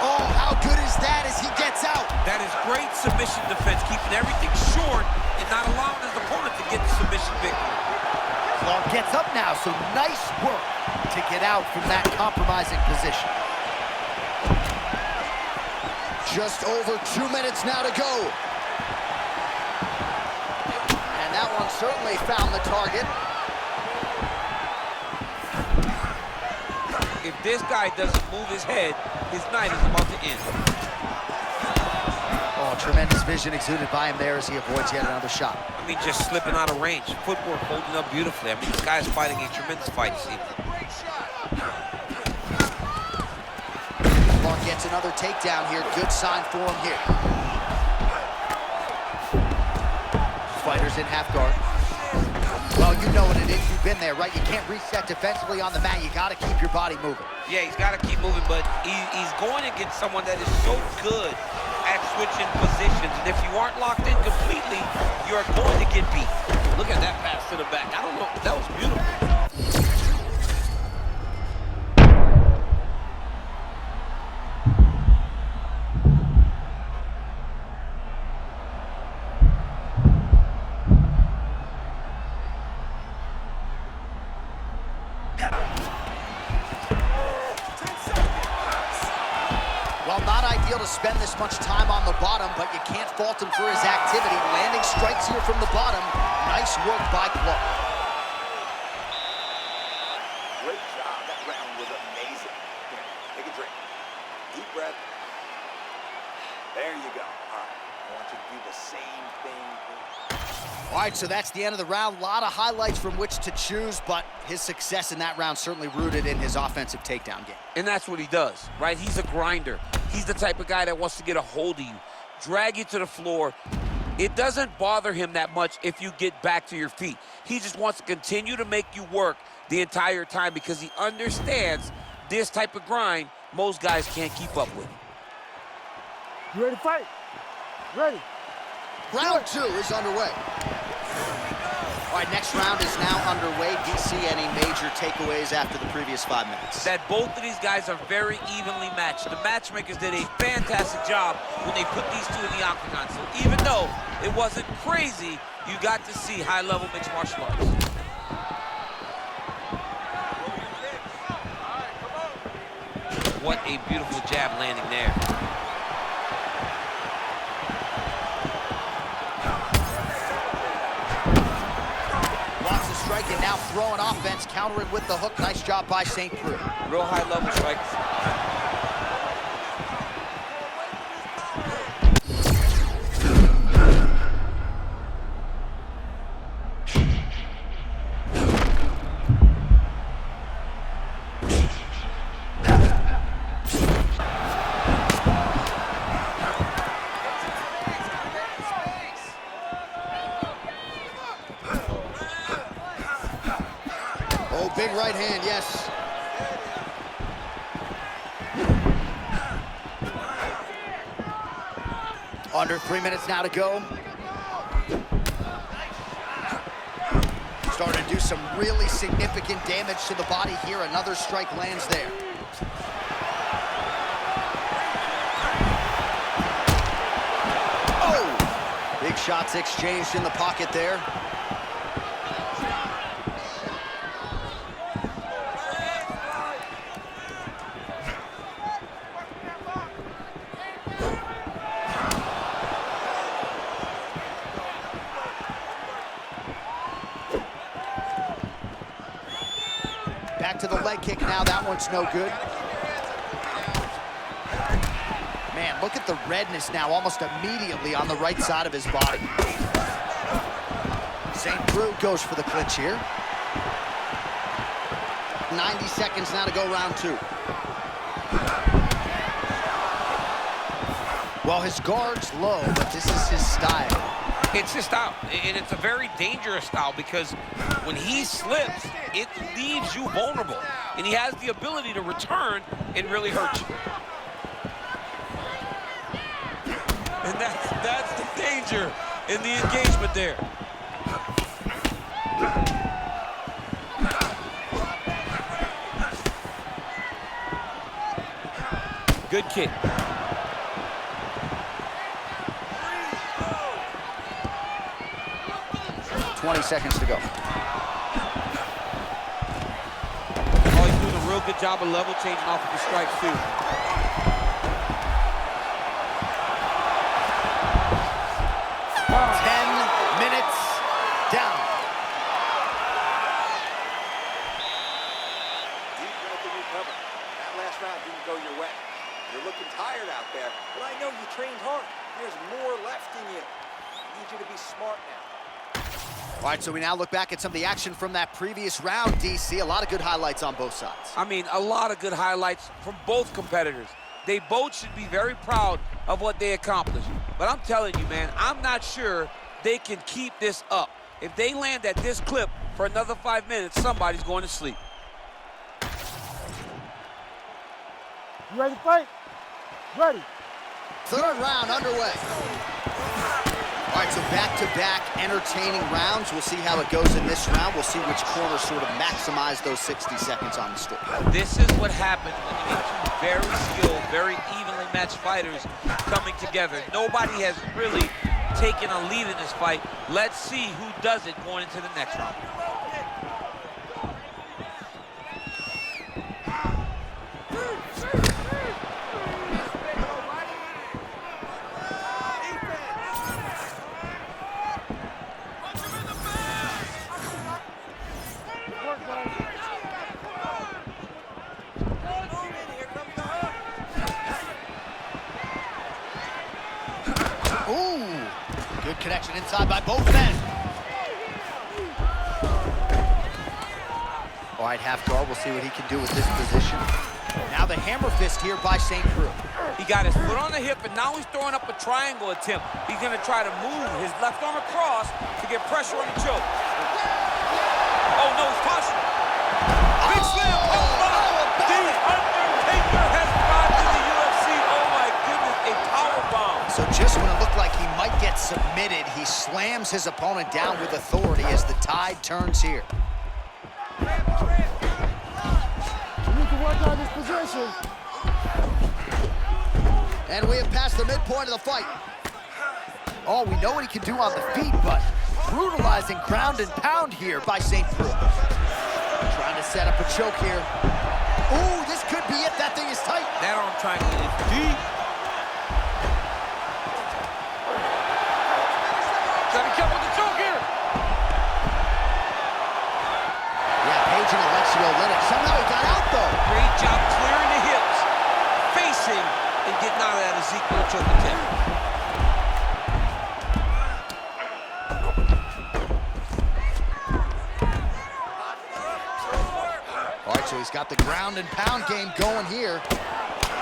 Oh, how good is that as he gets out? That is great submission defense, keeping everything short and not allowing his opponent to get the submission victory. Clark gets up now, so nice work to get out from that compromising position. Just over 2 minutes now to go. And that one certainly found the target. If this guy doesn't move his head, his night is about to end. Oh, Tremendous vision exuded by him there as he avoids yet another shot. I mean, just slipping out of range. Footwork holding up beautifully. I mean, this guy's fighting a tremendous fight this evening. Clark gets another takedown here. Good sign for him here. Fighters in half guard. Well, you know what it is. You've been there, right? You can't reset defensively on the mat. You got to keep your body moving. Yeah, he's got to keep moving, but he's going against someone that is so good at switching positions. And if you aren't locked in completely, you're going to get beat. Look at that pass to the back. I don't know. That was beautiful. Well, not ideal to spend this much time on the bottom, but you can't fault him for his activity. Landing strikes here from the bottom. Nice work by Clark. Great job. That round was amazing. Here, take a drink. Deep breath. There you go. All right. I want you to do the same thing. All right, so that's the end of the round. A lot of highlights from which to choose, but his success in that round certainly rooted in his offensive takedown game. And that's what he does, right? He's a grinder. He's the type of guy that wants to get a hold of you, drag you to the floor. It doesn't bother him that much if you get back to your feet. He just wants to continue to make you work the entire time because he understands this type of grind most guys can't keep up with. You ready to fight? Ready. Round 2 is underway. All right, next round is now underway. DC, any major takeaways after the previous 5 minutes? That both of these guys are very evenly matched. The matchmakers did a fantastic job when they put these two in the octagon. So even though it wasn't crazy, you got to see high-level mixed martial arts. What a beautiful jab landing there. Strike and now throwing offense, countering with the hook. Nice job by St. Preux. Real high-level strikes. Big right hand, yes. Under 3 minutes now to go. Starting to do some really significant damage to the body here. Another strike lands there. Oh! Big shots exchanged in the pocket there. Back to the leg kick now. That one's no good. Man, look at the redness now almost immediately on the right side of his body. St. Preux goes for the clinch here. 90 seconds now to go round 2. Well, his guard's low, but this is his style. It's his style, and it's a very dangerous style because when he slips, it leaves you vulnerable, and he has the ability to return and really hurt you. And that's the danger in the engagement there. Good kick. 20 seconds to go. Oh, he's doing a real good job of level changing off of the strikes, too. That last round didn't go your way. You're looking tired out there, but I know you trained hard. There's more left in you. I need you to be smart now. All right, so we now look back at some of the action from that previous round, DC. A lot of good highlights on both sides. I mean, a lot of good highlights from both competitors. They both should be very proud of what they accomplished. But I'm telling you, man, I'm not sure they can keep this up. If they land at this clip for another 5 minutes, somebody's going to sleep. You ready to fight? Ready. Third round underway. All right, so back-to-back entertaining rounds. We'll see how it goes in this round. We'll see which corner sort of maximize those 60 seconds on the stick. This is what happens when you get two very skilled, very evenly matched fighters coming together. Nobody has really taken a lead in this fight. Let's see who does it going into the next round. Ooh, good connection inside by both men. All right, half guard, we'll see what he can do with this position. Now the hammer fist here by St. Preux. He got his foot on the hip, and now he's throwing up a triangle attempt. He's going to try to move his left arm across to get pressure on the choke. Oh, no, he's posturing. Big slam. Oh, my. The Undertaker has arrived in the UFC. Oh, my goodness, a powerbomb. So just when it looked like he might get submitted, he slams his opponent down with authority as the tide turns here. You need to work on this position. And we have passed the midpoint of the fight. Oh, we know what he can do on the feet, but brutalizing ground and pound here by St. Preux. Trying to set up a choke here. Ooh, this could be it. That thing is tight. That arm triangle is deep. Trying to kill with the choke here. Yeah, Page and Alexio Lennox. Somehow he got out, though. Great job clearing the hips, facing, and getting out of that Ezekiel choke attempt. All right, so he's got the ground and pound game going here.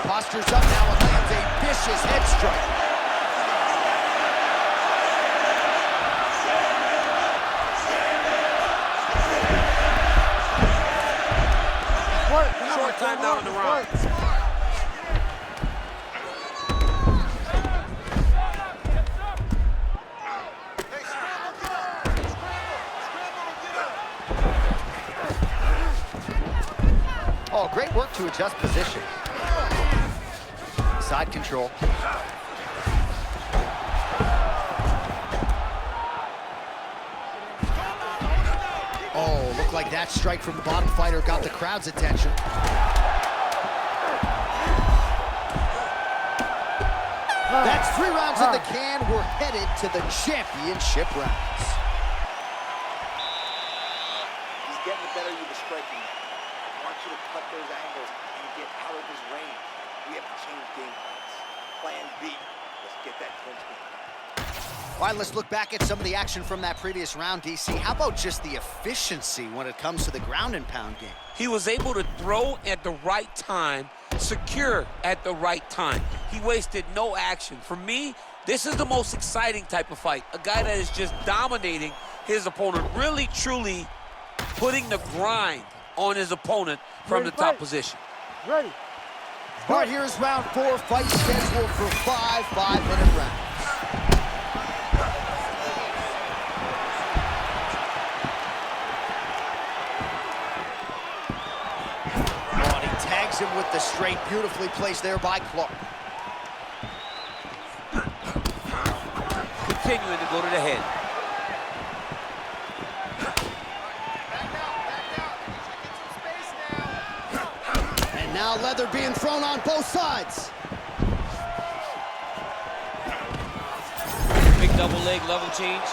Postures up now and lands a vicious head strike. Short time down in the round. Oh, great work to adjust position. Side control. Oh, looked like that strike from the bottom fighter got the crowd's attention. That's 3 rounds in the can. We're headed to the championship rounds. He's getting the better of you with striking. I want you to cut those angles and get out of his range. We have to change game plans. Plan B. Let's get that clinch game. All right, let's look back at some of the action from that previous round, DC. How about just the efficiency when it comes to the ground and pound game? He was able to throw at the right time, secure at the right time. He wasted no action. For me, this is the most exciting type of fight. A guy that is just dominating his opponent, really, truly putting the grind on his opponent from the top position. Ready. All right, here's round 4, fight scheduled for 5 5-minute rounds. Him with the straight, beautifully placed there by Clark. Continuing to go to the head. And now leather being thrown on both sides. Big double leg level change.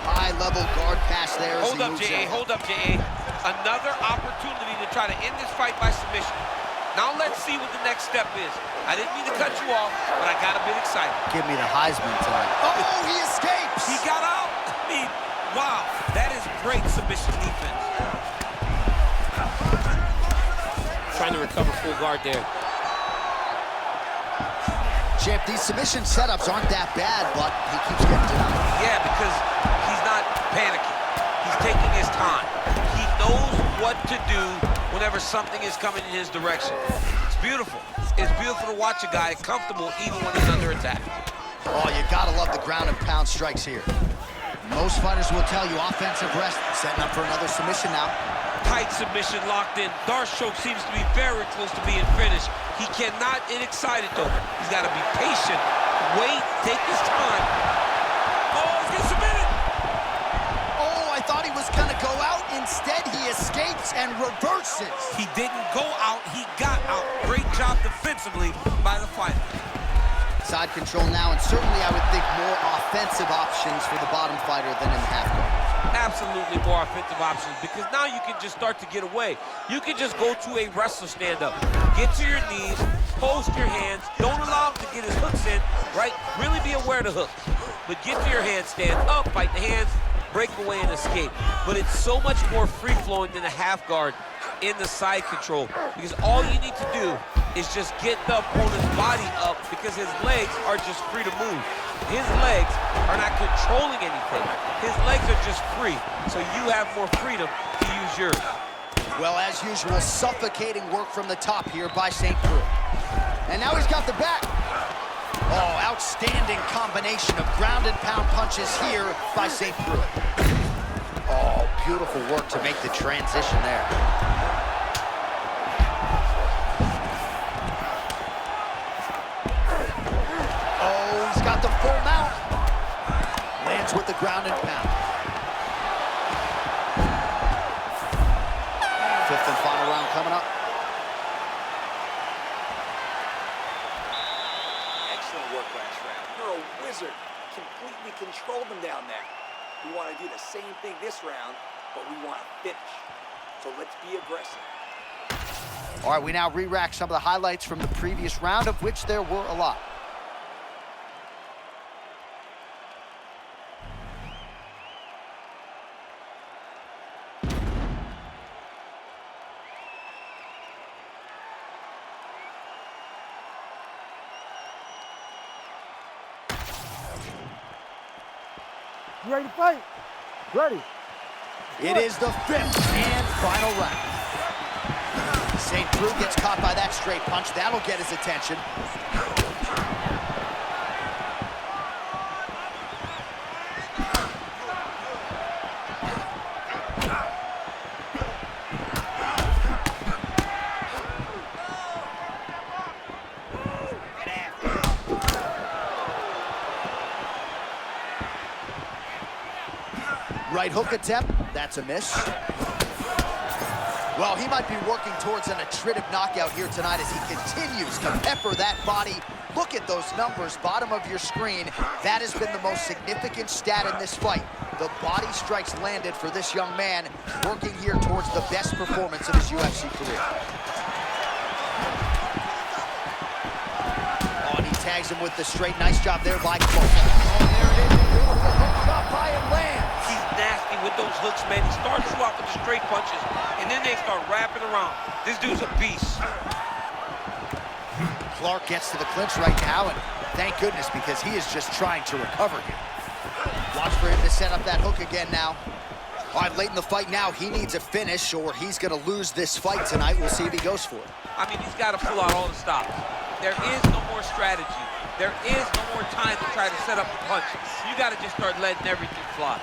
High-level guard pass there. Hold up, J.A. Hold up, J.A. Another opportunity to try to end this fight by submission. Now let's see what the next step is. I didn't mean to cut you off, but I got a bit excited. Give me the Heisman tonight. Oh, he escapes! He got out. I mean, wow, that is great submission defense. Trying to recover full guard there. Champ, these submission setups aren't that bad, but he keeps getting denied. Yeah, because he's not panicking. He's taking his time. He knows what to do whenever something is coming in his direction. It's beautiful. It's beautiful to watch a guy comfortable even when he's under attack. Oh, you gotta love the ground and pound strikes here. Most fighters will tell you offensive rest, setting up for another submission now. Tight submission locked in. Darshok seems to be very close to being finished. He cannot get excited though. He's got to be patient, wait, take his time. Oh, he's getting submitted. Oh, I thought he was gonna go out. Instead, he escapes and reverses. He didn't go out, he got out. Great job defensively by the fighter. Side control now, and certainly I would think more offensive options for the bottom fighter than in the half guard. Absolutely more offensive options, because now you can just start to get away. You can just go to a wrestler stand-up. Get to your knees, post your hands, don't allow him to get his hooks in, right? Really be aware of the hooks. But get to your hands, stand up, fight the hands, break away and escape. But it's so much more free-flowing than a half guard in the side control, because all you need to do is just get the opponent's body up, because his legs are just free to move. His legs are not controlling anything. His legs are just free, so you have more freedom to use yours. Well, as usual, suffocating work from the top here by St. Preux. And now he's got the back. Oh, outstanding combination of ground and pound punches here by St. Preux. Oh, beautiful work to make the transition there. Oh, he's got the full mount. Lands with the ground and pound. Fifth and final round coming up. Excellent work last round. You're a wizard. Completely control them down there. We want to do the same thing this round, but we want to finish. So let's be aggressive. All right, we now re-rack some of the highlights from the previous round, of which there were a lot. You ready to fight? Ready. It is the fifth and final round. St. Preux gets caught by that straight punch. That'll get his attention. Right hook attempt, that's a miss. Well, he might be working towards an attritive knockout here tonight as he continues to pepper that body. Look at those numbers, bottom of your screen. That has been the most significant stat in this fight. The body strikes landed for this young man, working here towards the best performance of his UFC career. Oh, and he tags him with the straight. Nice job there by Cole. Oh, there it is. Beautiful hook shot by him, lands. He's nasty with those hooks, man. He starts you off with the straight punches, and then they start wrapping around. This dude's a beast. Clark gets to the clinch right now, and thank goodness, because he is just trying to recover here. Watch for him to set up that hook again now. All right, late in the fight now, he needs a finish, or he's going to lose this fight tonight. We'll see if he goes for it. I mean, he's got to pull out all the stops. There is no more strategy. There is no more time to try to set up the punches. You got to just start letting everything fly.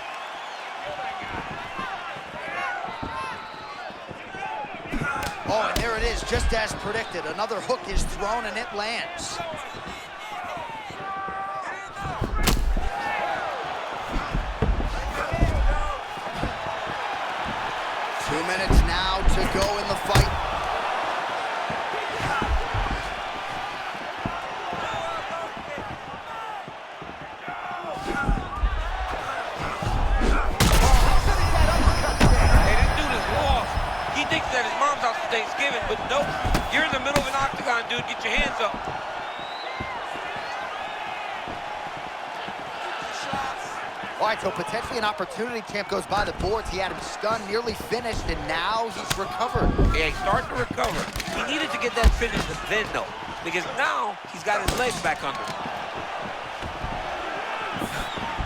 Oh, and there it is, just as predicted. Another hook is thrown, and it lands. Two minutes now to go in the fight. Hey, this dude is lost. He thinks that his mom's out for Thanksgiving, but nope. You're in the middle of Put your hands up. All right, so potentially an opportunity. Champ goes by the boards. He had him stunned, nearly finished, and now he's recovered. Yeah, he's starting to recover. He needed to get that finish then, though, because now he's got his legs back under him.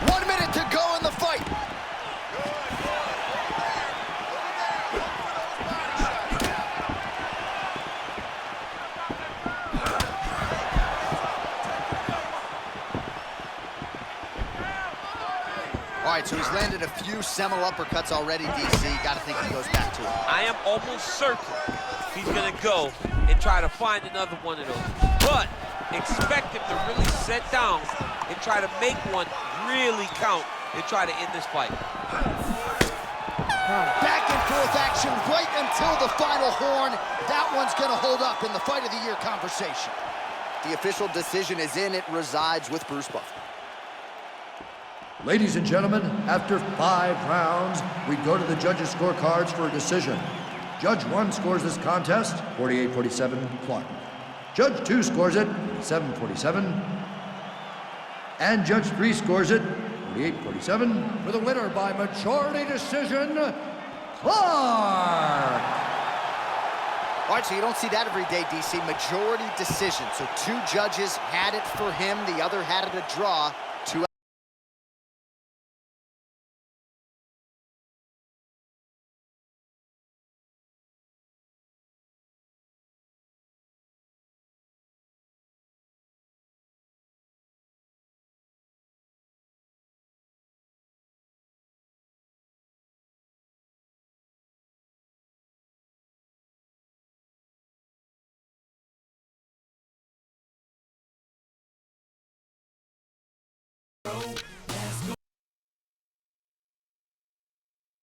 1 minute to go in the fight. All right, so he's landed a few seminal uppercuts already, DC. Got to think he goes back to it. I am almost certain he's going to go and try to find another one of those. But expect him to really set down and try to make one really count and try to end this fight. Back and forth action right until the final horn. That one's going to hold up in the Fight of the Year conversation. The official decision is in. It resides with Bruce Buffer. Ladies and gentlemen, after 5 rounds, we go to the judges' scorecards for a decision. Judge 1 scores this contest 48-47 Clark. Judge 2 scores it 7-47. And Judge 3 scores it 48-47 with a winner by majority decision, Clark. All right, so you don't see that every day, DC. Majority decision. So 2 judges had it for him. The other had it a draw. 2